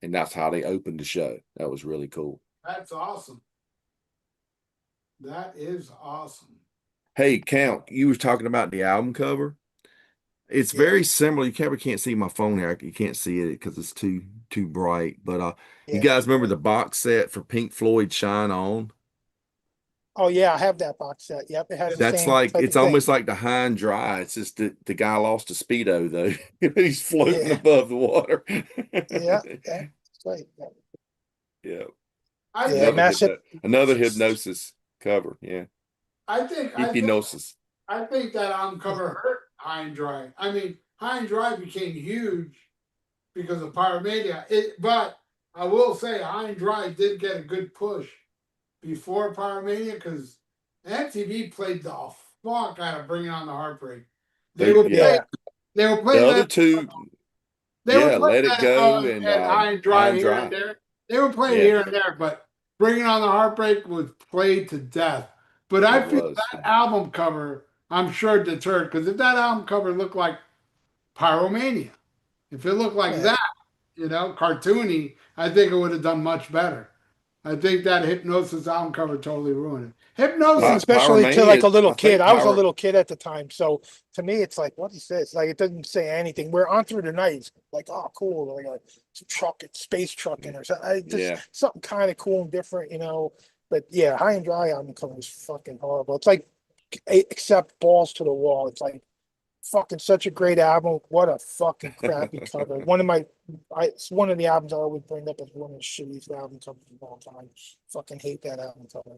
Speaker 2: and that's how they opened the show. That was really cool.
Speaker 1: That's awesome. That is awesome.
Speaker 2: Hey, Count, you was talking about the album cover. It's
Speaker 3: Yeah,
Speaker 2: very similar. You can't see my phone here. You can't see it because it's too bright. But you
Speaker 3: yeah,
Speaker 2: guys
Speaker 3: too
Speaker 2: remember
Speaker 3: bright.
Speaker 2: the box set for Pink Floyd Shine On?
Speaker 3: Oh yeah, I have that box set. Yep, it has the
Speaker 2: That's
Speaker 3: same
Speaker 2: like,
Speaker 3: type
Speaker 2: it's
Speaker 3: of thing.
Speaker 2: almost like the high and dry. It's just that the guy lost a speedo though. He's floating
Speaker 3: Yeah,
Speaker 2: above the water.
Speaker 3: yeah, that's right. Yeah,
Speaker 2: Yeah.
Speaker 1: I
Speaker 3: yeah,
Speaker 1: think
Speaker 3: massive.
Speaker 2: Another hypnosis cover. Yeah.
Speaker 1: I think I think
Speaker 2: Hypnosis.
Speaker 1: I think that album cover hurt High and Dry. I mean, High and Dry became huge because of Pyromania. But I will say High and Dry did get a good push before Pyromania because MTV played the fuck out of Bringing On the Heartbreak. They
Speaker 2: They
Speaker 1: were
Speaker 2: yeah.
Speaker 1: playing.
Speaker 3: Yeah,
Speaker 1: They were
Speaker 2: The
Speaker 1: playing
Speaker 2: other
Speaker 1: that.
Speaker 2: two,
Speaker 1: They were
Speaker 2: yeah,
Speaker 1: playing
Speaker 2: Let It
Speaker 1: that
Speaker 2: Go and
Speaker 1: at High and
Speaker 2: High
Speaker 1: Dry
Speaker 2: and
Speaker 1: here and
Speaker 2: Dry.
Speaker 1: there. They were playing
Speaker 2: Yeah,
Speaker 1: here and there, but Bringing On the Heartbreak was played to death. But I
Speaker 2: it
Speaker 1: feel
Speaker 2: was.
Speaker 1: that album cover, I'm sure deterred because if that album cover looked like Pyromania, if it looked like
Speaker 3: yeah.
Speaker 1: that, cartoony, I think it would have done much better. I think that Hypnosis album cover totally ruined it.
Speaker 3: Yeah,
Speaker 1: Hypnosis,
Speaker 3: especially to like
Speaker 2: Pyromania,
Speaker 3: a little
Speaker 2: I
Speaker 3: kid.
Speaker 2: think
Speaker 3: I was a little kid at the time, so to me, it's like, what is this? Like, it doesn't say anything. We're on through the night. It's like, oh, cool, like a truck, space trucking or something. Just
Speaker 2: Yeah.
Speaker 3: something kind of cool and different, you know. But yeah, High and Dry album cover is fucking horrible. It's like, except balls to the wall. It's like fucking such a great album. What a fucking crappy cover. It's one of the albums I always bring up as one of the shittiest album covers of all time. Fucking hate that album cover.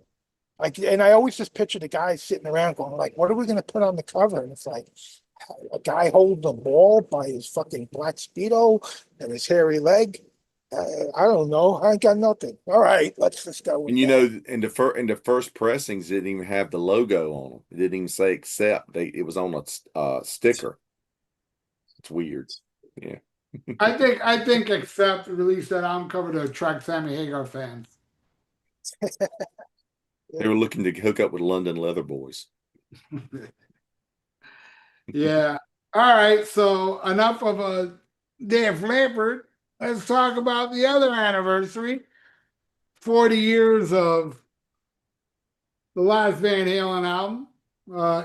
Speaker 3: Like, and I always just picture the guys sitting around going like, "What are we gonna put on the cover?" And it's like a guy holding a ball by his fucking black speedo and his hairy leg. I don't know. I ain't got nothing. All right, let's just go
Speaker 2: And
Speaker 3: with
Speaker 2: you
Speaker 3: that.
Speaker 2: know, in the first pressings, it didn't even have the logo on them. It didn't even say accept. It was on a sticker. It's weird. Yeah.
Speaker 1: I think Accept released that album cover to attract Sammy Hagar fans.
Speaker 2: They were looking to hook up with London Leather Boys.
Speaker 1: Yeah. All right. So enough of a Def Leppard. Let's talk about the other anniversary. 40 years of the last Van Halen album,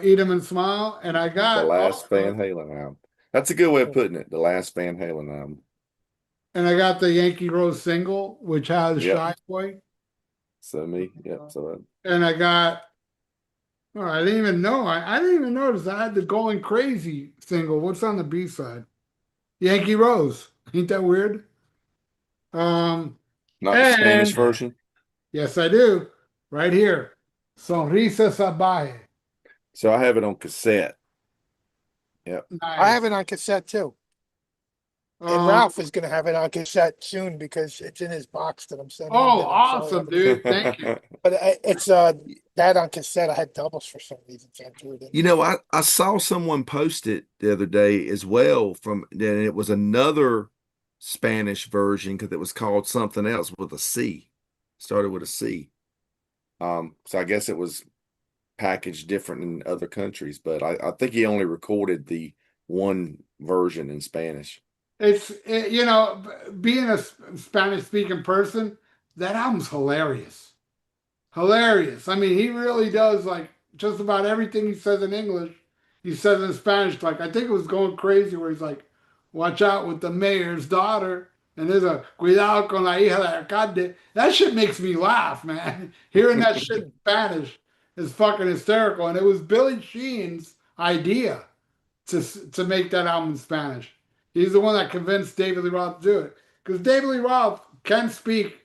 Speaker 1: Eat 'em and Smile. And I
Speaker 2: The
Speaker 1: got
Speaker 2: last
Speaker 1: also,
Speaker 2: Van Halen album. That's a good way of putting it. The last Van Halen album.
Speaker 1: and I got the Yankee Rose single, which has
Speaker 2: Yep.
Speaker 1: Shy Boy.
Speaker 2: So me. Yep. So
Speaker 1: And I got, oh, I didn't even know. I didn't even notice I had the Going Crazy single. What's on the B side? Yankee Rose. Ain't that weird? Um,
Speaker 2: not the Spanish
Speaker 1: and
Speaker 2: version.
Speaker 1: yes, I do. right here. Sonrisa Salvaje.
Speaker 2: So I have it on cassette. Yep.
Speaker 3: I have
Speaker 1: Nice.
Speaker 3: it on cassette too. And
Speaker 1: Um,
Speaker 3: Ralph is gonna have it on cassette soon because it's in his box that I'm sending him
Speaker 1: oh,
Speaker 3: that I'm sorry.
Speaker 1: awesome, dude. Thank you.
Speaker 3: But it's that on cassette. I had doubles for some reason, so I threw it in
Speaker 2: You
Speaker 3: there.
Speaker 2: know, I saw someone post it the other day as well and it was another Spanish version because it was called something else with a C. Started with a C. So I guess it was packaged different in other countries, but I think he only recorded the one version in Spanish.
Speaker 1: You know, being a Spanish speaking person, that album's hilarious. Hilarious. I mean, he really does like just about everything he says in English, he says in Spanish. Like, I think it was Going Crazy where he's like, watch out with the mayor's daughter. And there's a cuidado con la hija de alcalde. That shit makes me laugh, man. Hearing that shit in Spanish is fucking hysterical. And it was Billy Sheen's idea to make that album in Spanish. He's the one that convinced David Lee Roth to do it. Because David Lee Roth can speak,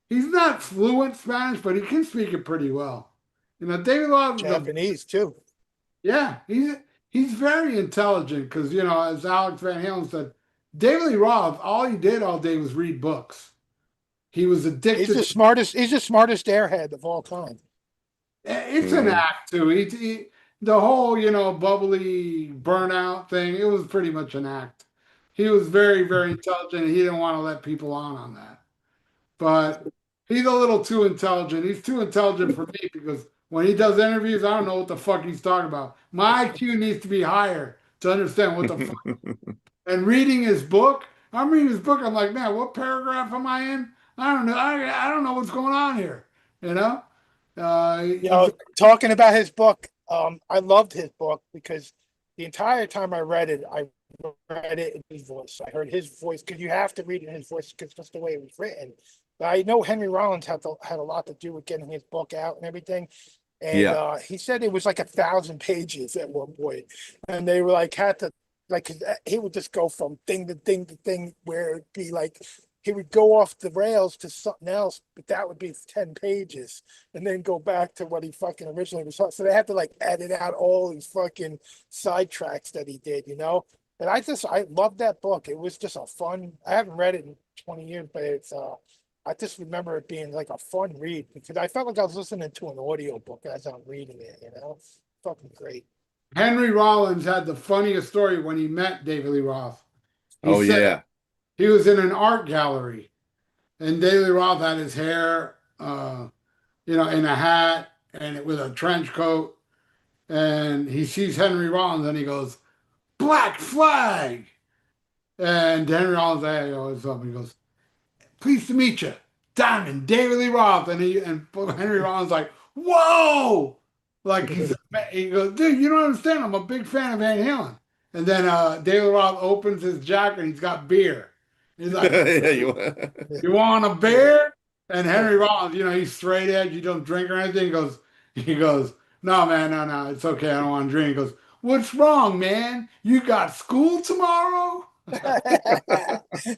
Speaker 1: he's not fluent Spanish, but he can speak it pretty well. You know, David Roth is a,
Speaker 3: Japanese too.
Speaker 1: yeah, he's very intelligent because, you know, as Alex Van Halen said, David Lee Roth, all he did all day was read books. He was
Speaker 3: He's
Speaker 1: addicted
Speaker 3: the
Speaker 1: to
Speaker 3: smartest. He's the smartest airhead of all time.
Speaker 1: it's an
Speaker 2: Mhm.
Speaker 1: act too. The whole, you know, bubbly burnout thing, it was pretty much an act. He was very, very intelligent. He didn't want to let people on that. But he's a little too intelligent. He's too intelligent for me because when he does interviews, I don't know what the fuck he's talking about. My IQ needs to be higher to understand what the fuck. And reading his book, I'm reading his book. I'm like, man, what paragraph am I in? I don't know. I don't know what's going on here. You know?
Speaker 3: You
Speaker 1: He's
Speaker 3: know, talking about his book, I loved his book because the entire time I read it in his voice. I heard his voice because you have to read it in his voice because that's the way it was written. But I know Henry Rollins had a lot to do with getting his book out and everything. And
Speaker 2: Yeah.
Speaker 3: he said it was like 1,000 pages at one point, and they were like had to like 'cause he would just go from thing to thing to thing where it'd be like he would go off the rails to something else, but that would be 10 pages, and then go back to what he fucking originally was. So they had to like edit out all these fucking sidetracks that he did, you know. And I love that book. It was just a fun. I haven't read it in 20 years, but I just remember it being like a fun read because I felt like I was listening to an audio book as I'm reading it, you know. It's fucking great.
Speaker 1: Henry Rollins had the funniest story when he met David Lee Roth. He
Speaker 2: Oh
Speaker 1: said
Speaker 2: yeah.
Speaker 1: he was in an art gallery and David Lee Roth had his hair, you know, in a hat and with a trench coat. And he sees Henry Rollins and he goes, Black Flag. And Henry Rollins, hey, what's up? He goes, pleased to meet you, Diamond, David Lee Roth. And Henry Rollins like, whoa! Like he goes, dude, you don't understand. I'm a big fan of Van Halen. And then David Roth opens his jacket and he's got beer. He's like,
Speaker 2: Yeah,
Speaker 1: you want a beer? And Henry Rollins, you know, he's straight edge. He don't drink or anything. He goes, no, man, no, it's okay. I don't want to drink. He goes, what's wrong, man? You got school tomorrow?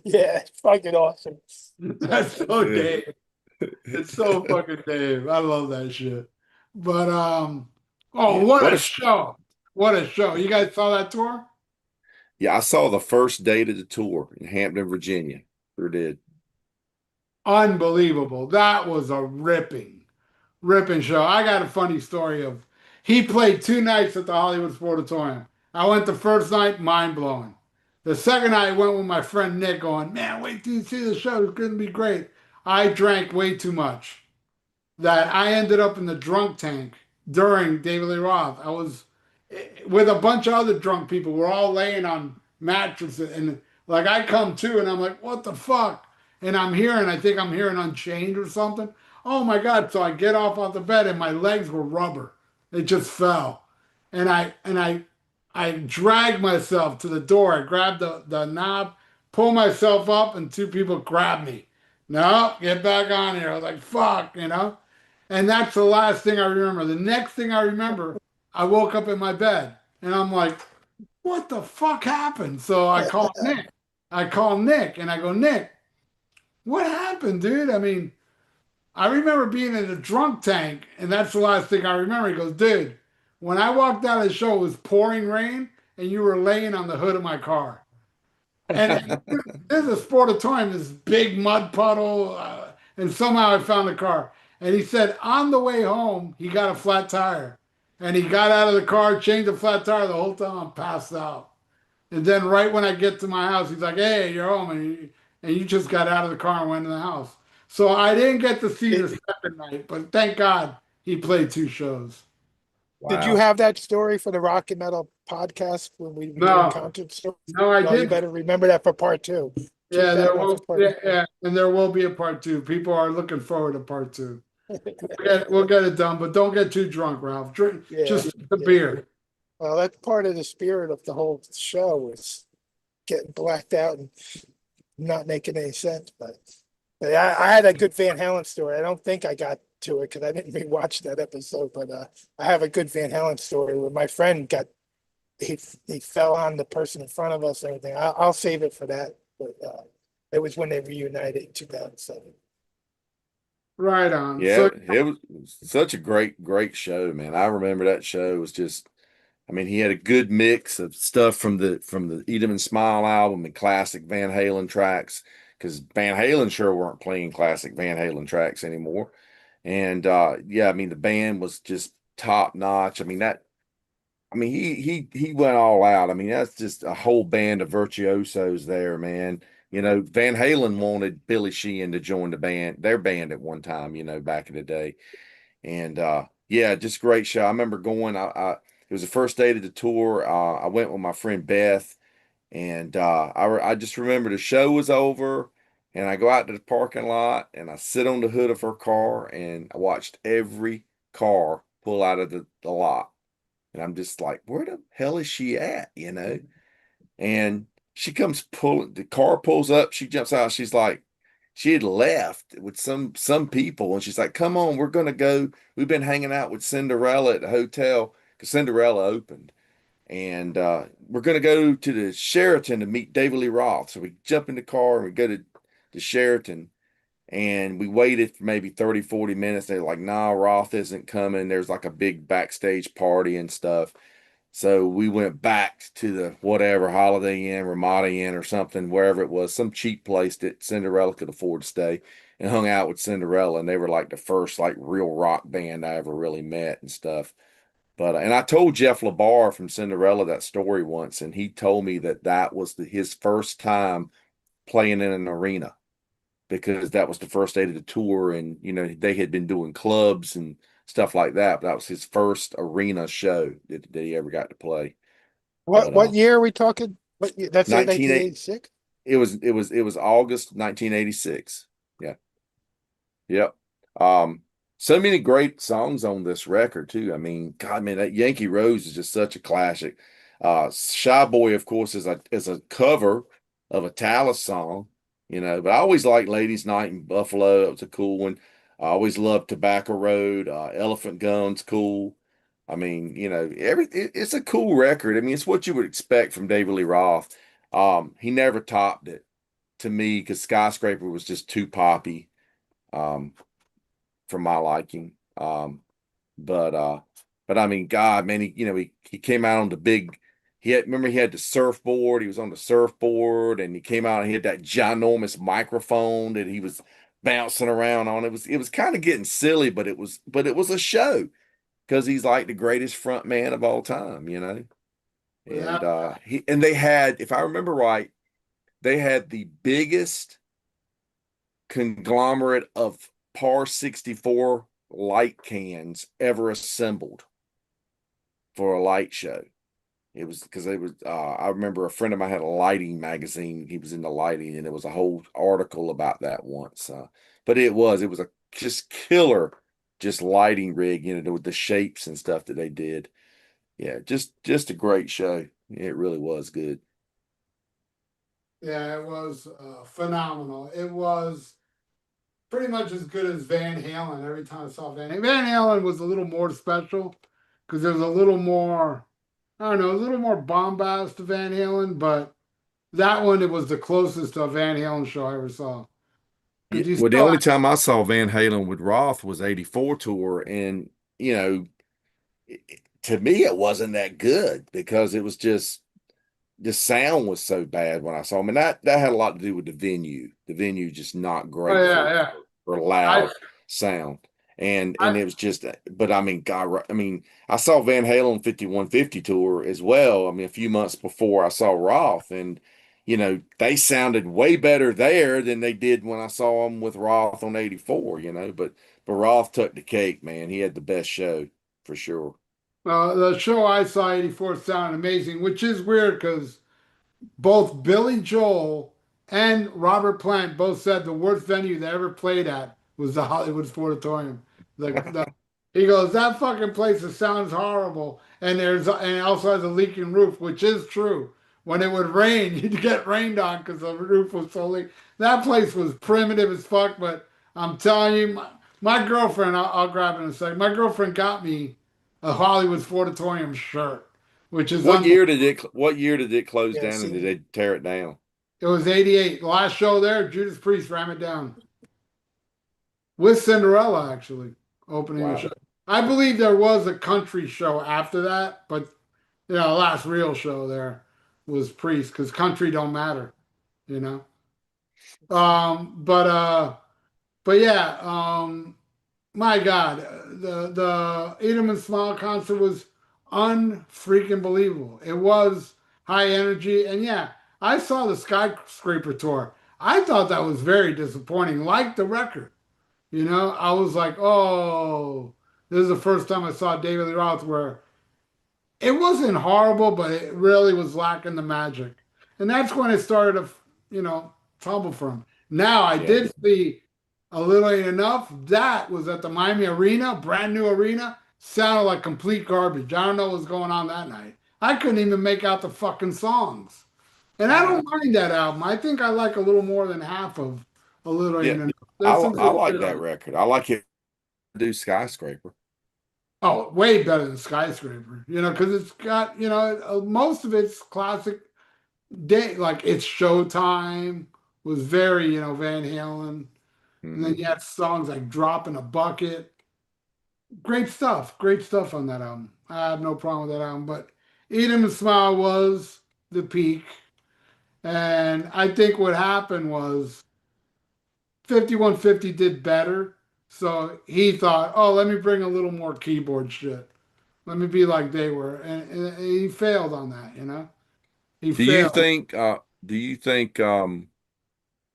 Speaker 3: Yeah, it's fucking awesome.
Speaker 1: That's so Dave. It's so fucking Dave. I love that shit. But oh,
Speaker 2: yeah.
Speaker 1: what a show! What a show! You guys saw that tour?
Speaker 2: Yeah, I saw the first date of the tour in Hampton, Virginia. Sure did.
Speaker 1: Unbelievable. That was a ripping show. I got a funny story of he played 2 nights at the Hollywood Sportatorium. I went the first night, mind blowing. The second night, I went with my friend Nick, going, man, wait till you see the show. It's going to be great. I drank way too much. That I ended up in the drunk tank during David Lee Roth. I was with a bunch of other drunk people. We're all laying on mattresses, and like I come to, and I'm like, what the fuck? And I think I'm hearing Unchained or something. Oh my God. So I get off the bed and my legs were rubber. It just fell. And I dragged myself to the door. I grabbed the knob, pull myself up, and two people grabbed me. No, get back on here. I was like, fuck, you know? And that's the last thing I remember. The next thing I remember, I woke up in my bed and I'm like, what the fuck happened? So I call Nick. I call Nick and I go, Nick, what happened, dude? I mean, I remember being in a drunk tank, and that's the last thing I remember. He goes, dude, when I walked out of the show, it was pouring rain, and you were laying on the hood of my car. And there's a sportatorium, this big mud puddle, and somehow I found the car. And he said on the way home, he got a flat tire. And he got out of the car, changed the flat tire. The whole time I'm passed out. And then right when I get to my house, he's like, "Hey, you're home," and you just got out of the car and went in the house. So I didn't get to see the
Speaker 3: Did,
Speaker 1: second night, but thank God he played two shows.
Speaker 3: did you
Speaker 2: Wow.
Speaker 3: have that story for the Rock and Metal podcast when we were doing
Speaker 1: No,
Speaker 3: concert stories?
Speaker 1: no, I
Speaker 3: Well, you
Speaker 1: didn't.
Speaker 3: better remember that for part two. Keep
Speaker 1: Yeah,
Speaker 3: that
Speaker 1: there
Speaker 3: one for
Speaker 1: will.
Speaker 3: part
Speaker 1: Yeah, yeah, and there will be a part two. People are looking forward to part two. We'll get it done, but don't get too drunk, Ralph. Drink
Speaker 3: Yeah,
Speaker 1: just the
Speaker 3: yeah.
Speaker 1: beer.
Speaker 3: Well, that's part of the spirit of the whole show is getting blacked out and not making any sense. But I had a good Van Halen story. I don't think I got to it because I didn't rewatch that episode. But I have a good Van Halen story where my friend got he fell on the person in front of us and everything. I'll save it for that. But it was when they reunited in 2007.
Speaker 1: Right on.
Speaker 2: Yeah,
Speaker 1: So
Speaker 2: it was such a great show, man. I remember that show. It was just, I mean, he had a good mix of stuff from the Eat 'Em and Smile album and classic Van Halen tracks, because Van Halen sure weren't playing classic Van Halen tracks anymore. And yeah, I mean, the band was just top notch. I mean, he went all out. I mean, that's just a whole band of virtuosos there, man. You know, Van Halen wanted Billy Sheehan to join their band at one time, back in the day. And yeah, just great show. I remember going, it was the first day of the tour. I went with my friend Beth, and I just remember the show was over, and I go out to the parking lot and I sit on the hood of her car and I watched every car pull out of the lot. And I'm just like, where the hell is she at? And she comes pulling, the car pulls up, she jumps out, she's like, she had left with some people, and she's like, come on, we're gonna go. We've been hanging out with Cinderella at the hotel because Cinderella opened. And we're gonna go to the Sheraton to meet David Lee Roth. So we jump in the car and we go to the Sheraton, and we waited for maybe 30, 40 minutes. They're like, nah, Roth isn't coming. There's like a big backstage party and stuff. So we went back to the whatever Holiday Inn, Ramada Inn, or something, wherever it was, some cheap place that Cinderella could afford to stay, and hung out with Cinderella. And they were like the first like real rock band I ever really met and stuff. But and I told Jeff LaBar from Cinderella that story once, and he told me that that was his first time playing in an arena, because that was the first day of the tour, and they had been doing clubs and stuff like that, but that was his first arena show that he ever got to play.
Speaker 3: What
Speaker 2: But
Speaker 3: what year are we talking? That's it,
Speaker 2: 1980,
Speaker 3: 1986?
Speaker 2: it was August 1986. Yeah. Yep. So many great songs on this record too. I mean, God, man, that Yankee Rose is just such a classic. Shy Boy, of course, is a cover of a Talis song, but I always liked Ladies Night in Buffalo. That was a cool one. I always loved Tobacco Road, Elephant Gun's cool. I mean, it's a cool record. I mean, it's what you would expect from David Lee Roth. He never topped it to me because Skyscraper was just too poppy. Um, for my liking. But I mean, God, man, he came out on the big. Remember he had the surfboard. He was on the surfboard, and he came out and he had that ginormous microphone that he was bouncing around on. It was kind of getting silly, but it was a show because he's like the greatest front man of all time. And
Speaker 1: yeah,
Speaker 2: they had, if I remember right, they had the biggest conglomerate of par 64 light cans ever assembled for a light show. It was because I remember a friend of mine had a lighting magazine. He was into lighting, and there was a whole article about that once. But it was a just killer, just lighting rig, with the shapes and stuff that they did. Yeah, just a great show. It really was good.
Speaker 1: yeah, it was phenomenal. It was pretty much as good as Van Halen. Every time I saw Van Halen was a little more special because there's a little more, I don't know, a little more bombast to Van Halen, but that one, it was the closest to a Van Halen show I ever saw.
Speaker 2: Yeah,
Speaker 1: You
Speaker 2: well, the
Speaker 1: still
Speaker 2: only time I saw Van Halen with Roth was '84 tour, and you know, to me, it wasn't that good because it was just the sound was so bad when I saw him, and that had a lot to do with the venue. The venue just not
Speaker 1: oh
Speaker 2: great
Speaker 1: yeah, yeah.
Speaker 2: for
Speaker 1: I
Speaker 2: loud sound, and
Speaker 1: I
Speaker 2: it was just. But I mean, God, I mean, I saw Van Halen 5150 tour as well. I mean, a few months before I saw Roth, and they sounded way better there than they did when I saw them with Roth on '84. But Roth took the cake, man. He had the best show for sure.
Speaker 1: the show I saw '84 sounded amazing, which is weird because both Billy Joel and Robert Plant both said the worst venue they ever played at was the Hollywood Sportatorium. The he goes, that fucking place it sounds horrible, and it also has a leaking roof, which is true. When it would rain, you'd get rained on because the roof was so leak. That place was primitive as fuck, but I'm telling you, my girlfriend, I'll grab it in a second. My girlfriend got me a Hollywood Sportatorium shirt, which is
Speaker 2: What year did it close
Speaker 3: Yeah,
Speaker 2: down and did they tear it down?
Speaker 1: it was 88. The last show there, Judas Priest ran it down with Cinderella actually opening the show.
Speaker 2: Wow.
Speaker 1: I believe there was a country show after that, but the last real show there was Priest because country don't matter, you know. But yeah, my God, the Eat Smile concert was unfreaking believable. It was high energy, and yeah, I saw the Skyscraper tour. I thought that was very disappointing, like the record. I was like, oh, this is the first time I saw David Lee Roth where it wasn't horrible, but it really was lacking the magic. And that's when it started to, tumble from. Now I
Speaker 2: Yeah.
Speaker 1: did see a little ain't enough. That was at the Miami Arena, brand new arena. Sounded like complete garbage. I don't know what was going on that night. I couldn't even make out the fucking songs. And I
Speaker 2: Wow.
Speaker 1: don't mind that album. I think I like a little more than half of a little
Speaker 2: Yeah.
Speaker 1: ain't enough.
Speaker 2: I
Speaker 1: There's some
Speaker 2: I
Speaker 1: good
Speaker 2: like
Speaker 1: shit
Speaker 2: that
Speaker 1: on it.
Speaker 2: record. I like it do Skyscraper.
Speaker 1: Oh, way better than Skyscraper, because it's got, most of it's classic day, like It's Showtime was very, Van Halen. And then
Speaker 2: Hmm.
Speaker 1: you had songs like Drop in a Bucket. Great stuff on that album. I have no problem with that album, but Eat 'em and Smile was the peak. And I think what happened was 5150 did better. So he thought, oh, let me bring a little more keyboard shit. Let me be like they were. And he failed on that. He
Speaker 2: Do you
Speaker 1: failed.
Speaker 2: think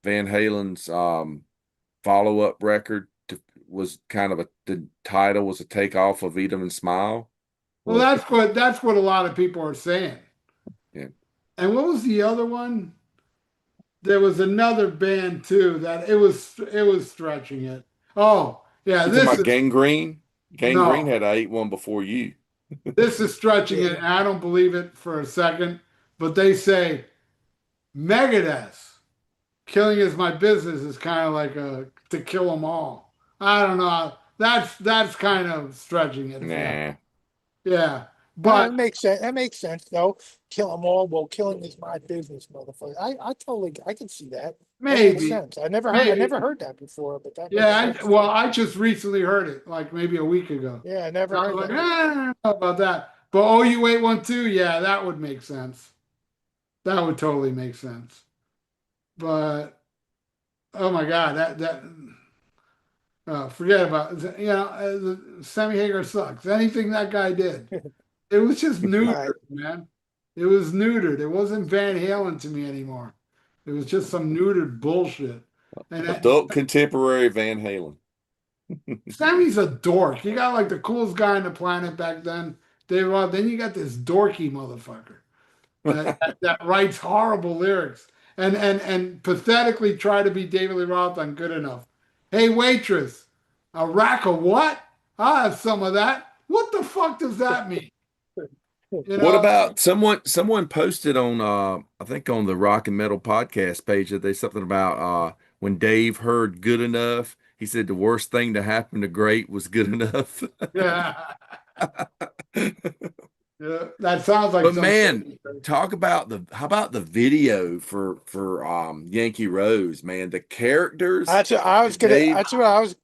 Speaker 2: Van Halen's follow-up record was kind of the title was a takeoff of Eat 'em and Smile?
Speaker 1: Well,
Speaker 2: Was
Speaker 1: that's what a lot of people are saying.
Speaker 2: yeah.
Speaker 1: And what was the other one? There was another band too that it was stretching it. Oh, yeah,
Speaker 2: You talking
Speaker 1: this
Speaker 2: about
Speaker 1: is
Speaker 2: Gangrene? Gangrene
Speaker 1: no,
Speaker 2: had I ate one before you.
Speaker 1: this is stretching
Speaker 3: yeah.
Speaker 1: it, and I don't believe it for a second. But they say Megadeth, killing is my business is kind of like a to kill them all. I don't know. That's kind of stretching it, if you know.
Speaker 2: Nah.
Speaker 1: Yeah, but
Speaker 3: That makes sense. That makes sense, though. Kill them all. Well, killing is my business, motherfucker. I totally, I can see that. That makes
Speaker 1: maybe,
Speaker 3: sense. I
Speaker 1: maybe.
Speaker 3: never heard that before, but that makes
Speaker 1: Yeah,
Speaker 3: sense.
Speaker 1: well, I just recently heard it, like maybe a week ago.
Speaker 3: Yeah, I never
Speaker 1: I
Speaker 3: heard
Speaker 1: was like,
Speaker 3: that.
Speaker 1: I don't know about that. But oh, you wait one too, yeah, that would make sense. That would totally make sense. But oh my God, that forget about it. Sammy Hagar sucks. Anything that guy did, it was just
Speaker 3: All
Speaker 1: neutered,
Speaker 3: right.
Speaker 1: man. It was neutered. It wasn't Van Halen to me anymore. It was just some neutered bullshit. And
Speaker 2: Adult contemporary Van Halen.
Speaker 1: Sammy's a dork. You got like the coolest guy on the planet back then. Dave Roth. Then you got this dorky motherfucker that writes horrible lyrics and pathetically try to be David Lee Roth on Good Enough. Hey waitress, a rack of what? I'll have some of that. What the fuck does that mean? You
Speaker 2: What
Speaker 1: know,
Speaker 2: about someone posted on I think on the Rock and Metal podcast page that they something about when Dave heard good enough, he said the worst thing to happen to great was good enough.
Speaker 1: yeah, yeah. That sounds like
Speaker 2: But
Speaker 1: some.
Speaker 2: man, talk about how about the video for Yankee Rose, man? The characters,
Speaker 3: That's what I was gonna.
Speaker 2: Dave.
Speaker 3: That's what I was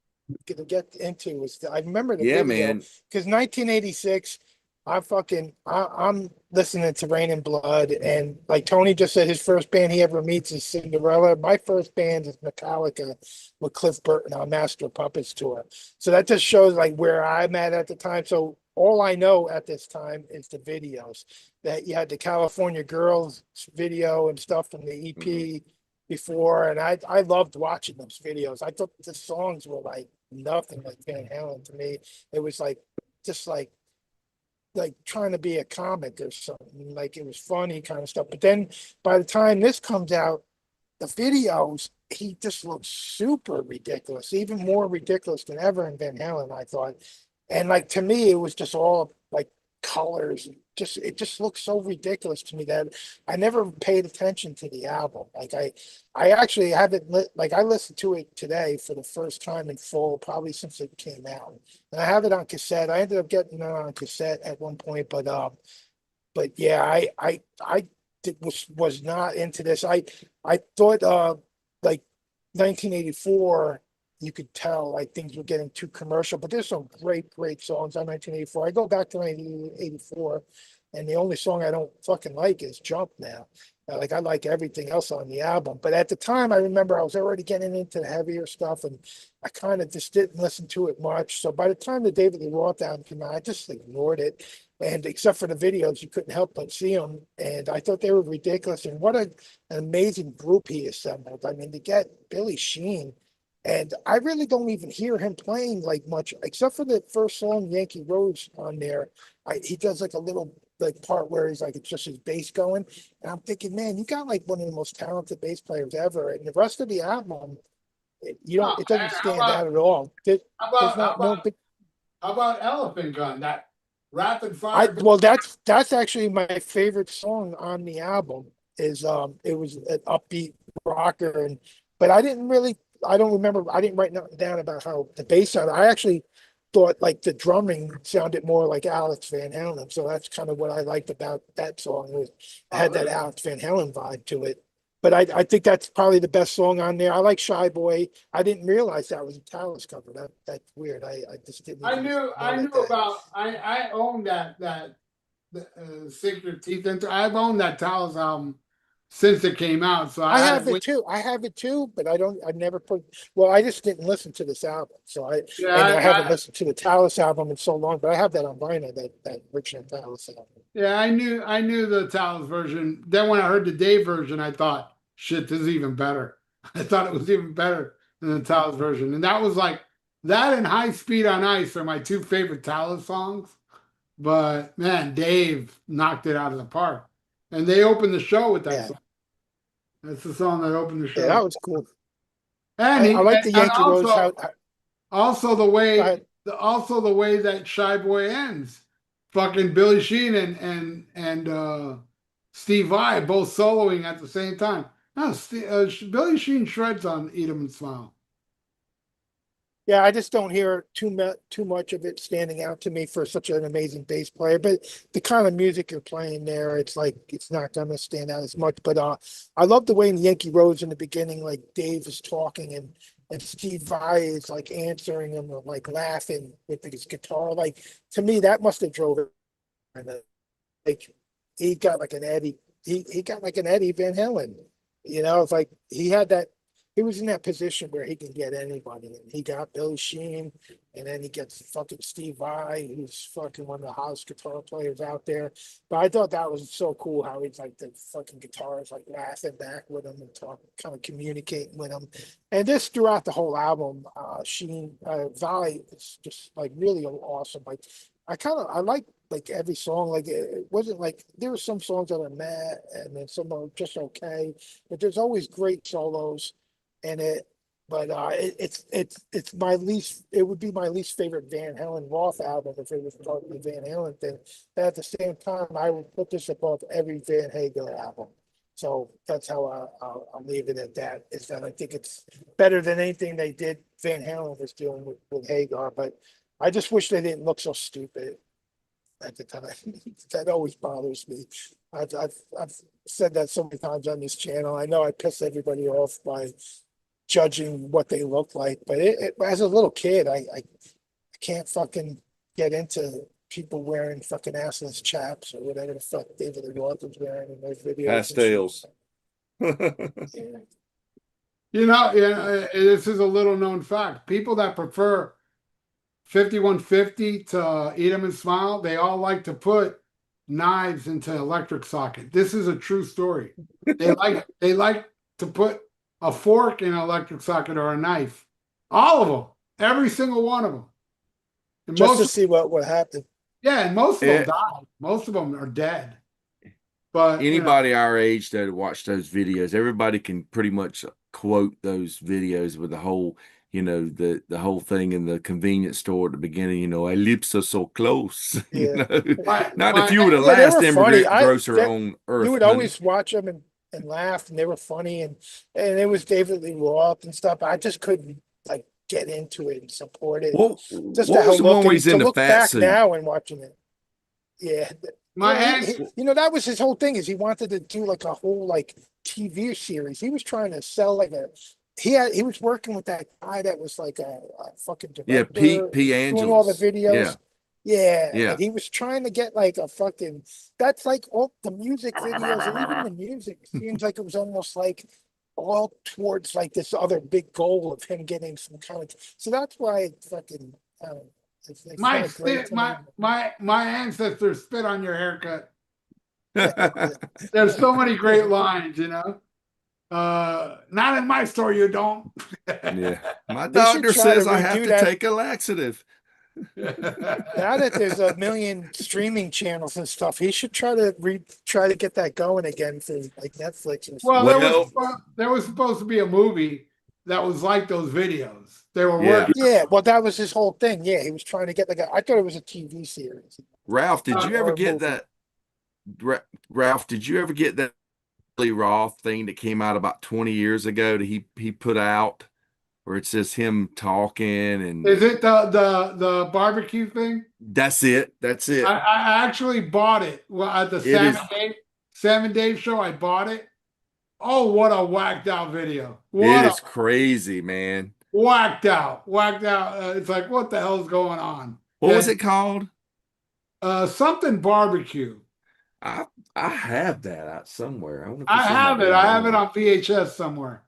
Speaker 3: gonna get into. I remember the
Speaker 2: Yeah,
Speaker 3: video
Speaker 2: man.
Speaker 3: because 1986. I'm listening to Rain and Blood, and like Tony just said, his first band he ever meets is Cinderella. My first band is Metallica with Cliff Burton on Master of Puppets tour. So that just shows like where I'm at the time. So all I know at this time is the videos that you had the California Girls video and stuff from the
Speaker 2: Mhm.
Speaker 3: EP before, and I loved watching those videos. I thought the songs were like nothing like Van Halen to me. It was like just like trying to be a comic or something. Like it was funny kind of stuff. But then by the time this comes out, the videos, he just looks super ridiculous, even more ridiculous than ever in Van Halen, I thought. And like to me, it was just all like colors. Just it just looks so ridiculous to me that I never paid attention to the album. I actually haven't like I listened to it today for the first time in full, probably since it came out. And I have it on cassette. I ended up getting it on cassette at one point, but yeah, was not into this. I thought like 1984, you could tell like things were getting too commercial, but there's some great songs on 1984. I go back to 1984, and the only song I don't fucking like is Jump now. Like I like everything else on the album, but at the time I remember I was already getting into the heavier stuff, and I kind of just didn't listen to it much. So by the time the David Lee Roth album came out, I just ignored it. And except for the videos, you couldn't help but see them. And I thought they were ridiculous. And what an amazing group he assembled. I mean, to get Billy Sheen, and I really don't even hear him playing like much, except for the first song, Yankee Rose, on there. He does like a little like part where he's like it's just his bass going. And I'm thinking, man, you got like one of the most talented bass players ever. And the rest of the album,
Speaker 1: Oh,
Speaker 3: it
Speaker 1: man,
Speaker 3: doesn't stand out at all. There's
Speaker 1: how
Speaker 3: not no
Speaker 1: about
Speaker 3: big.
Speaker 1: how about Elephant Gun? That rapid
Speaker 3: I
Speaker 1: fire.
Speaker 3: well, that's actually my favorite song on the album. Is it was an upbeat rocker, and but I don't remember, I didn't write nothing down about how the bass sounded. I actually thought like the drumming sounded more like Alex Van Halen, so that's kind of what I liked about that song. Was it
Speaker 1: Oh,
Speaker 3: had that
Speaker 1: really?
Speaker 3: Alex Van Halen vibe to it. But I think that's probably the best song on there. I like Shy Boy. I didn't realize that was a Talos cover. That's weird. I just didn't even
Speaker 1: I
Speaker 3: know
Speaker 1: knew
Speaker 3: that.
Speaker 1: about I own that the Secret Teeth into. I've owned that Talos album since it came out, so I
Speaker 3: I
Speaker 1: had to
Speaker 3: have it
Speaker 1: wait.
Speaker 3: too. I have it too, but I've never put, well, I just didn't listen to this album.
Speaker 1: Yeah,
Speaker 3: And I haven't listened to the Talus album in so long, but I have that on vinyl, that original Talus album.
Speaker 1: yeah, I knew the Talos version. Then when I heard the Dave version, I thought, shit, this is even better. I thought it was even better than the Talos version, and that was like that and High Speed on Ice are my two favorite Talos songs. But man, Dave knocked it out of the park, and they opened the show with that
Speaker 3: Yeah.
Speaker 1: song. That's the song that opened the
Speaker 3: Yeah, that
Speaker 1: show.
Speaker 3: was cool.
Speaker 1: And
Speaker 3: I
Speaker 1: he
Speaker 3: like the
Speaker 1: and
Speaker 3: Yankee Rose.
Speaker 1: also
Speaker 3: I,
Speaker 1: the way that Shy Boy ends. Fucking Billy Sheen and Steve Vai both soloing at the same time. No, Billy Sheen shreds on Eat 'Em and Smile.
Speaker 3: Yeah, I just don't hear too much of it standing out to me for such an amazing bass player. But the kind of music you're playing there, it's like it's not gonna stand out as much. But I love the way in Yankee Rose in the beginning, like Dave is talking and Steve Vai is like answering him or like laughing with his guitar. Like to me, that must have drove it. Like he got like an Eddie, he got like an Eddie Van Halen. It's like he was in that position where he can get anybody. And he got Billy Sheen, and then he gets fucking Steve Vai, who's fucking one of the hottest guitar players out there. But I thought that was so cool how he's like the fucking guitarist like laughing back with him and talking, kind of communicating with him. And this throughout the whole album, Vai is just like really awesome. Like I like every song. Like it wasn't like there were some songs that are meh and then some are just okay, but there's always great solos in it. But it's my least. It would be my least favorite Van Halen Roth album if it was part of the Van Halen thing. But at the same time, I would put this above every Van Halen album. So that's how I'll leave it at that. Is that I think it's better than anything they did. Van Halen was doing with Hagar, but I just wish they didn't look so stupid. at the time. That always bothers me. I've said that so many times on this channel. I know I piss everybody off by judging what they look like, but as a little kid, I can't fucking get into people wearing fucking assless chaps or whatever the fuck David Lee Roth was wearing in those videos.
Speaker 2: Pastels.
Speaker 3: Yeah.
Speaker 1: This is a little known fact. People that prefer 5150 to Eat 'em and Smile, they all like to put knives into electric socket. This is a true story. They like to put a fork in an electric socket or a knife. All of them, every single one of them. And
Speaker 3: Just to see what happened.
Speaker 1: yeah, and most of them died. Most of them are dead. But
Speaker 2: anybody our age that watch those videos, everybody can pretty much quote those videos with the whole, the whole thing in the convenience store at the beginning, our lips are so close.
Speaker 3: Yeah.
Speaker 2: Not if you were the
Speaker 3: they
Speaker 2: last
Speaker 3: were
Speaker 2: immigrant
Speaker 3: funny.
Speaker 2: grocer on earth.
Speaker 3: You would always watch them and laugh, and they were funny, and it was David Lee Roth and stuff. I just couldn't like get into it and support it. Just
Speaker 2: what was the one where he's in the
Speaker 3: look
Speaker 2: fat
Speaker 3: back
Speaker 2: suit?
Speaker 3: now and watching it. Yeah.
Speaker 1: my
Speaker 3: He-
Speaker 1: aunt,
Speaker 3: that was his whole thing, is he wanted to do like a whole like TV series. He was trying to sell like he was working with that guy that was like a fucking
Speaker 2: Yeah,
Speaker 3: director,
Speaker 2: P.
Speaker 3: doing all the
Speaker 2: Angeles.
Speaker 3: videos. Yeah,
Speaker 2: Yeah.
Speaker 3: and he was trying to get like a fucking, that's like all the music videos, and even the music seems like it was almost like all towards like this other big goal of him getting some kind of, so that's why it fucking it's
Speaker 1: my
Speaker 3: not great to me.
Speaker 1: my ancestors spit on your haircut. There's so many great lines, not in my store, you don't.
Speaker 2: Yeah. My
Speaker 3: They should
Speaker 2: doctor
Speaker 3: try to
Speaker 2: says I have
Speaker 3: redo
Speaker 2: to
Speaker 3: that.
Speaker 2: take a laxative.
Speaker 3: Now that there's a million streaming channels and stuff, he should try to get that going again for like Netflix and stuff.
Speaker 1: Well, there was supposed to be a movie that was like those videos. They were working.
Speaker 3: Yeah, well, that was his whole thing. Yeah, he was trying to get like I thought it was a TV series.
Speaker 2: Ralph, did you
Speaker 3: Or
Speaker 2: ever
Speaker 3: a
Speaker 2: get
Speaker 3: movie.
Speaker 2: that? Ralph, did you ever get that Lee Roth thing that came out about 20 years ago that he put out, where it's just him talking and
Speaker 1: Is it the barbecue thing?
Speaker 2: that's it. That's it.
Speaker 1: I actually bought it. Well, at the
Speaker 2: It
Speaker 1: Salmon Dave show, I bought it. Oh, what a whacked out video!
Speaker 2: It is crazy, man.
Speaker 1: Whacked out. It's like, what the hell's going on?
Speaker 2: What was it called?
Speaker 1: Something barbecue.
Speaker 2: I have that out somewhere. I wonder if
Speaker 1: I
Speaker 2: it's in
Speaker 1: have
Speaker 2: my
Speaker 1: it. I have
Speaker 2: damn
Speaker 1: it on VHS somewhere.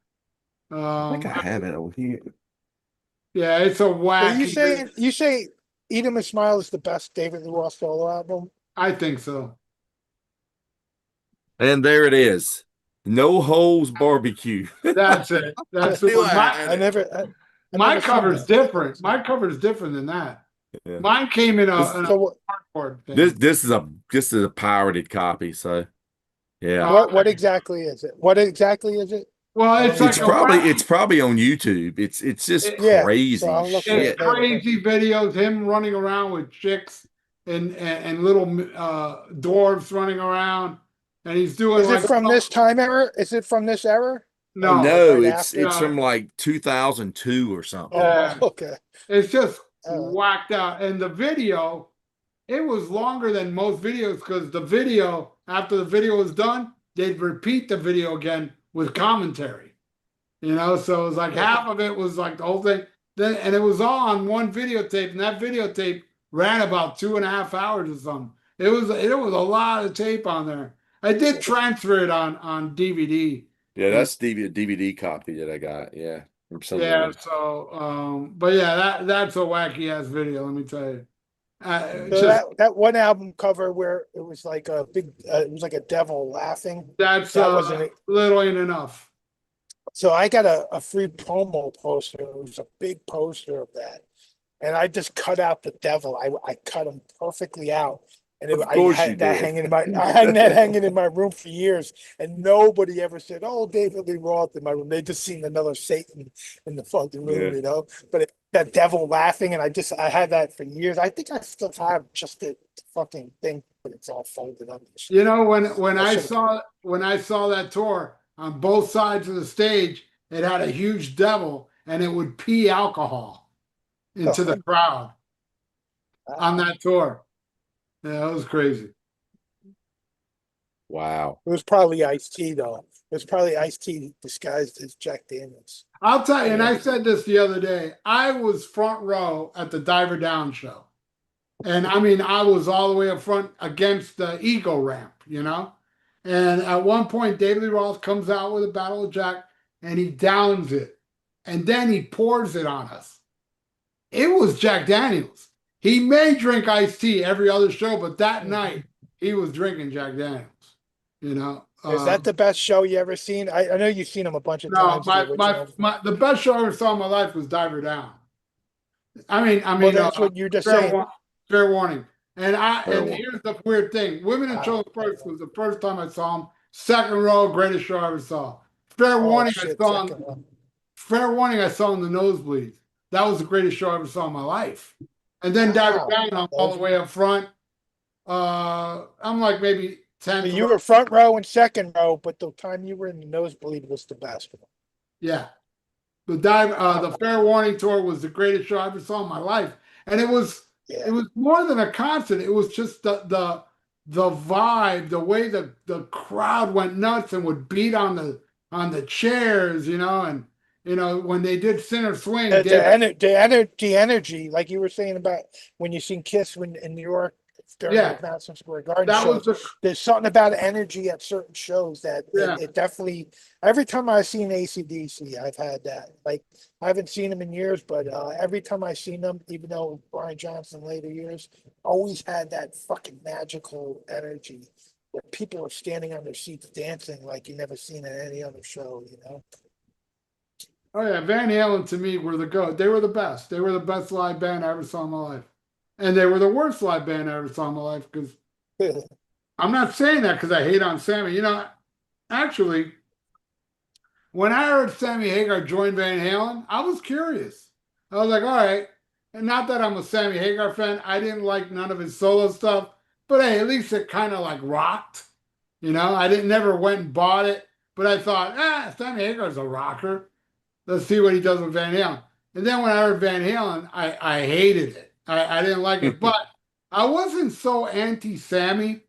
Speaker 2: I think I have it over here.
Speaker 1: Yeah, it's a
Speaker 3: So
Speaker 1: wacky.
Speaker 3: you say Eat 'em and Smile is the best David Lee Roth solo album?
Speaker 1: I think so.
Speaker 2: And there it is. No Holes Barbecue.
Speaker 1: That's it. That's the
Speaker 2: knew
Speaker 1: one.
Speaker 2: I had
Speaker 3: I
Speaker 2: it.
Speaker 3: never.
Speaker 1: My
Speaker 3: never seen
Speaker 1: cover's
Speaker 3: that.
Speaker 1: different. My cover's different than that.
Speaker 2: Yeah.
Speaker 1: Mine came in a
Speaker 3: So
Speaker 1: cardboard thing.
Speaker 2: This is a pirated copy, so yeah.
Speaker 3: what exactly is it? What exactly is it?
Speaker 1: Well, it's like
Speaker 2: It's probably on YouTube. It's just
Speaker 3: Yeah,
Speaker 2: crazy
Speaker 3: so I'll look
Speaker 2: shit.
Speaker 1: it's crazy videos. Him running around with chicks and little dwarves running around, and he's doing.
Speaker 3: Is it from this time era? Is it from this era?
Speaker 1: No,
Speaker 2: No,
Speaker 3: right
Speaker 2: it's
Speaker 3: after.
Speaker 2: from like 2002 or something.
Speaker 1: Yeah.
Speaker 3: Okay.
Speaker 1: It's just whacked out. And the video, it was longer than most videos because the video, after the video was done, they'd repeat the video again with commentary. So it was like half of it was like the whole thing. And it was all on one videotape, and that videotape ran about 2.5 hours or something. It was a lot of tape on there. I did transfer it on DVD.
Speaker 2: Yeah, that's DVD copy that I got. Yeah. From somewhere.
Speaker 1: Yeah, so but yeah, that's a wacky ass video, let me tell you.
Speaker 3: So that one album cover where it was like a big, it was like a devil laughing.
Speaker 1: That's
Speaker 3: that wasn't it.
Speaker 1: little ain't enough.
Speaker 3: So I got a free promo poster. It was a big poster of that, and I just cut out the devil. I cut him perfectly out, and I had that hanging in my room for years, and nobody ever said, "Oh, David Lee Roth" in my room. They just seen another Satan in the fucking room, But that devil laughing, and I had that for years. I think I still have just the fucking thing, but it's all folded up.
Speaker 1: When I saw that tour, on both sides of the stage, it had a huge devil, and it would pee alcohol into the crowd on that tour. Yeah, it was crazy.
Speaker 2: Wow.
Speaker 3: It was probably iced tea though. It was probably iced tea disguised as Jack Daniels.
Speaker 1: I'll tell you, and
Speaker 2: Yeah.
Speaker 1: I said this the other day. I was front row at the Diver Down show. And I mean, I was all the way up front against the ego ramp, you know? And at one point, David Lee Roth comes out with a Battle of Jack and he downs it. And then he pours it on us. It was Jack Daniels. He may drink iced tea every other show, but that night he was drinking Jack Daniels, you know?
Speaker 3: Is that the best show you ever seen? I know you've seen him a bunch of
Speaker 1: No,
Speaker 3: times, the original.
Speaker 1: the best show I ever saw in my life was Diver Down.
Speaker 3: Well, that's what you're just
Speaker 1: fair,
Speaker 3: saying.
Speaker 1: fair warning.
Speaker 2: Fair
Speaker 1: And
Speaker 2: one.
Speaker 1: here's the weird thing: Women and Children First was the first time I saw him. Second row, greatest show I ever saw. Fair
Speaker 3: Oh
Speaker 1: warning, I
Speaker 3: shit,
Speaker 1: saw him.
Speaker 3: second one.
Speaker 1: Fair warning, I saw him in the nosebleeds. That was the greatest show I ever saw in my life. And then Diver
Speaker 3: Wow.
Speaker 1: Down, I'm all the way up front. I'm like maybe
Speaker 3: So
Speaker 1: 10th
Speaker 3: you
Speaker 1: row.
Speaker 3: were front row and second row, but the time you were in the nosebleed was the best one.
Speaker 1: Yeah. The Fair Warning tour was the greatest show I ever saw in my life, and
Speaker 3: Yeah.
Speaker 1: it was more than a concert. It was just the vibe, the way the crowd went nuts and would beat on the chairs, you know, and you know when they did Center Swing, Dave.
Speaker 3: The energy, like you were saying about when you seen Kiss when in New York during
Speaker 1: Yeah,
Speaker 3: those Madison Square Garden
Speaker 1: that was
Speaker 3: shows.
Speaker 1: the
Speaker 3: There's something about energy at certain shows that
Speaker 1: yeah.
Speaker 3: it definitely. Every time I've seen AC/DC, I've had that. Like I haven't seen them in years, but every time I've seen them, even though Brian Johnson later years, always had that fucking magical energy where people were standing on their seats dancing like you never seen at any other show. You know.
Speaker 1: Oh yeah, Van Halen to me were the GOAT. They were the best. They were the best live band I ever saw in my life, and they were the worst live band I ever saw in my life because. I'm not saying that because I hate on Sammy. You know, actually, when I heard Sammy Hagar join Van Halen, I was curious. I was like, all right. And not that I'm a Sammy Hagar fan. I didn't like none of his solo stuff, but hey, at least it kind of like rocked. You know, I didn't never went and bought it, but I thought, Sammy Hagar's a rocker. Let's see what he does with Van Halen. And then when I heard Van Halen, I hated it. I didn't like it, but I wasn't so anti Sammy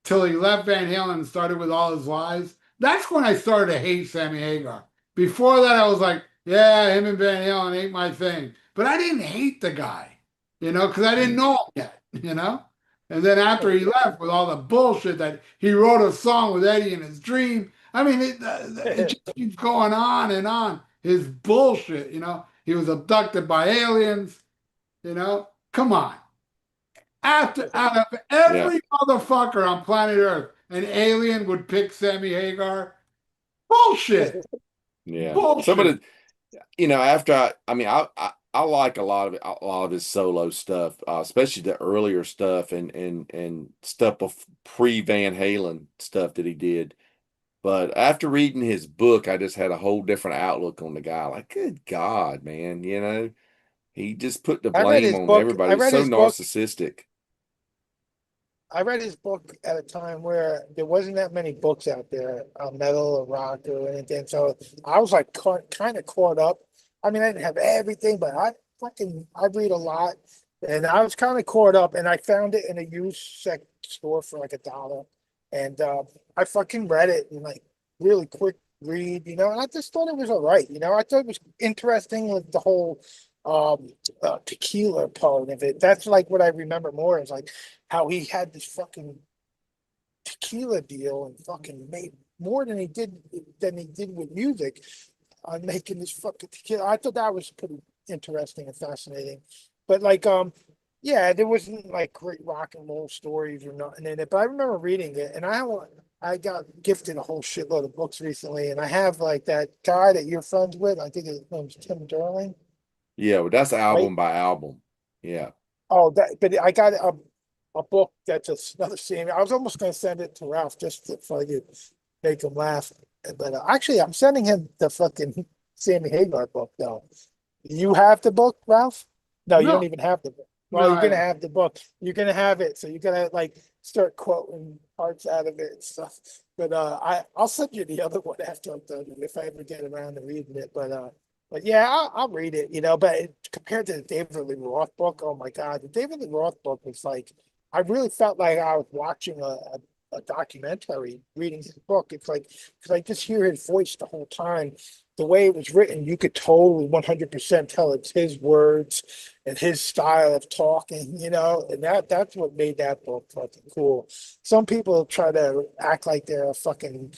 Speaker 1: till he left Van Halen and started with all his lies. That's when I started to hate Sammy Hagar. Before that, I was like, yeah, him and Van Halen ain't my thing. But I didn't hate the guy, you know, because I didn't know him yet, you know. And then after he left with all the bullshit that he wrote a song with Eddie in his dream, I mean, it just keeps going on and on. His bullshit, you know. He was abducted by aliens, you know. Come on. After out of
Speaker 2: Yeah.
Speaker 1: every motherfucker on planet Earth, an alien would pick Sammy Hagar. Bullshit.
Speaker 2: Yeah.
Speaker 1: Bullshit.
Speaker 2: After I like a lot of his solo stuff, especially the earlier stuff and stuff of pre Van Halen stuff that he did. But after reading his book, I just had a whole different outlook on the guy. Like, good God, man, he just put the
Speaker 3: I read
Speaker 2: blame
Speaker 3: his
Speaker 2: on
Speaker 3: book.
Speaker 2: everybody. He's so narcissistic.
Speaker 3: I read his book at a time where there wasn't that many books out there on metal or rock or anything. So I was like kind of caught up. I mean, I didn't have everything, but I read a lot, and I was kind of caught up. And I found it in a used store for like $1, and I fucking read it and like really quick read, and I just thought it was all right. I thought it was interesting with the whole tequila part of it. That's like what I remember more is like how he had this fucking tequila deal and fucking made more than he did with music on making this fucking tequila. I thought that was pretty interesting and fascinating. But like yeah, there wasn't like great rock and roll stories or nothing in it. But I remember reading it and I got gifted a whole shitload of books recently, and I have like that guy that you're friends with. I think his name's Tim Derling.
Speaker 2: Yeah, well, that's
Speaker 3: Right?
Speaker 2: album by album. Yeah.
Speaker 3: Oh, but I got a book that's another scene. I was almost going to send it to Ralph just so I could make him laugh. But actually, I'm sending him the fucking Sammy Hagar book, though. You have the book, Ralph? No, you don't
Speaker 1: No,
Speaker 3: even have the book. Well,
Speaker 1: no,
Speaker 3: you're gonna have the book. You're gonna have it, so you're gonna like start quoting parts out of it and stuff. But I'll send you the other one after I'm done if I ever get around to reading it. But yeah, I'll read it. But compared to the David Lee Roth book, oh my God, the David Lee Roth book was like I really felt like I was watching a documentary, reading his book. It's like, because I just hear his voice the whole time. The way it was written, you could totally 100% tell it's his words and his style of talking, and that's what made that book fucking cool. Some people try to act like they're a fucking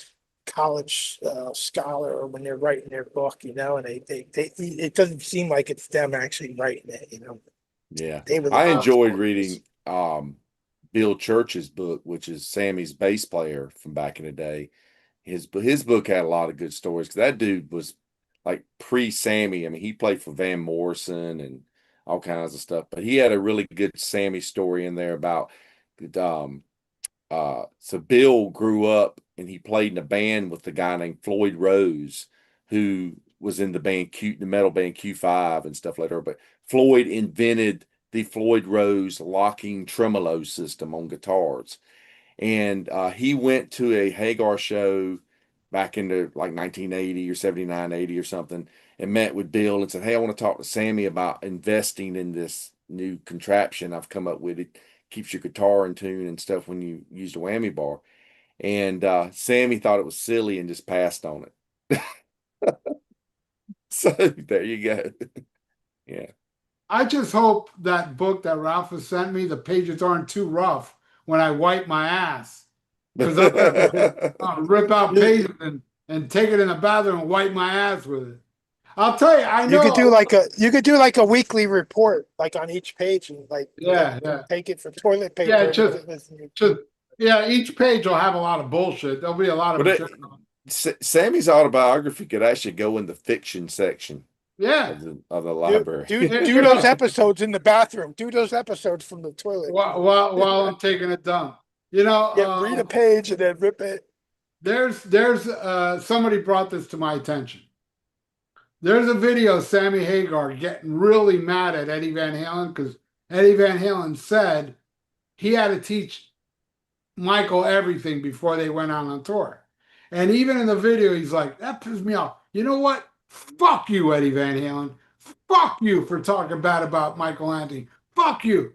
Speaker 3: college scholar when they're writing their book, and they it doesn't seem like it's them actually writing it.
Speaker 2: Yeah.
Speaker 3: They
Speaker 2: I
Speaker 3: rely on
Speaker 2: enjoyed
Speaker 3: stories.
Speaker 2: reading Bill Church's book, which is Sammy's bass player from back in the day. His book had a lot of good stories because that dude was like pre-Sammy. I mean, he played for Van Morrison and all kinds of stuff, but he had a really good Sammy story in there about um so Bill grew up and he played in a band with a guy named Floyd Rose, who was in the metal band Q5 and stuff later. But Floyd invented the Floyd Rose locking tremolo system on guitars. And he went to a Hagar show back in the like 1980 or 79, 80 or something, and met with Bill and said, "Hey, I want to talk to Sammy about investing in this new contraption I've come up with. It keeps your guitar in tune and stuff when you use the whammy bar." And Sammy thought it was silly and just passed on it. So there you go. Yeah.
Speaker 1: I just hope that book that Ralph has sent me, the pages aren't too rough when I wipe my ass. Because I'll rip out pages and take it in the bathroom and wipe my ass with it. I'll tell you, I know.
Speaker 3: You could do like a weekly report, like on each page, and like
Speaker 1: Yeah, yeah.
Speaker 3: take it for toilet
Speaker 1: Yeah,
Speaker 3: paper.
Speaker 1: just yeah, each page will have a lot of bullshit. There'll be a lot of
Speaker 2: But
Speaker 1: material.
Speaker 2: Sammy's autobiography could actually go in the fiction section
Speaker 1: Yeah.
Speaker 2: of the
Speaker 3: do,
Speaker 2: library.
Speaker 3: do those episodes in the bathroom. Do those episodes from the toilet.
Speaker 1: While I'm taking a dump.
Speaker 3: Yeah, read a page and then rip it.
Speaker 1: There's somebody brought this to my attention. There's a video of Sammy Hagar getting really mad at Eddie Van Halen because Eddie Van Halen said he had to teach Michael everything before they went on tour. And even in the video, he's like, that pissed me off. You know what? Fuck you, Eddie Van Halen. Fuck you for talking bad about Michael Anthony. Fuck you.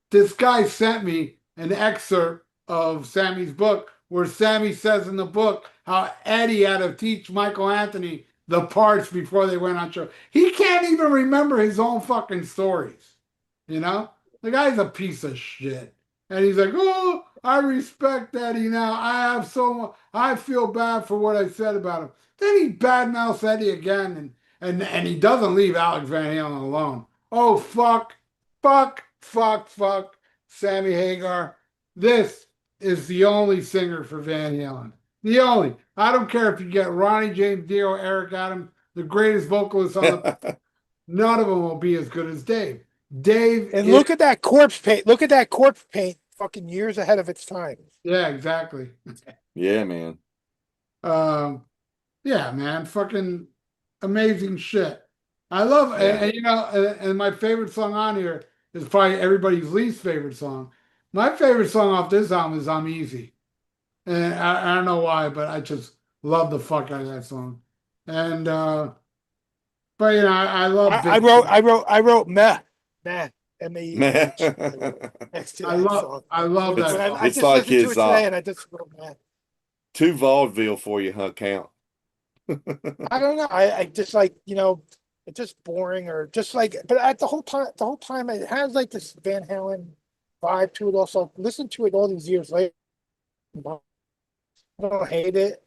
Speaker 1: This guy sent me an excerpt of Sammy's book where Sammy says in the book how Eddie had to teach Michael Anthony the parts before they went on show. He can't even remember his own fucking stories. You know? The guy's a piece of shit. And he's like, oh, I respect Eddie now. I feel bad for what I said about him. Then he badmouths Eddie again and he doesn't leave Alex Van Halen alone. Oh fuck, Sammy Hagar. This is the only singer for Van Halen. The only. I don't care if you get Ronnie James Dio, Eric Adams, the greatest vocalist on the. None of them will be as good as Dave. Dave
Speaker 3: And
Speaker 1: is,
Speaker 3: look at that corpse paint. Look at that corpse paint. Fucking years ahead of its time.
Speaker 1: yeah, exactly.
Speaker 2: Yeah, man.
Speaker 1: Um, yeah, man, fucking amazing shit. I love,
Speaker 2: Yeah.
Speaker 1: and my favorite song on here is probably everybody's least favorite song. My favorite song off this album is "I'm Easy," and I don't know why, but I just love the fuck out of that song. And but I love Big.
Speaker 3: I wrote meh, MEH next to that song.
Speaker 1: I love
Speaker 2: It's,
Speaker 1: that song.
Speaker 3: I
Speaker 2: it's
Speaker 3: just
Speaker 2: like
Speaker 3: listened to
Speaker 2: his
Speaker 3: it today and I just wrote meh.
Speaker 2: two vaudeville for you, huh, Count?
Speaker 3: I don't know. I just like, it's just boring or just like, but at the whole time it has like this Van Halen vibe to it. Also, listen to it all these years later. I don't hate it.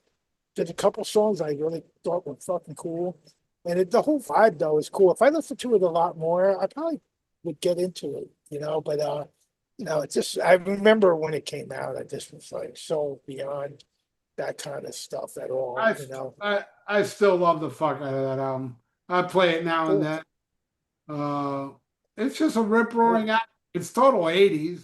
Speaker 3: There's a couple songs I really thought were fucking cool. And the whole vibe though is cool. If I listened to it a lot more, I probably would get into it, but it's just I remember when it came out, I just was like so beyond that kind of stuff at all,
Speaker 1: I still love the fuck out of that album. I play it now and
Speaker 3: Cool.
Speaker 1: then. It's just a rip roaring act. It's total 80s,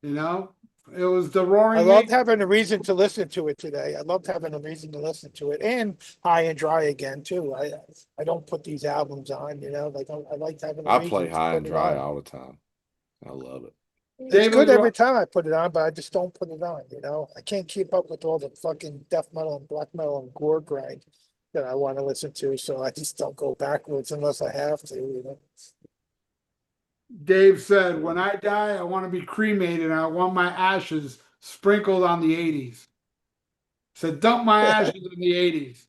Speaker 1: you know. It was the
Speaker 3: I
Speaker 1: roaring
Speaker 3: loved
Speaker 1: 80s.
Speaker 3: having a reason to listen to it today. I loved having a reason to listen to it and High and Dry again too. I don't put these albums on, like I like having a
Speaker 2: I
Speaker 3: reason
Speaker 2: play
Speaker 3: to
Speaker 2: High
Speaker 3: put
Speaker 2: and
Speaker 3: it
Speaker 2: Dry
Speaker 3: on.
Speaker 2: all the time. I love it.
Speaker 3: It's
Speaker 1: David
Speaker 3: good every
Speaker 1: Roth,
Speaker 3: time I put it on, but I just don't put it on, I can't keep up with all the fucking death metal and black metal and gore grind that I want to listen to, so I just don't go backwards unless I have to,
Speaker 1: Dave said, "When I die, I want to be cremated. And I want my ashes sprinkled on the '80s." Said, "Dump my ashes in the '80s."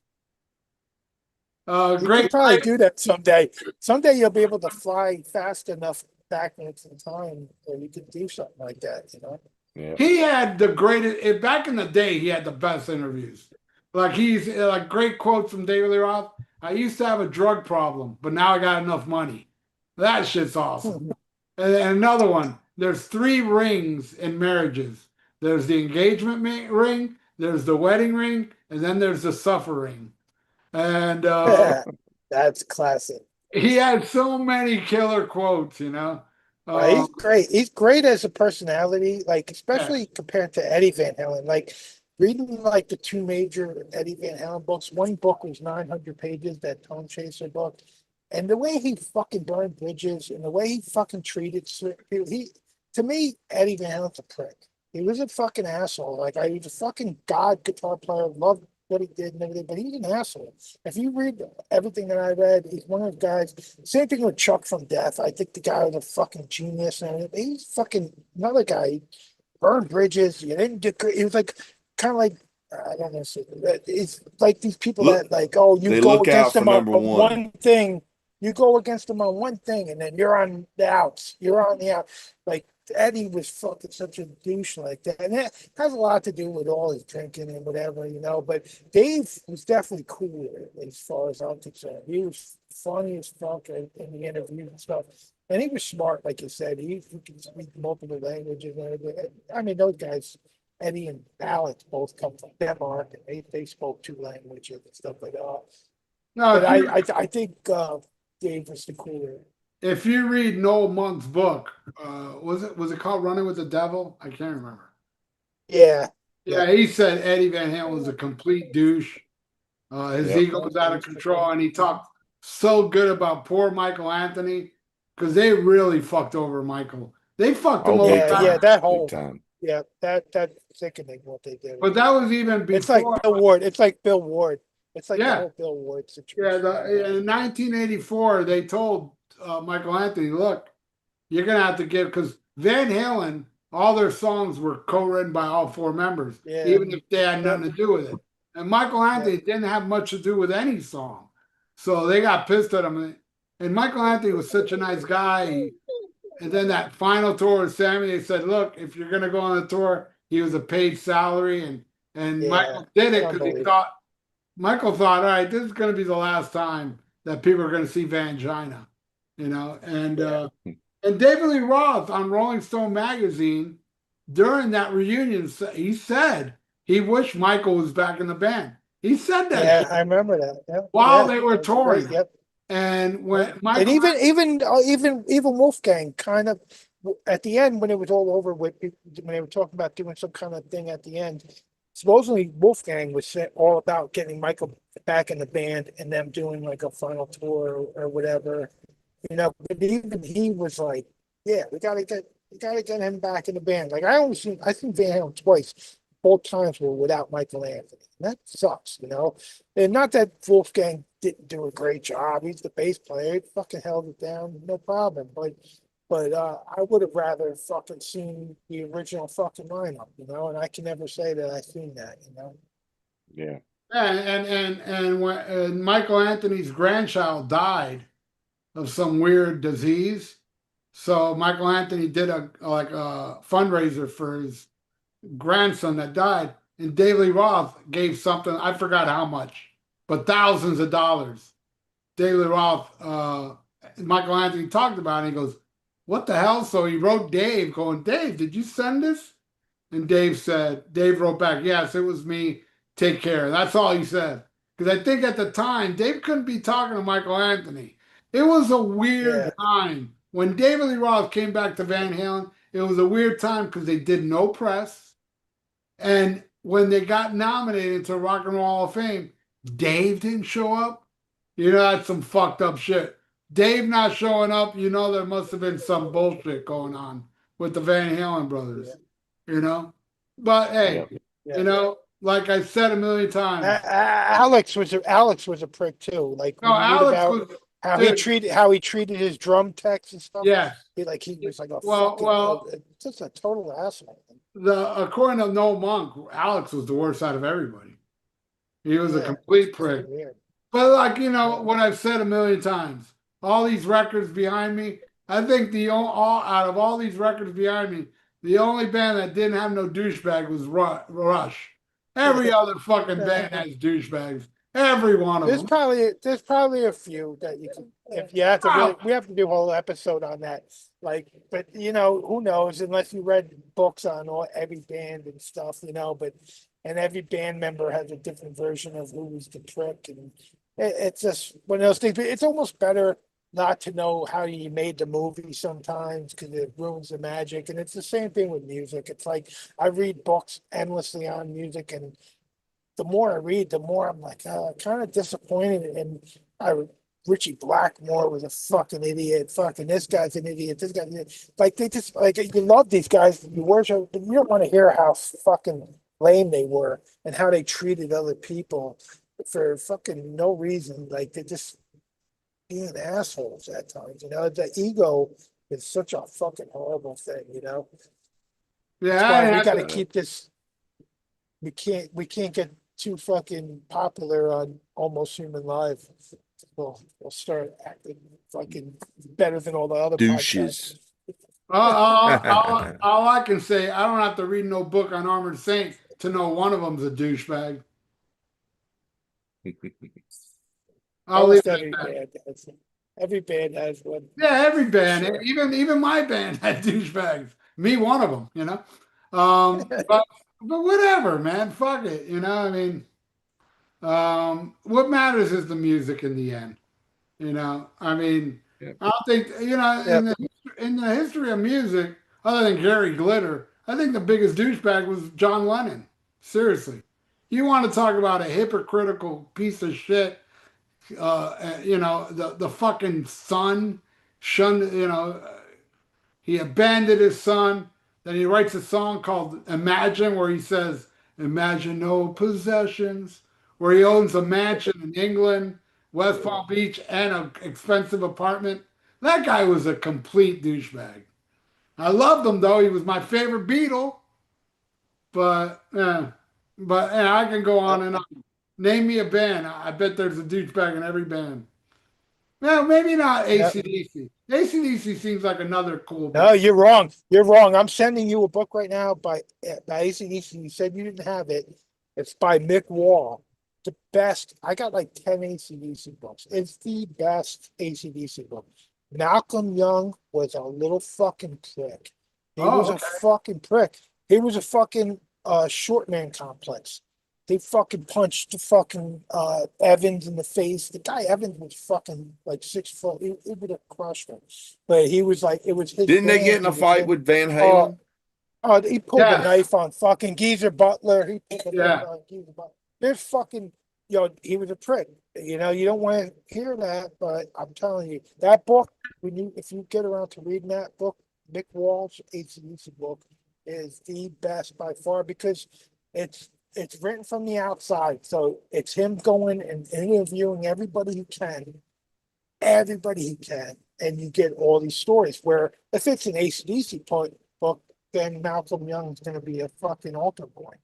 Speaker 3: You could
Speaker 1: Great
Speaker 3: probably
Speaker 1: life.
Speaker 3: do that someday. Someday you'll be able to fly fast enough back into time where you could do something like that, you know?
Speaker 2: Yeah.
Speaker 1: He had the greatest back in the day. He had the best interviews. Like he's like great quotes from David Lee Roth. I used to have a drug problem, but now I got enough money. That shit's awesome. And another one. There's 3 rings in marriages. There's the engagement ring. There's the wedding ring, and then there's the suffer ring. And
Speaker 3: That's classic.
Speaker 1: he had so many killer quotes.
Speaker 3: He's
Speaker 1: Um,
Speaker 3: great. He's great as a personality, like
Speaker 1: yeah.
Speaker 3: especially compared to Eddie Van Halen. Like reading like the 2 major Eddie Van Halen books. One book was 900 pages, that Tone Chaser book, and the way he fucking burned bridges and the way he fucking treated certain people. To me, Eddie Van Halen's a prick. He was a fucking asshole. Like he was a fucking god guitar player. Loved what he did and everything, but he's an asshole. If you read everything that I read, he's one of those guys. Same thing with Chuck from Death. I think the guy was a fucking genius, and everything. He's fucking another guy. He burned bridges. You didn't do. He was like kind of like I don't know. It's like these people
Speaker 2: Look,
Speaker 3: that like, oh, you
Speaker 2: they
Speaker 3: go
Speaker 2: look out
Speaker 3: against
Speaker 2: for
Speaker 3: them on
Speaker 2: number one.
Speaker 3: one thing. You go against them on one thing, and then you're on the outs. You're on the out. Like Eddie was fucking such a douche like that, and that has a lot to do with all his drinking and whatever, you know. But Dave was definitely cooler as far as I'm concerned. He was funny as fuck in the interviews and stuff, and he was smart, like you said. He could speak multiple languages and everything. I mean, those guys, Eddie and Alex, both come from Denmark, and they spoke 2 languages and stuff like that.
Speaker 1: No,
Speaker 3: But I think Dave was the cooler.
Speaker 1: if you read Noel Monk's book, was it called Running with the Devil? I can't remember.
Speaker 3: Yeah,
Speaker 1: Yeah,
Speaker 3: yep,
Speaker 1: he said Eddie Van Halen was a complete douche. His
Speaker 2: Yep.
Speaker 1: ego was out of control, and he talked so good about poor Michael Anthony because they really fucked over Michael. They fucked him
Speaker 2: Oh,
Speaker 1: over
Speaker 2: big
Speaker 3: yeah.
Speaker 1: bad.
Speaker 2: time.
Speaker 3: That
Speaker 2: Big
Speaker 3: whole
Speaker 2: time.
Speaker 3: Yeah, that sickening what they did.
Speaker 1: But that was even
Speaker 3: It's like
Speaker 1: before.
Speaker 3: Bill Ward. It's like Bill Ward. It's like the
Speaker 1: Yeah,
Speaker 3: whole Bill Ward
Speaker 1: yeah.
Speaker 3: situation.
Speaker 1: In 1984, they told Michael Anthony, "Look, you're gonna have to give because Van Halen, all their songs were co-written by all 4 members,
Speaker 3: Yeah,
Speaker 1: even if they had
Speaker 3: yep,
Speaker 1: nothing to do with it. And Michael
Speaker 3: yep,
Speaker 1: Anthony didn't have much to do with any song, so they got pissed at him. And Michael Anthony was such a nice guy. And then that final tour with Sammy, they said, "Look, if you're gonna go on the tour, he was a paid salary." And
Speaker 3: yeah.
Speaker 1: Michael did it because he
Speaker 3: Unbelievable.
Speaker 1: thought Michael thought, all right, this is going to be the last time that people are going to see Vangina, And
Speaker 3: Yeah,
Speaker 1: and David Lee Roth on Rolling Stone magazine during that reunion, he said he wished Michael was back in the band. He said that
Speaker 3: yeah.
Speaker 1: shit
Speaker 3: I remember that. Yep,
Speaker 1: while
Speaker 3: yeah.
Speaker 1: they were
Speaker 3: That's great.
Speaker 1: touring.
Speaker 3: Yep.
Speaker 1: And
Speaker 3: Yep.
Speaker 1: when
Speaker 3: And
Speaker 1: Michael,
Speaker 3: even Wolfgang kind of at the end when it was all over with when they were talking about doing some kind of thing at the end. Supposedly Wolfgang was all about getting Michael back in the band and them doing like a final tour or whatever, you know. But even he was like, "Yeah, we gotta get him back in the band." Like I seen Van Halen twice. Both times were without Michael Anthony. And that sucks, you know. And not that Wolfgang didn't do a great job. He's the bass player. He fucking held it down, no problem. But I would have rather fucking seen the original fucking lineup, you know. And I can never say that I've seen that, you know.
Speaker 2: Yeah.
Speaker 1: and when Michael Anthony's grandchild died of some weird disease, so Michael Anthony did a fundraiser for his grandson that died, and David Lee Roth gave something, I forgot how much, but thousands of dollars. David Lee Roth, Michael Anthony talked about it. He goes, "What the hell?" So he wrote Dave, going, "Dave, did you send this?" And Dave wrote back, "Yes, it was me. Take care." That's all he said. Because I think at the time, Dave couldn't be talking to Michael Anthony. It was a weird
Speaker 3: Yeah,
Speaker 1: time. When David Lee Roth came back to Van Halen, it was a weird time because they did no press. And when they got nominated to Rock and Roll Hall of Fame, Dave didn't show up. That's some fucked up shit. Dave not showing up, there must have been some bullshit going on with the Van Halen brothers,
Speaker 3: yeah,
Speaker 1: you know? But hey,
Speaker 2: Yep.
Speaker 3: yeah.
Speaker 1: like I said a million times,
Speaker 3: Alex was a prick too. Like
Speaker 1: no,
Speaker 3: when you read
Speaker 1: Alex
Speaker 3: about
Speaker 1: was Dude,
Speaker 3: how he treated his drum techs and stuff.
Speaker 1: yes.
Speaker 3: He was like a
Speaker 1: Well,
Speaker 3: fucking
Speaker 1: well,
Speaker 3: just a total asshole.
Speaker 1: according to No Monk, Alex was the worst out of everybody. He was a
Speaker 3: Yeah,
Speaker 1: complete
Speaker 3: it's
Speaker 1: prick.
Speaker 3: weird.
Speaker 1: But like
Speaker 3: Yeah.
Speaker 1: what I've said a million times, all these records behind me, I think all out of all these records behind me, the only band that didn't have no douchebag was Rush. Every other fucking band has douchebags. Every one of them.
Speaker 3: There's probably a few that you can, if you have to really, we have to do a whole episode on that. Like, but who knows, unless you read books on every band and stuff, and every band member has a different version of who was the prick, and it's just one of those things. But it's almost better not to know how you made the movie sometimes because it ruins the magic. And it's the same thing with music. It's like I read books endlessly on music, and the more I read, the more I'm like, kind of disappointed. And I, Richie Blackmore was a fucking idiot. Fucking this guy's an idiot. This guy's an idiot. Like they just like you love these guys, you worship, but you don't want to hear how fucking lame they were and how they treated other people for fucking no reason. Like they just being assholes at times. The ego is such a fucking horrible thing. That's
Speaker 1: Yeah, I
Speaker 3: why we
Speaker 1: had
Speaker 3: got to
Speaker 1: to,
Speaker 3: keep this. We can't get too fucking popular on Almost Human Live. We'll start acting fucking better than all the other podcasts.
Speaker 2: Douches.
Speaker 1: all I can say, I don't have to read no book on Armored Saint to know one of them's a douchebag. I'll leave
Speaker 3: Almost
Speaker 1: it at
Speaker 3: every
Speaker 1: that.
Speaker 3: band has. Every band has one.
Speaker 1: Yeah, every band,
Speaker 3: Sure.
Speaker 1: even my band had douchebags. Me, one of them. But whatever, man. Fuck it. I mean, what matters is the music in the end. I mean,
Speaker 2: Yep.
Speaker 1: I don't think
Speaker 3: Yep.
Speaker 1: in the history of music, other than Gary Glitter, I think the biggest douchebag was John Lennon. Seriously, you want to talk about a hypocritical piece of shit? The fucking son shunned. He abandoned his son. Then he writes a song called Imagine, where he says, "Imagine no possessions," where he owns a mansion in England, West Palm Beach, and an expensive apartment. That guy was a complete douchebag. I loved him though. He was my favorite Beatle. But I can go on and on. Name me a band. I bet there's a douchebag in every band. Well, maybe not
Speaker 3: Yep.
Speaker 1: AC/DC. AC/DC seems like another cool
Speaker 3: No,
Speaker 1: band.
Speaker 3: you're wrong. You're wrong. I'm sending you a book right now by AC/DC. You said you didn't have it. It's by Mick Wall. The best. I got like 10 AC/DC books. It's the best AC/DC book. Malcolm Young was a little fucking prick. He was
Speaker 1: Oh,
Speaker 3: a fucking prick. He was a fucking short man complex. They fucking punched the fucking Evans in the face. The guy Evans was fucking like 6 foot. He would have crushed him. But he was like, it was his
Speaker 2: Didn't they get
Speaker 3: band.
Speaker 2: in
Speaker 3: It
Speaker 2: a
Speaker 3: was
Speaker 2: fight
Speaker 3: him.
Speaker 2: with Van
Speaker 3: Uh,
Speaker 2: Halen?
Speaker 3: he pulled a
Speaker 1: yes.
Speaker 3: knife on fucking Geezer Butler. He pulled a knife
Speaker 1: Yeah.
Speaker 3: on Geezer Butler. There's fucking, he was a prick. You don't want to hear that, but I'm telling you, that book, if you get around to reading that book, Mick Walsh, AC/DC book, is the best by far because it's written from the outside. So it's him going and interviewing everybody he can, and you get all these stories. Where if it's an AC/DC book, then Malcolm Young's going to be a fucking altar boy.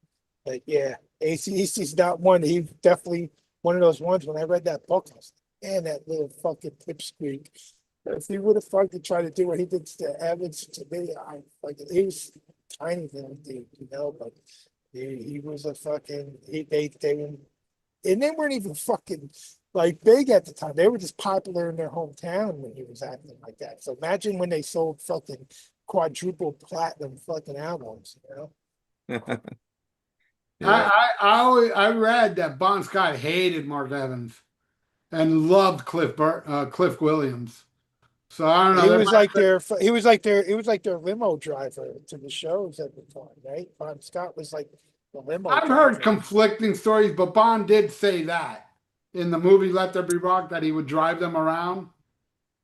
Speaker 3: But yeah, AC/DC's not one. He's definitely one of those ones. When I read that book, I was like, man, that little fucking pipsqueak. If he would have fucking tried to do what he did to Evans to me, he was tiny little dude, but he was a fucking and they weren't even fucking like big at the time. They were just popular in their hometown when he was acting like that. So imagine when they sold fucking quadruple platinum fucking albums.
Speaker 2: Yeah.
Speaker 1: I read that Bon Scott hated Mark Evans and loved Cliff Williams. So I don't know.
Speaker 3: He was like their limo driver to the shows at the time, right? Bon Scott was like the limo
Speaker 1: I've heard
Speaker 3: driver.
Speaker 1: conflicting stories, but Bond did say that in the movie Let There Be Rock that he would drive them around.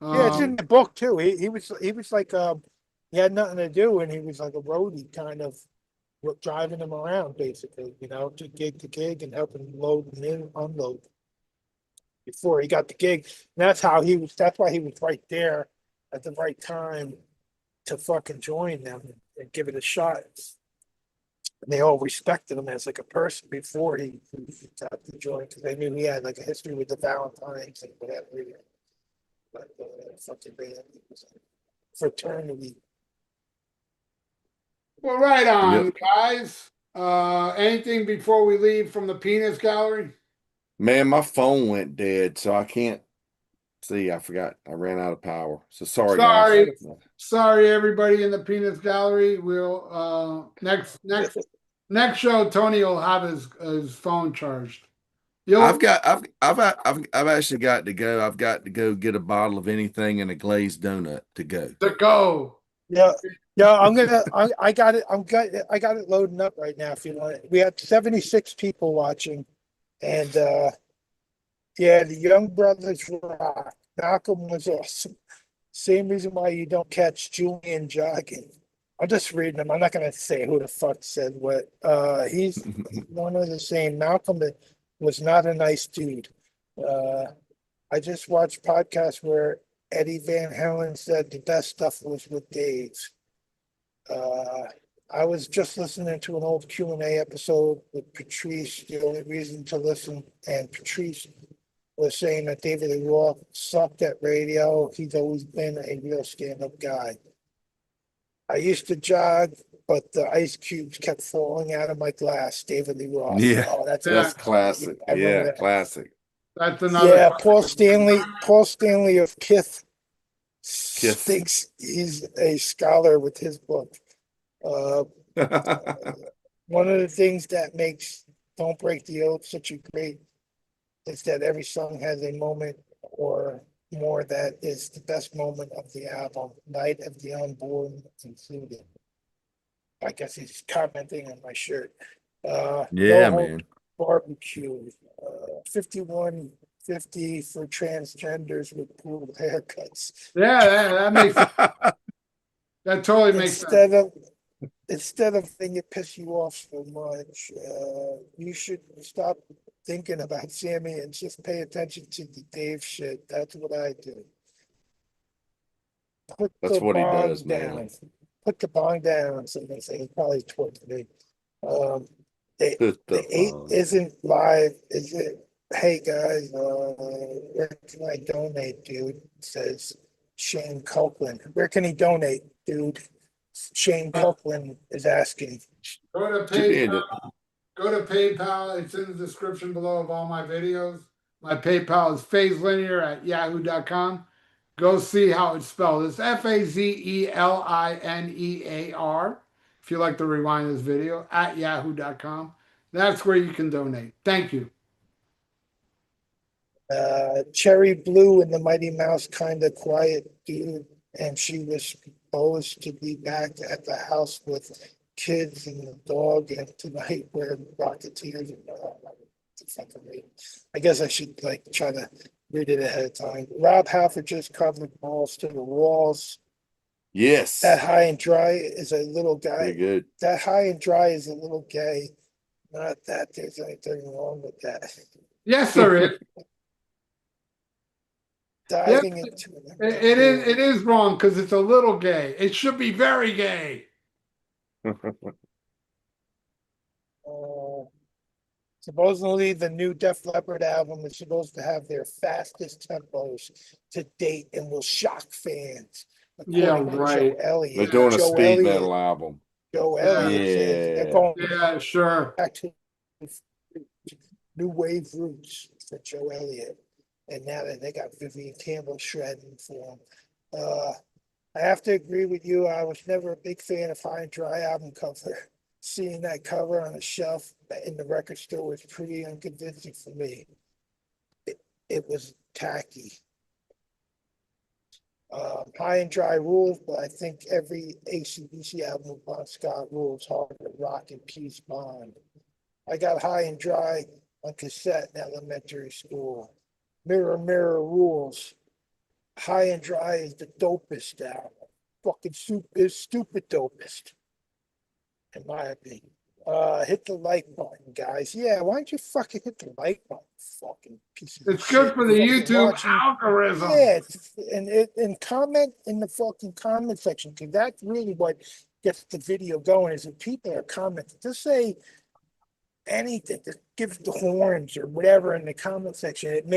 Speaker 3: Yeah, it's in the book too. He was like he had nothing to do and he was like a roadie kind of driving them around basically, to gig and helping load and unload. before he got the gig. And that's how he was. That's why he was right there at the right time to fucking join them and give it a shot. And they all respected him as like a person before he got to join because they knew he had like a history with the Valentines and whatever. But fucking band, it was a fraternity.
Speaker 1: Well, right
Speaker 2: Yep.
Speaker 1: on, guys. Anything before we leave from the penis gallery?
Speaker 2: Man, my phone went dead, so I can't see. I forgot. I ran out of power. So sorry, guys.
Speaker 1: Sorry, everybody in the penis gallery. We'll next show, Tony will have his phone charged.
Speaker 2: I've actually got to go. I've got to go get a bottle of anything and a glazed donut to go.
Speaker 1: To go.
Speaker 3: Yeah, I got it. I got it loading up right now. If you want it, we had 76 people watching, and yeah, the Young Brothers rock. Malcolm was awesome. Same reason why you don't catch Julian jogging. I'm just reading them. I'm not gonna say who the fuck said what. He's one of the same. Malcolm was not a nice dude. I just watched podcasts where Eddie Van Halen said the best stuff was with Dave. I was just listening to an old Q&A episode with Patrice, the only reason to listen, and Patrice was saying that David Lee Roth sucked at radio. He's always been a real stand-up guy. I used to jog, but the ice cubes kept falling out of my glass. David Lee Roth.
Speaker 2: Yeah,
Speaker 3: Oh,
Speaker 2: that's classic.
Speaker 3: I remember
Speaker 2: Yeah,
Speaker 3: that.
Speaker 2: classic.
Speaker 1: That's another.
Speaker 3: Yeah, Paul Stanley of Kith
Speaker 2: Kiss.
Speaker 3: thinks he's a scholar with his book. One of the things that makes Don't Break the Oath such a great is that every song has a moment or more that is the best moment of the album. Night of the Unborn included. I guess he's commenting on my shirt.
Speaker 2: Yeah,
Speaker 3: No Hope
Speaker 2: man.
Speaker 3: Barbecue. 5150 for transgenders with pool haircuts.
Speaker 1: Yeah, that makes that totally makes sense.
Speaker 3: Instead of letting it piss you off so much, you should stop thinking about Sammy and just pay attention to the Dave shit. That's what I do. Put
Speaker 2: That's
Speaker 3: the
Speaker 2: what he
Speaker 3: bong
Speaker 2: does, man.
Speaker 3: down. Put the bong down. So they say probably towards me. The
Speaker 2: Put the
Speaker 3: eight
Speaker 2: phone.
Speaker 3: isn't live, is it? Hey guys, where can I donate, dude? Says Shane Copeland. Where can he donate, dude? Shane Copeland is asking.
Speaker 1: Go to
Speaker 2: Should be in
Speaker 1: PayPal.
Speaker 2: it.
Speaker 1: Go to PayPal. It's in the description below of all my videos. My PayPal is phaselinear@yahoo.com. Go see how it's spelled. It's FAZELINEAR. If you like to rewind this video, @yahoo.com. That's where you can donate. Thank you.
Speaker 3: Cherry Blue and the Mighty Mouse kind of quiet dude, and she was supposed to be back at the house with kids and the dog, and tonight we're Rocketeers. I guess I should like try to read it ahead of time. Rob Halford just covered balls to the walls.
Speaker 2: Yes.
Speaker 3: That High and Dry is a little guy.
Speaker 2: Pretty good.
Speaker 3: That High and Dry is a little gay. Not that there's anything wrong with that.
Speaker 1: Yes, there is.
Speaker 3: Diving into
Speaker 1: It is wrong because it's a little gay. It should be very gay.
Speaker 3: Supposedly, the new Def Leppard album is supposed to have their fastest tempos to date and will shock fans.
Speaker 1: Yeah,
Speaker 3: According to
Speaker 1: right.
Speaker 3: Joe Elliott.
Speaker 2: They're doing a
Speaker 3: Joe
Speaker 2: speed
Speaker 3: Elliott,
Speaker 2: metal album.
Speaker 3: Joe Elliott said they're going
Speaker 1: Yeah, sure.
Speaker 3: back to new wave roots for Joe Elliott. And now that they got Vivian Campbell shredding for him. I have to agree with you. I was never a big fan of High and Dry album cover. Seeing that cover on a shelf in the record store was pretty unconvincing for me. It was tacky. High and Dry rules, but I think every AC/DC album with Bon Scott rules hard to rock and peace bond. I got High and Dry on cassette in elementary school. Mirror, Mirror rules. High and Dry is the dopest album. Fucking stupid dopest, in my opinion. Hit the like button. guys. Yeah, why don't you fucking hit the like button, fucking piece of
Speaker 1: It's
Speaker 3: shit?
Speaker 1: good for the
Speaker 3: You fucking
Speaker 1: YouTube
Speaker 3: watching.
Speaker 1: algorithm.
Speaker 3: Yeah, and comment in the fucking comment section, because that's really what gets the video going. Is if people are commenting, just say anything, just give the horns or whatever in the comment section. It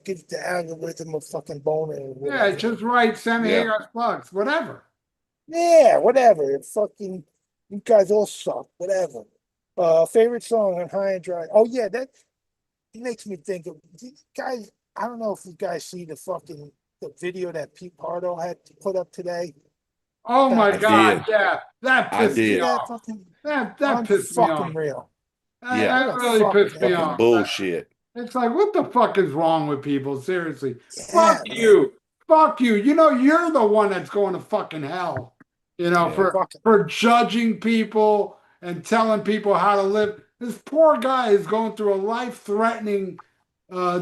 Speaker 3: gives the algorithm a fucking boner or
Speaker 1: Yeah,
Speaker 3: whatever.
Speaker 1: just write, send me
Speaker 2: Yeah.
Speaker 1: Hagar's plugs, whatever.
Speaker 3: Yeah, whatever. It fucking, you guys all suck. Whatever. Favorite song on High and Dry. Oh yeah, that it makes me think of these guys. I don't know if you guys see the video that Pete Pardo had to put up today.
Speaker 1: Oh my
Speaker 3: About
Speaker 2: I
Speaker 3: the
Speaker 1: God,
Speaker 2: did.
Speaker 3: fucking,
Speaker 1: yeah, that
Speaker 2: I
Speaker 3: you
Speaker 1: pissed
Speaker 3: see
Speaker 1: me
Speaker 2: did.
Speaker 3: that
Speaker 1: off.
Speaker 3: fucking
Speaker 1: That pissed me off.
Speaker 3: unfucking real.
Speaker 2: Yeah.
Speaker 3: What
Speaker 1: That
Speaker 3: a
Speaker 1: really
Speaker 3: fucking
Speaker 1: pissed me
Speaker 2: Fucking
Speaker 1: off.
Speaker 2: bullshit.
Speaker 1: It's like, what the fuck is wrong with people? Seriously.
Speaker 3: yeah,
Speaker 1: Fuck
Speaker 3: man.
Speaker 1: you. Fuck you. You know, you're the one that's going to fucking hell,
Speaker 2: Yeah.
Speaker 3: Fucking
Speaker 1: for judging people and telling people how to live. This poor guy is going through a life-threatening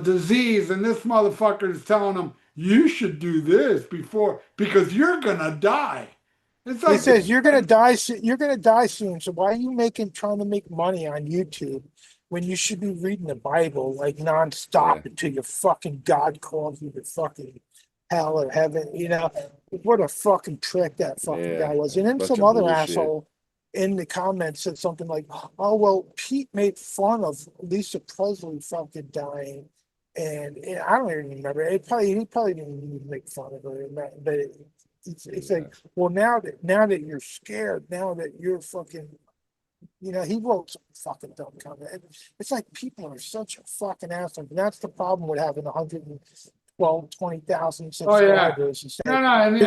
Speaker 1: disease, and this motherfucker is telling him, you should do this before, because you're gonna die. It's
Speaker 3: He
Speaker 1: like,
Speaker 3: says you're gonna die. You're gonna die soon. So why are you trying to make money on YouTube when you should be reading the Bible like
Speaker 2: Yeah.
Speaker 3: nonstop until your fucking God calls you to fucking hell or heaven? You know what a fucking prick that fucking
Speaker 2: Yeah.
Speaker 3: guy was. And then
Speaker 2: Bunch
Speaker 3: some
Speaker 2: of
Speaker 3: other
Speaker 2: bullshit.
Speaker 3: asshole in the comments said something like, "Oh well, Pete made fun of Lisa Presley fucking dying." And I don't even remember. He probably didn't even make fun of her, but it's
Speaker 2: Yeah.
Speaker 3: like, well, now that you're scared, now that you're fucking, he wrote some fucking dumb comment. It's like people are such a fucking asshole. And that's the problem with having 112, 20,000
Speaker 1: oh yeah.
Speaker 3: subscribers. Is
Speaker 1: No,
Speaker 3: that
Speaker 1: no, and me,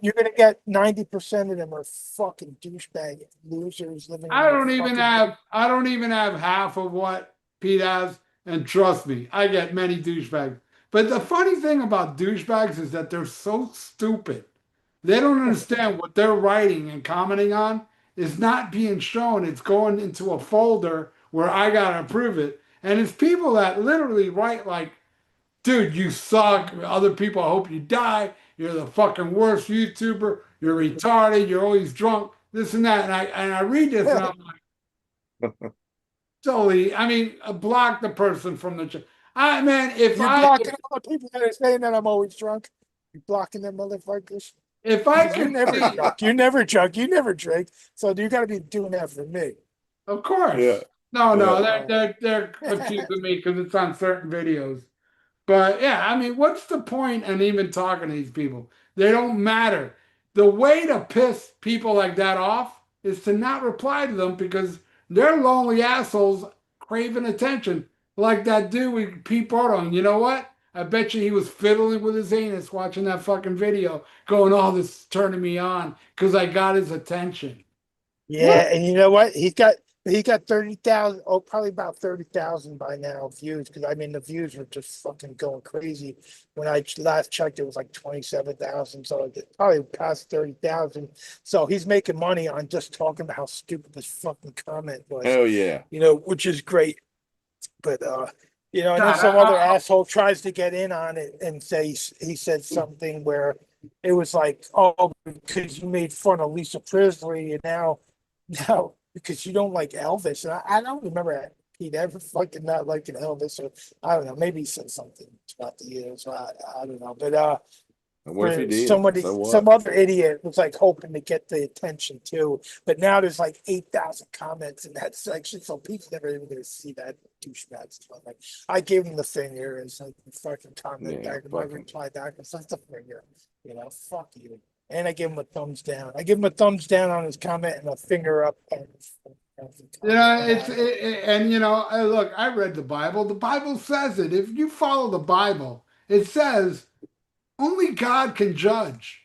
Speaker 3: you're gonna get 90% of them are fucking douchebag losers living in their fucking.
Speaker 1: I don't even have half of what Pete has, and trust me, I get many douchebags. But the funny thing about douchebags is that they're so stupid. They don't understand what they're writing and commenting on is not being shown. It's going into a folder where I gotta approve it. And it's people that literally write like, dude, you suck. Other people, I hope you die. You're the fucking worst YouTuber. You're retarded. You're always drunk. This and that. And I read this and I'm like, totally. I mean, block the person from the. I man,
Speaker 3: You're blocking all the people that are saying that I'm always drunk. You're blocking them motherfuckers.
Speaker 1: if I
Speaker 3: Because you're
Speaker 1: could
Speaker 3: never
Speaker 1: see,
Speaker 3: drunk. You're never drunk. You never drink. So you got to be doing that for me.
Speaker 1: of course.
Speaker 2: Yeah.
Speaker 1: No, no,
Speaker 2: Yeah.
Speaker 1: they're accusing me because it's on certain videos. But yeah, I mean, what's the point in even talking to these people? They don't matter. The way to piss people like that off is to not reply to them because they're lonely assholes craving attention. Like that dude with Pete Barton. And you know what? I bet you he was fiddling with his anus watching that fucking video, going, "Oh, this is turning me on because I got his attention." What?
Speaker 3: Yeah, and you know what? He got 30,000, oh, probably about 30,000 by now views. Because I mean, the views were just fucking going crazy. When I last checked, it was like 27,000. So it probably past 30,000. So he's making money on just talking about how stupid this fucking comment was.
Speaker 2: Hell yeah.
Speaker 3: Which is great. But and then
Speaker 1: God,
Speaker 3: some other asshole tries to get in on it and say he said something where it was like, oh, because you made fun of Lisa Presley and now because you don't like Elvis. And I don't remember Pete ever fucking not liking Elvis, or I don't know, maybe he said something about the years. I don't know. But
Speaker 2: And what if he did?
Speaker 3: somebody,
Speaker 2: So what?
Speaker 3: some other idiot was like hoping to get the attention too. But now there's like 8,000 comments in that section, so Pete's never even going to see that douchebag stuff. Like, I gave him the finger and so fucking comment
Speaker 2: Yeah,
Speaker 3: back, and I
Speaker 2: fucking.
Speaker 3: reply back and such the finger. Fuck you. And I gave him a thumbs down. I give him a thumbs down on his comment and a finger up.
Speaker 1: And look, I read the Bible. The Bible says it. If you follow the Bible, it says only God can judge.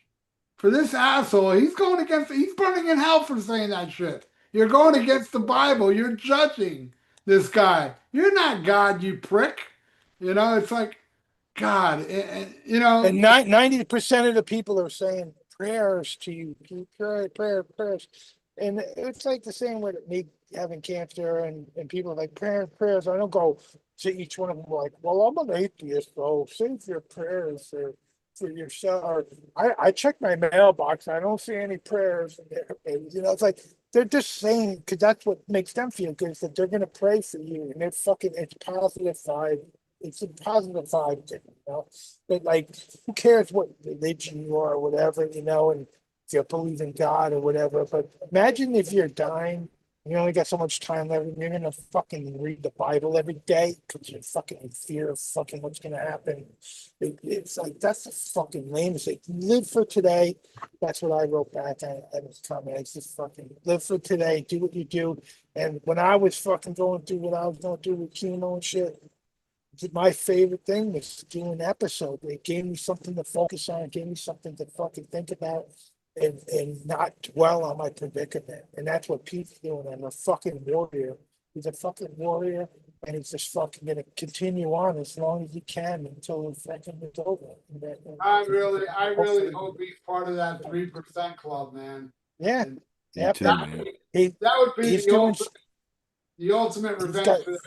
Speaker 1: For this asshole, he's burning in hell for saying that shit. You're going against the Bible. You're judging this guy. You're not God, you prick. It's like, God,
Speaker 3: And 90% of the people are saying prayers to you, prayers. And it's like the same with me having cancer and people are like prayers. I don't go to each one of them like, well, I'm an atheist, so save your prayers for yourself. Or I check my mailbox. I don't see any prayers in there. It's like, they're just saying, because that's what makes them feel good, is that they're gonna pray for you, and they're fucking, it's positive vibe. It's a positive vibe thing, you know. But like, who cares what religion you are or whatever, you know, and if you believe in God or whatever. But imagine if you're dying, you only got so much time left, and you're gonna fucking read the Bible every day because you're fucking in fear of fucking what's gonna happen. It's like that's the fucking lamest thing. Live for today. That's what I wrote back at his comment. It's just fucking live for today, do what you do. And when I was fucking going through what I was going through with chemo and shit, my favorite thing was doing an episode. It gave me something to focus on, it gave me something to fucking think about and not dwell on my predicament. And that's what Pete's doing. I'm a fucking warrior. He's a fucking warrior, and he's just fucking gonna continue on as long as he can until the fucking it's over.
Speaker 1: I really hope he's part of that 3% club, man.
Speaker 3: Yeah.
Speaker 1: And
Speaker 2: Me
Speaker 3: Yep.
Speaker 2: too,
Speaker 1: that,
Speaker 2: man.
Speaker 1: that would be
Speaker 3: He's doing.
Speaker 1: the ultimate
Speaker 3: He's
Speaker 1: revenge
Speaker 3: got.
Speaker 1: for that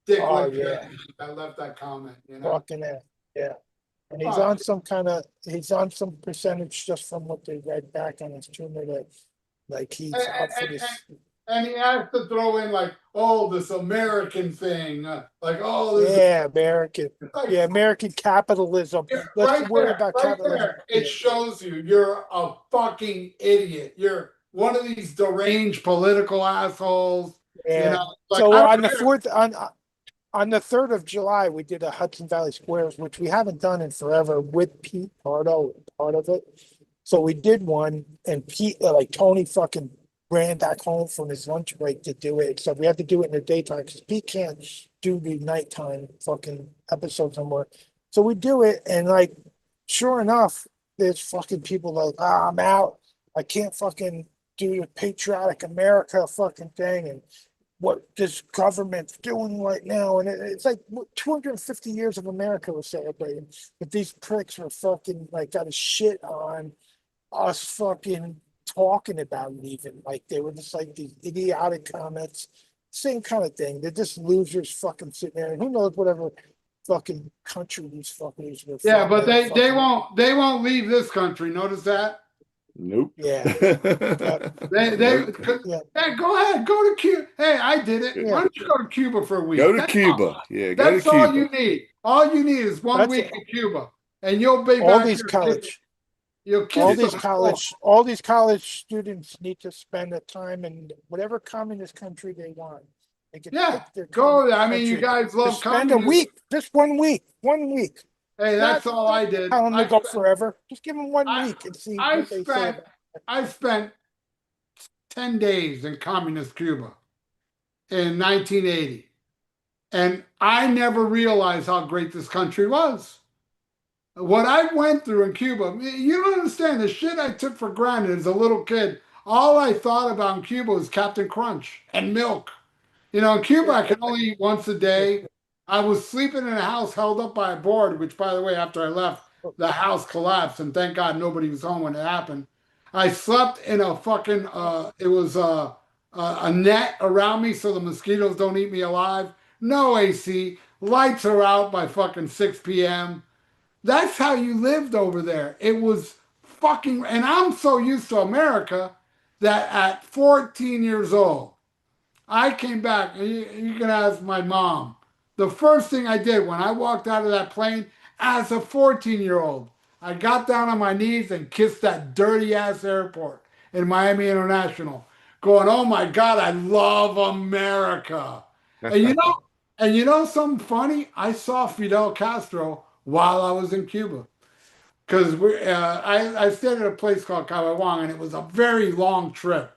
Speaker 1: dick
Speaker 3: Oh
Speaker 1: like
Speaker 3: yeah.
Speaker 1: that left that comment, you know.
Speaker 3: Fucking it. Yeah. And he's
Speaker 1: Oh,
Speaker 3: on some kind of, he's on some percentage just from what they read back on his tumor that like he's
Speaker 1: and,
Speaker 3: up for
Speaker 1: and,
Speaker 3: this.
Speaker 1: and he has to throw in like, oh, this American thing, like, oh, this
Speaker 3: Yeah, American.
Speaker 1: like,
Speaker 3: Yeah, American capitalism. Let's worry about
Speaker 1: right
Speaker 3: capitalism.
Speaker 1: there, it shows you're a fucking idiot. You're one of these deranged political assholes. You
Speaker 3: Yeah.
Speaker 1: know, like
Speaker 3: So
Speaker 1: I
Speaker 3: on
Speaker 1: don't
Speaker 3: the
Speaker 1: care.
Speaker 3: 4th, on the 3rd of July, we did a Hudson Valley Squares, which we haven't done in forever with Pete Pardo, part of it. So we did one, and Pete, like Tony, fucking ran back home from his lunch break to do it. So we had to do it in the daytime because Pete can't do the nighttime fucking episodes anymore. So we do it, and like, sure enough, there's fucking people like, I'm out. I can't fucking do the patriotic America fucking thing, and what this government's doing right now. And it's like 250 years of America we're celebrating, but these pricks are fucking like got a shit on us fucking talking about it even. Like they were just like these idiotic comments, same kind of thing. They're just losers fucking sitting there. And who knows whatever fucking country these fuckers were
Speaker 1: Yeah,
Speaker 3: from.
Speaker 1: but
Speaker 3: They're
Speaker 1: they
Speaker 3: fucking,
Speaker 1: won't leave this country. Notice that.
Speaker 2: Nope.
Speaker 3: yeah.
Speaker 1: They
Speaker 2: Nope.
Speaker 3: Yeah.
Speaker 1: hey, go ahead, go to Cuba. Hey, I did it.
Speaker 3: Yeah.
Speaker 1: Why don't you go to Cuba for a week?
Speaker 2: Go to
Speaker 1: That's all.
Speaker 2: Cuba. Yeah, go to
Speaker 1: That's all
Speaker 2: Cuba.
Speaker 1: you need. All you need is one
Speaker 3: That's
Speaker 1: week
Speaker 3: it.
Speaker 1: in Cuba, and you'll be
Speaker 3: All
Speaker 1: back
Speaker 3: these
Speaker 1: here.
Speaker 3: college.
Speaker 1: You'll kiss
Speaker 3: All these college students need to spend the time in whatever communist country they want. They can
Speaker 1: Yeah,
Speaker 3: pick their
Speaker 1: go there. I mean, you
Speaker 3: country.
Speaker 1: guys love
Speaker 3: Just spend a
Speaker 1: communism.
Speaker 3: week, just 1 week, 1 week.
Speaker 1: Hey, that's all I did.
Speaker 3: Tell them to go forever. Just give them 1 week and see
Speaker 1: I
Speaker 3: what they say
Speaker 1: spent
Speaker 3: about it.
Speaker 1: I spent 10 days in communist Cuba in 1980, and I never realized how great this country was. What I went through in Cuba, you don't understand the shit I took for granted as a little kid. All I thought about in Cuba was Captain Crunch and milk. You know, in Cuba, I could only eat once a day. I was sleeping in a house held up by a board, which, by the way, after I left, the house collapsed, and thank God nobody was home when it happened. I slept in a fucking, it was a net around me so the mosquitoes don't eat me alive. No AC. Lights are out by fucking 6 p.m. That's how you lived over there. It was fucking, and I'm so used to America that at 14 years old, I came back. You can ask my mom. The first thing I did when I walked out of that plane as a 14-year-old, I got down on my knees and kissed that dirty ass airport in Miami International, going, "Oh my God, I love America." And you know something funny? I saw Fidel Castro while I was in Cuba because I stayed at a place called Caguaguan, and it was a very long trip.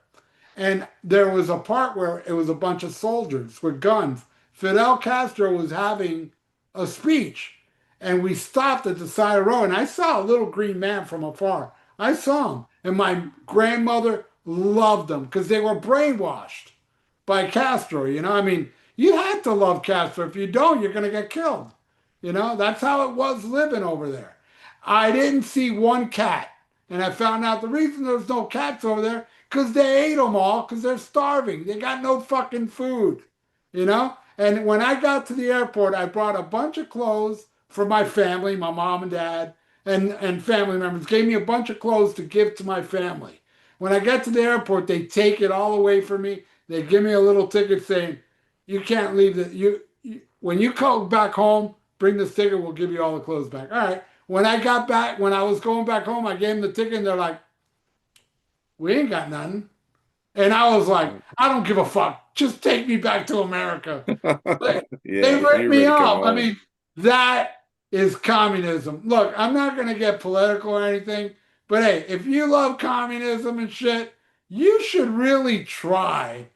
Speaker 1: And there was a part where it was a bunch of soldiers with guns. Fidel Castro was having a speech, and we stopped at the side of the road, and I saw a little green man from afar. I saw him, and my grandmother loved them because they were brainwashed by Castro. You know, I mean, you had to love Castro. If you don't, you're going to get killed. You know, that's how it was living over there. I didn't see one cat. And I found out the reason there's no cats over there because they ate them all because they're starving. They got no fucking food, you know? And when I got to the airport, I brought a bunch of clothes for my family, my mom and dad, and family members gave me a bunch of clothes to give to my family. when I get to the airport, they take it all away from me. They give me a little ticket saying, "You can't leave the you when you come back home. Bring the ticket. We'll give you all the clothes back." All right. When I got back, when I was going back home, I gave them the ticket, and they're like, "We ain't got nothing." And I was like, "I don't give a fuck. Just take me back to America." They
Speaker 2: Yeah,
Speaker 1: ripped
Speaker 2: you're
Speaker 1: me
Speaker 2: ready to come
Speaker 1: off. I
Speaker 2: home.
Speaker 1: mean, that is communism. Look, I'm not going to get political or anything, but hey, if you love communism and shit, you should really try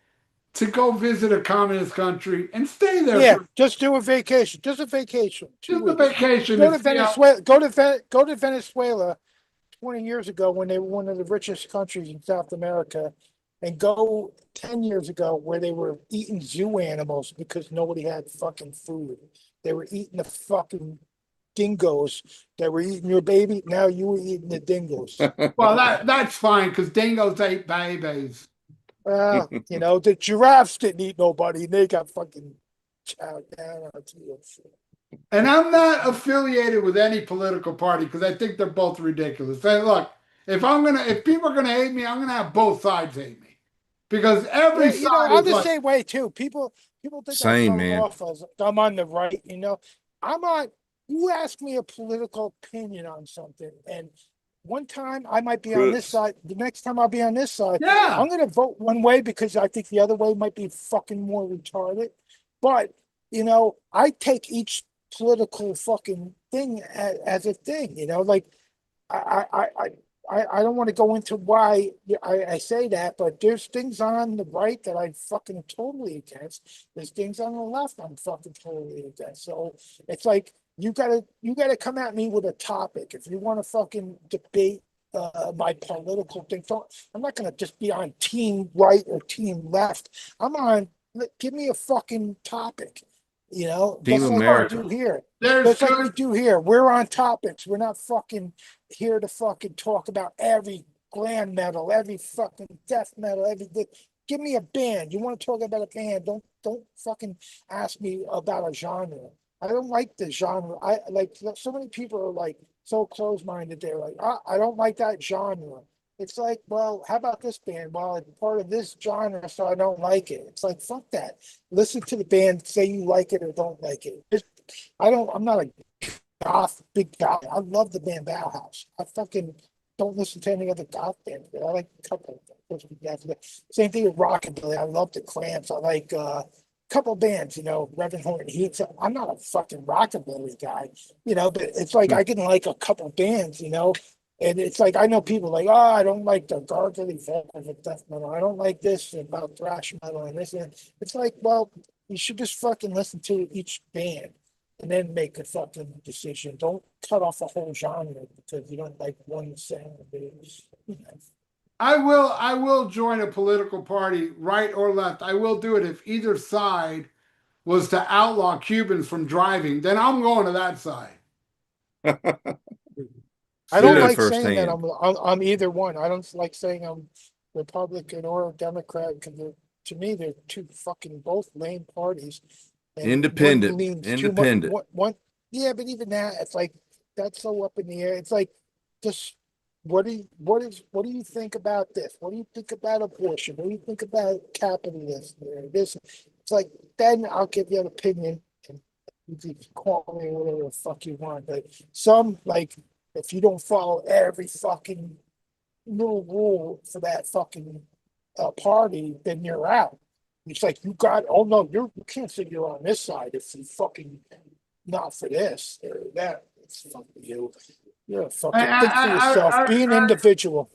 Speaker 1: to go visit a communist country and stay there
Speaker 3: Yeah,
Speaker 1: for
Speaker 3: just do a vacation. Just a vacation, two
Speaker 1: just a
Speaker 3: weeks.
Speaker 1: vacation
Speaker 3: Go
Speaker 1: and
Speaker 3: to
Speaker 1: see how.
Speaker 3: Venezuela. Go to Venezuela 20 years ago when they were one of the richest countries in South America, and go 10 years ago where they were eating zoo animals because nobody had fucking food. They were eating the fucking dingoes that were eating your baby. Now you were eating the dingoes.
Speaker 1: Well, that's fine because dingoes ate babies.
Speaker 3: The giraffes didn't eat nobody. And they got fucking chowed down on to you.
Speaker 1: And I'm not affiliated with any political party because I think they're both ridiculous. Say, look, if people are gonna hate me, I'm gonna have both sides hate me because every
Speaker 3: Yeah,
Speaker 1: side
Speaker 3: I'm
Speaker 1: is
Speaker 3: the
Speaker 1: like,
Speaker 3: same way too. People think I
Speaker 2: Same,
Speaker 3: come
Speaker 2: man.
Speaker 3: off as I'm on the right. I'm on. You ask me a political opinion on something, and one time I might be on this
Speaker 2: Crooks.
Speaker 3: side. The next time I'll be on this side.
Speaker 1: yeah,
Speaker 3: I'm going to vote one way because I think the other way might be fucking more retarded. But I take each political fucking thing as a thing. Like I, I, I, I don't want to go into why I say that, but there's things on the right that I'm fucking totally against. There's things on the left I'm fucking totally against. So it's like you gotta come at me with a topic. If you want to fucking debate my political thing, I'm not gonna just be on team right or team left. I'm on. Give me a fucking topic.
Speaker 2: Team
Speaker 3: Just like we
Speaker 2: America.
Speaker 3: do here.
Speaker 1: there's
Speaker 3: Just like we
Speaker 1: good.
Speaker 3: do here. We're on topics. We're not fucking here to fucking talk about every glam metal, every fucking death metal, everything. Give me a band. You want to talk about a band? Don't fucking ask me about a genre. I don't like the genre. I like so many people are like so close-minded. They're like, I don't like that genre. It's like, well, how about this band? Well, it's part of this genre, so I don't like it. It's like, fuck that. Listen to the band, say you like it or don't like it. I'm not a goth big guy. I love the band Bauhaus. I fucking don't listen to any other goth band. But I like a couple of them. Same thing with Rockabilly. I love the Cramps. I like a couple bands, Reverend Horton Heat. So I'm not a fucking Rockabilly guy, but it's like I can like a couple bands, And it's like I know people like, oh, I don't like the gargly vocals of death metal. I don't like this about thrash metal and this and it's like, well, you should just fucking listen to each band and then make a fucking decision. Don't cut off a whole genre because you don't like one sound.
Speaker 1: I will join a political party, right or left. I will do it if either side was to outlaw Cubans from driving. Then I'm going to that side.
Speaker 3: I
Speaker 2: Been
Speaker 3: don't
Speaker 2: there
Speaker 3: like
Speaker 1: Seriously.
Speaker 3: saying that
Speaker 2: firsthand.
Speaker 3: I'm either one. I don't like saying I'm Republican or Democrat because to me they're two fucking both lame parties, and one
Speaker 2: Independent.
Speaker 3: leans too much.
Speaker 2: Independent.
Speaker 3: One, yeah, but even that, it's like that's so up in the air. It's like just what do you think about this? What do you think about abortion? What do you think about capitalism? This, it's like then I'll give you an opinion. And you can call me whatever the fuck you want, but some like if you don't follow every fucking little rule for that fucking party, then you're out. It's like oh no, you can't say you're on this side if you fucking not for this or that. It's fucking you. You're a
Speaker 1: I,
Speaker 3: fucking think for yourself.
Speaker 1: I,
Speaker 3: Be an
Speaker 1: I,
Speaker 3: individual.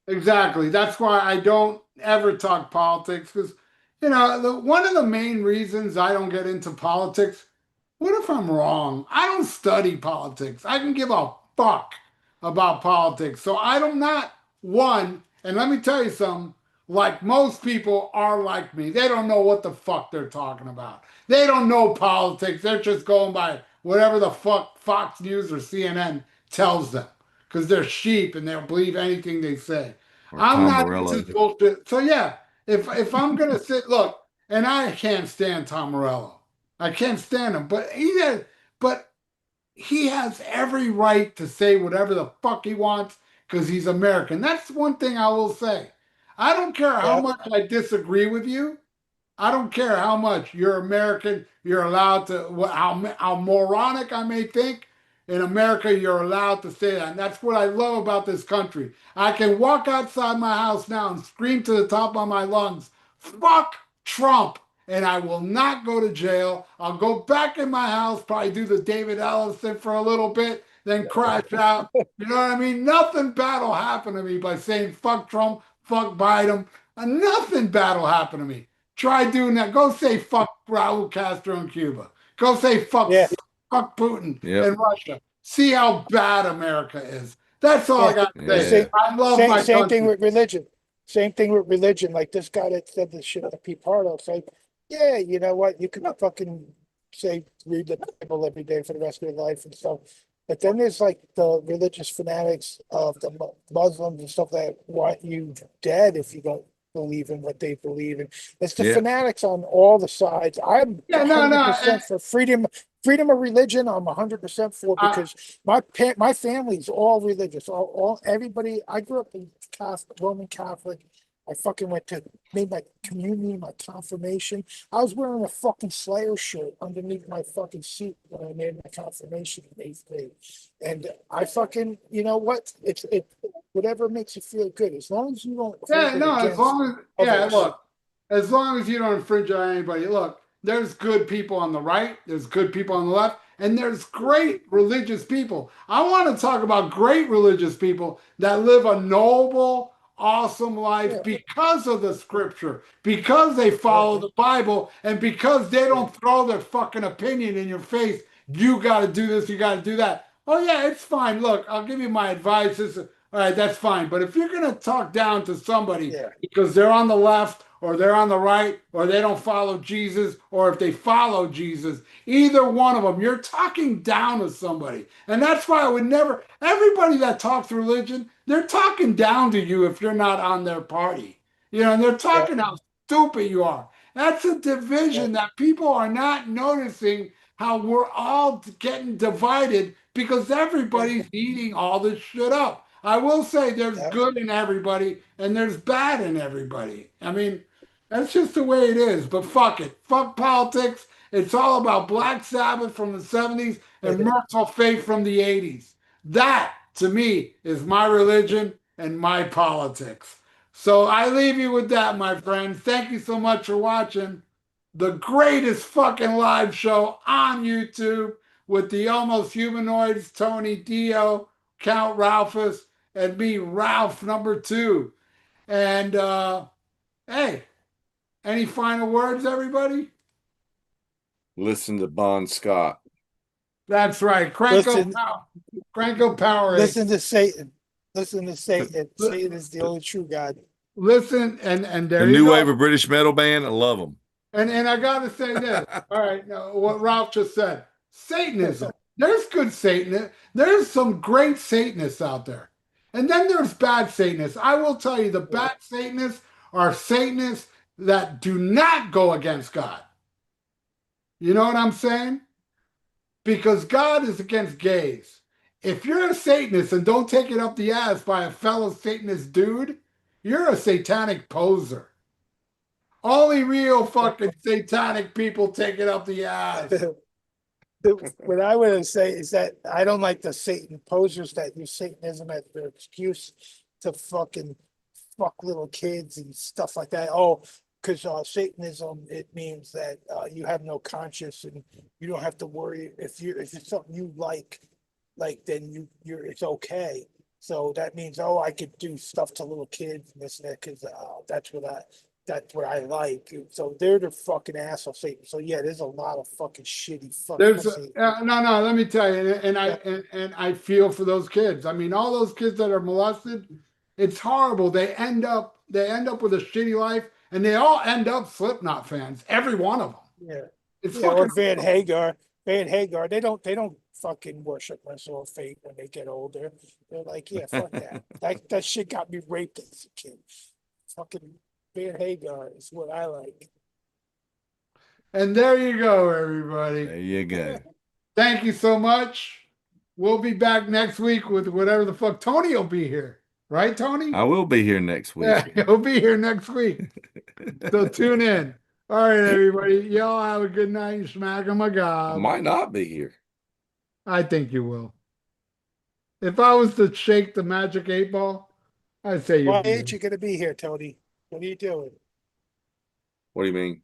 Speaker 1: Exactly. That's why I don't ever talk politics because, one of the main reasons I don't get into politics, what if I'm wrong? I don't study politics. I can give a fuck about politics. So I don't not one, and let me tell you something, like most people are like me. They don't know what the fuck they're talking about. They don't know politics. They're just going by whatever the fuck Fox News or CNN tells them because they're sheep and they'll believe anything they say.
Speaker 2: Or
Speaker 1: I'm
Speaker 2: Tom
Speaker 1: not into
Speaker 2: Morello.
Speaker 1: this bullshit. So yeah, if I'm gonna sit, look, and I can't stand Tom Morello. I can't stand him, but he has every right to say whatever the fuck he wants because he's American. That's one thing I will say. I don't care how
Speaker 3: Yeah,
Speaker 1: much I disagree with you. I don't care how much you're American, you're allowed to, how moronic I may think. In America, you're allowed to say that. And that's what I love about this country. I can walk outside my house now and scream to the top of my lungs, fuck Trump. And I will not go to jail. I'll go back in my house, probably do the David Ellison for a little bit, then crash out. You know what I mean? Nothing bad will happen to me by saying fuck Trump, fuck Biden. Nothing bad will happen to me. Try doing that. Go say fuck Raul Castro in Cuba. Go say
Speaker 3: yeah,
Speaker 1: fuck Putin
Speaker 2: Yep.
Speaker 1: in Russia. See how bad America is. That's all I
Speaker 3: yeah.
Speaker 1: got to say.
Speaker 2: Yeah.
Speaker 1: I love
Speaker 3: Same
Speaker 1: my
Speaker 3: same thing
Speaker 1: country.
Speaker 3: with religion. Same thing with religion. Like this guy that said this shit to Pete Pardo. It's like, yeah, you know what? You can fucking say read the Bible every day for the rest of your life and stuff. But then there's like the religious fanatics of the Muslims and stuff that want you dead if you don't believe in what they believe in. It's the
Speaker 2: Yeah.
Speaker 3: fanatics on all the sides. I'm
Speaker 1: Yeah, no, no.
Speaker 3: 100% for freedom of religion. I'm 100% for
Speaker 1: I,
Speaker 3: because my family's all religious. All everybody. I grew up in Catholic, Roman Catholic. I fucking made my communion, my confirmation. I was wearing a fucking Slayer shirt underneath my fucking seat when I made my confirmation in 8th grade. And I fucking, you know what? It whatever makes you feel good. As long as you don't hold
Speaker 1: yeah,
Speaker 3: it
Speaker 1: no, as
Speaker 3: against
Speaker 1: long as, yeah,
Speaker 3: others.
Speaker 1: look, as long as you don't infringe on anybody, look, there's good people on the right, there's good people on the left, and there's great religious people. I want to talk about great religious people that live a noble, awesome life
Speaker 3: Yeah,
Speaker 1: because of the scripture, because they
Speaker 3: yeah,
Speaker 1: follow the Bible, and because they
Speaker 3: yeah,
Speaker 1: don't throw their fucking opinion in your face. You got to do this, you got to do that. Oh, yeah, it's fine. Look, I'll give you my advice. All right, that's fine. But if you're going to talk down to somebody
Speaker 3: yeah,
Speaker 1: because they're on the left or they're on the right or they don't follow Jesus or if they follow Jesus, either one of them, you're talking down to somebody. And that's why I would never, everybody that talks religion, they're talking down to you if you're not on their party. You know, and they're
Speaker 3: yeah,
Speaker 1: talking how stupid you are. That's a
Speaker 3: yeah,
Speaker 1: division that people are not noticing how we're all getting divided because
Speaker 3: yeah,
Speaker 1: everybody's eating all this shit up. I will say there's
Speaker 3: yeah,
Speaker 1: good in everybody and there's bad in everybody. I mean, that's just the way it is. But fuck it. Fuck politics. It's all about Black Sabbath from the 70s and
Speaker 3: yeah.
Speaker 1: Merciful Fate from the 80s. That, to me, is my religion and my politics. So I leave you with that, my friends. Thank you so much for watching the greatest fucking live show on YouTube with the almost humanoids, Tony Dio, Count Ralphus, and me, Ralph number two. And hey, any final words, everybody?
Speaker 2: Listen to Bon Scott.
Speaker 1: That's right.
Speaker 3: Listen,
Speaker 1: Cranko Powerade.
Speaker 3: listen to Satan. Listen to Satan. Satan is the only true God.
Speaker 1: Listen, and
Speaker 2: The
Speaker 1: there you
Speaker 2: new
Speaker 1: go.
Speaker 2: wave of British metal band. I love them.
Speaker 1: And I got to say this. All right, now, what Ralph just said. Satanism. There's good Satanists. There's some great Satanists out there. And then there's bad Satanists. I will tell you, the
Speaker 3: Yeah,
Speaker 1: bad Satanists are Satanists that do not go against God. You know what I'm saying? Because God is against gays. If you're a Satanist and don't take it up the ass by a fellow Satanist dude, you're a satanic poser. Only real fucking satanic people take it up the ass.
Speaker 3: what I would say is that I don't like the Satan posers that use Satanism as their excuse to fucking fuck little kids and stuff like that. Oh, because Satanism, it means that you have no conscience and you don't have to worry if it's something you like then you're it's okay. So that means I could do stuff to little kids and this and that because that's what I like. So they're the fucking asshole Satan. So yeah, there's a lot of fucking shitty fucking
Speaker 1: There's
Speaker 3: Satan.
Speaker 1: no. Let me tell you,
Speaker 3: Yeah,
Speaker 1: and I feel for those kids. I mean, all those kids that are molested, it's horrible. They end up with a shitty life, and they all end up Slipknot fans. Every one of them.
Speaker 3: yeah,
Speaker 1: It's
Speaker 3: yeah. Or
Speaker 1: fucking.
Speaker 3: Van Hagar. Van Hagar. They don't fucking worship Merciful Fate when they get older. They're like, yeah, fuck that. That shit got me raped as a kid. Fucking Van Hagar is what I like.
Speaker 1: And there you go, everybody.
Speaker 2: There you go.
Speaker 1: Thank you so much. We'll be back next week with whatever the fuck Tony will be here. Right, Tony?
Speaker 2: I will be here next week.
Speaker 1: Yeah, he'll be here next week. So tune in. All right, everybody. Y'all have a good night and smack 'em a
Speaker 2: I
Speaker 1: gob.
Speaker 2: might not be here.
Speaker 1: I think you will. If I was to shake the magic 8 ball, I'd say you'll
Speaker 3: Why
Speaker 1: be
Speaker 3: ain't
Speaker 1: here.
Speaker 3: you gonna be here, Tony? What are you doing?
Speaker 2: What do you mean?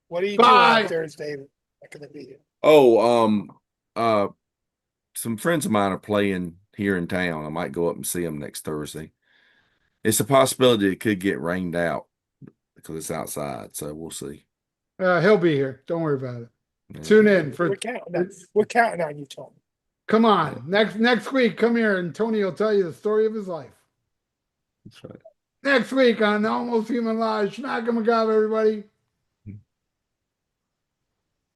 Speaker 3: What are you doing
Speaker 1: Bye.
Speaker 3: on Thursday? Not gonna be here.
Speaker 2: Oh, uh, some friends of mine are playing here in town. I might go up and see them next Thursday. It's a possibility it could get rained out because it's outside, so we'll see.
Speaker 1: He'll be here. Don't worry about it.
Speaker 2: Yeah.
Speaker 1: Tune in for.
Speaker 3: We're counting on you, Tony.
Speaker 1: Come on, next week. Come here, and Tony will tell you the story of his life.
Speaker 2: That's right.
Speaker 1: Next week on Almost Human Lives. Smack 'em a gob, everybody.